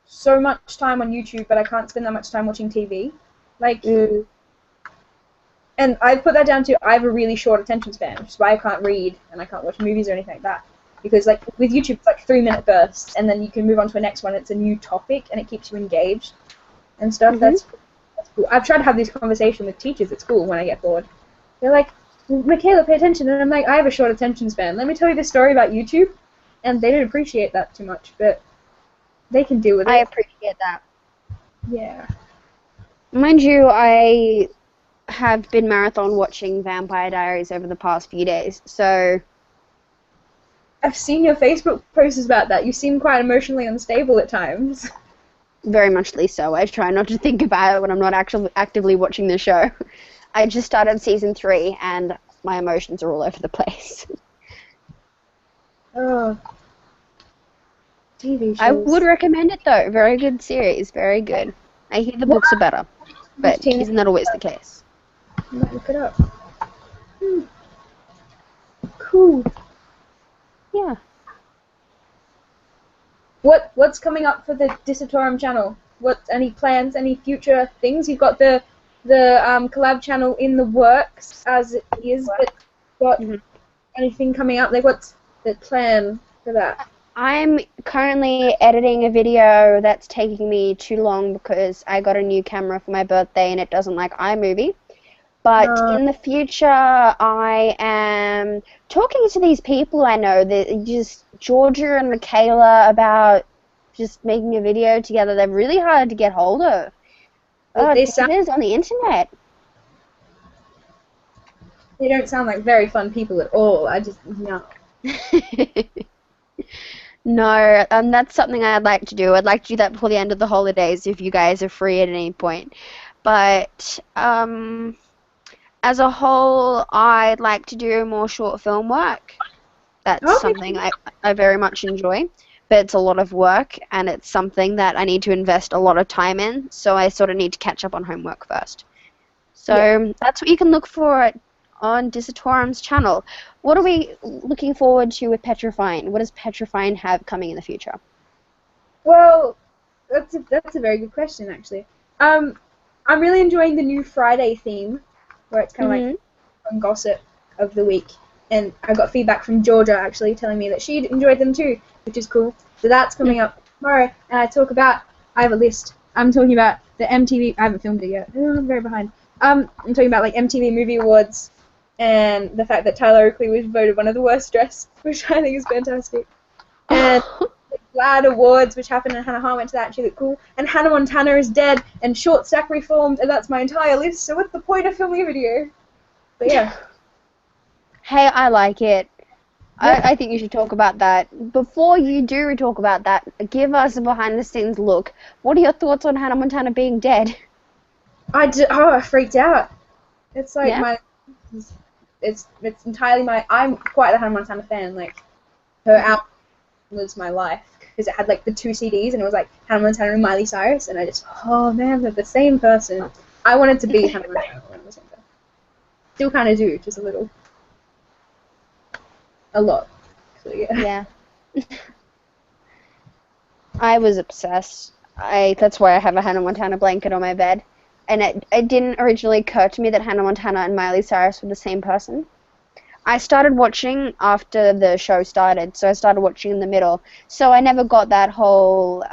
so much time on YouTube, but I can't spend that much time watching TV. Like, and I put that down to I have a really short attention span, which is why I can't read and I can't watch movies or anything like that. Because like with YouTube, it's like 3-minute bursts, and then you can move on to the next one. It's a new topic, and it keeps you engaged and stuff. That's cool. I've tried to have this conversation with teachers at school when I get bored. They're like, Michaela, pay attention, and I'm like, I have a short attention span. Let me tell you this story about YouTube, and they don't appreciate that too much, but they can deal with it. I appreciate that. Yeah. Mind you, I have been marathon watching Vampire Diaries over the past few days, so... I've seen your Facebook posts about that. You seem quite emotionally unstable at times. Very muchly so. I try not to think about it when I'm not actually actively watching the show. I just started season 3, and my emotions are all over the place. Oh. TV shows. I would recommend it, though. Very good series. Very good. I hear the books are better, but isn't that always the case? I might look it up. Cool. Yeah. What's coming up for the Dissetorem channel? Any plans? Any future things? You've got the collab channel in the works as it is, but got anything coming up? Like, what's the plan for that? I'm currently editing a video that's taking me too long because I got a new camera for my birthday and it doesn't like iMovie. But in the future, I am talking to these people I know, just Georgia and Michaela, about just making a video together. They're really hard to get hold of. It is on the internet. They don't sound like very fun people at all. No. No, that's something I'd like to do. I'd like to do that before the end of the holidays if you guys are free at any point. But, as a whole, I'd like to do more short film work. That's something I very much enjoy, but it's a lot of work, and it's something that I need to invest a lot of time in, so I sort of need to catch up on homework first. So that's what you can look for on Dissetorem's channel. What are we looking forward to with Petrafine? What does Petrafine have coming in the future? Well, that's a very good question, actually. I'm really enjoying the new Friday theme, where it's kind of like fun gossip of the week. And I got feedback from Georgia, actually, telling me that she enjoyed them too, which is cool. So that's coming up tomorrow. And I have a list. I'm talking about the MTV, I haven't filmed it yet. I'm very behind. I'm talking about like MTV Movie Awards and the fact that Tyler Oakley was voted one of the worst dressed, which I think is fantastic. And the GLAAD Awards, which happened, and Hannah Hart went to that, and she looked cool. And Hannah Montana is dead, and Short Stack reformed, and that's my entire list, so what's the point of filming a video? But yeah. Hey, I like it. Yeah. I think you should talk about that. Before you do talk about that, give us a behind-the-scenes look. What are your thoughts on Hannah Montana being dead? I freaked out. It's like Yeah? it's entirely my. I'm quite a Hannah Montana fan. Like her album was my life because it had like the 2 CDs and it was like Hannah Montana and Miley Cyrus, and I just, oh man, they're the same person. I wanted to be Hannah Montana when I was younger. Still kind of do, just a little, a lot. So yeah. Yeah. I was obsessed. That's why I have a Hannah Montana blanket on my bed. And it didn't originally occur to me that Hannah Montana and Miley Cyrus were the same person. I started watching after the show started, so I started watching in the middle. So I never got that whole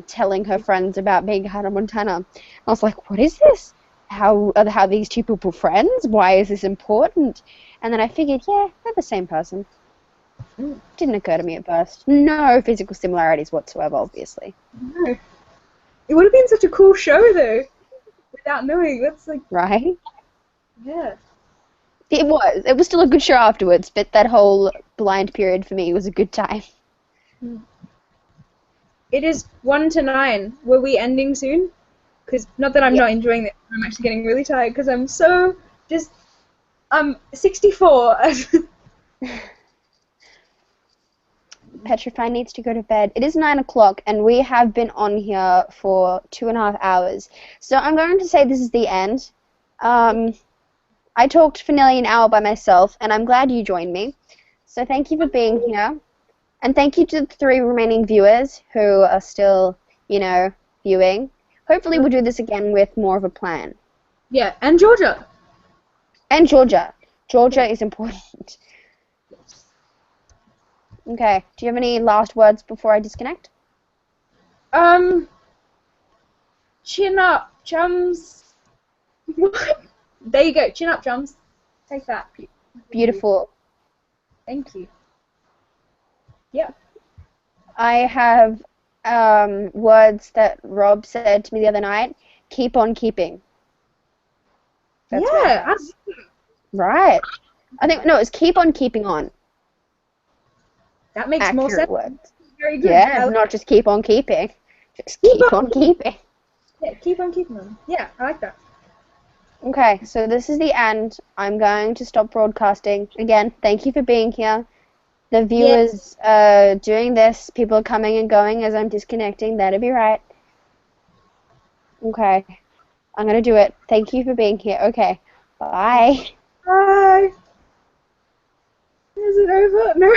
telling her friends about being Hannah Montana. I was like, what is this? How are these two people friends? Why is this important? And then I figured, yeah, they're the same person. Didn't occur to me at first. No physical similarities whatsoever, obviously. No. It would have been such a cool show though, without knowing. That's like, Right? yeah. It was. It was still a good show afterwards, but that whole blind period for me was a good time. It is 1 to 9. Were we ending soon? Because not that I'm Yeah. not enjoying this, I'm actually getting really tired because I'm so just. I'm 64. Petrifine needs to go to bed. It is 9 o'clock, and we have been on here for 2.5 hours. So I'm going to say this is the end. I talked for nearly an hour by myself, and I'm glad you joined me. So thank you for being here. And thank you to the 3 remaining viewers who are still, viewing. Hopefully we'll do this again with more of a plan. Yeah, and Georgia. And Georgia. Georgia is important. Okay. Do you have any last words before I disconnect? Chin up, chums. What? There you go, chin up, chums. Take that. Beautiful. Thank you. Yeah. I have words that Rob said to me the other night. Keep on keeping. That's what I have. Right. I think, no, it's keep on keeping on. That makes more Accurate sense. words. Very good. Yeah, not just keep on keeping. Just keep on keeping. Yeah, keep on keeping on. Yeah, I like that. Okay, so this is the end. I'm going to stop broadcasting. Again, thank you for being here. The viewers doing this, people are coming and going as I'm disconnecting. That'll be right. Okay, I'm going to do it. Thank you for being here. Okay, bye. Bye. Is it over? No.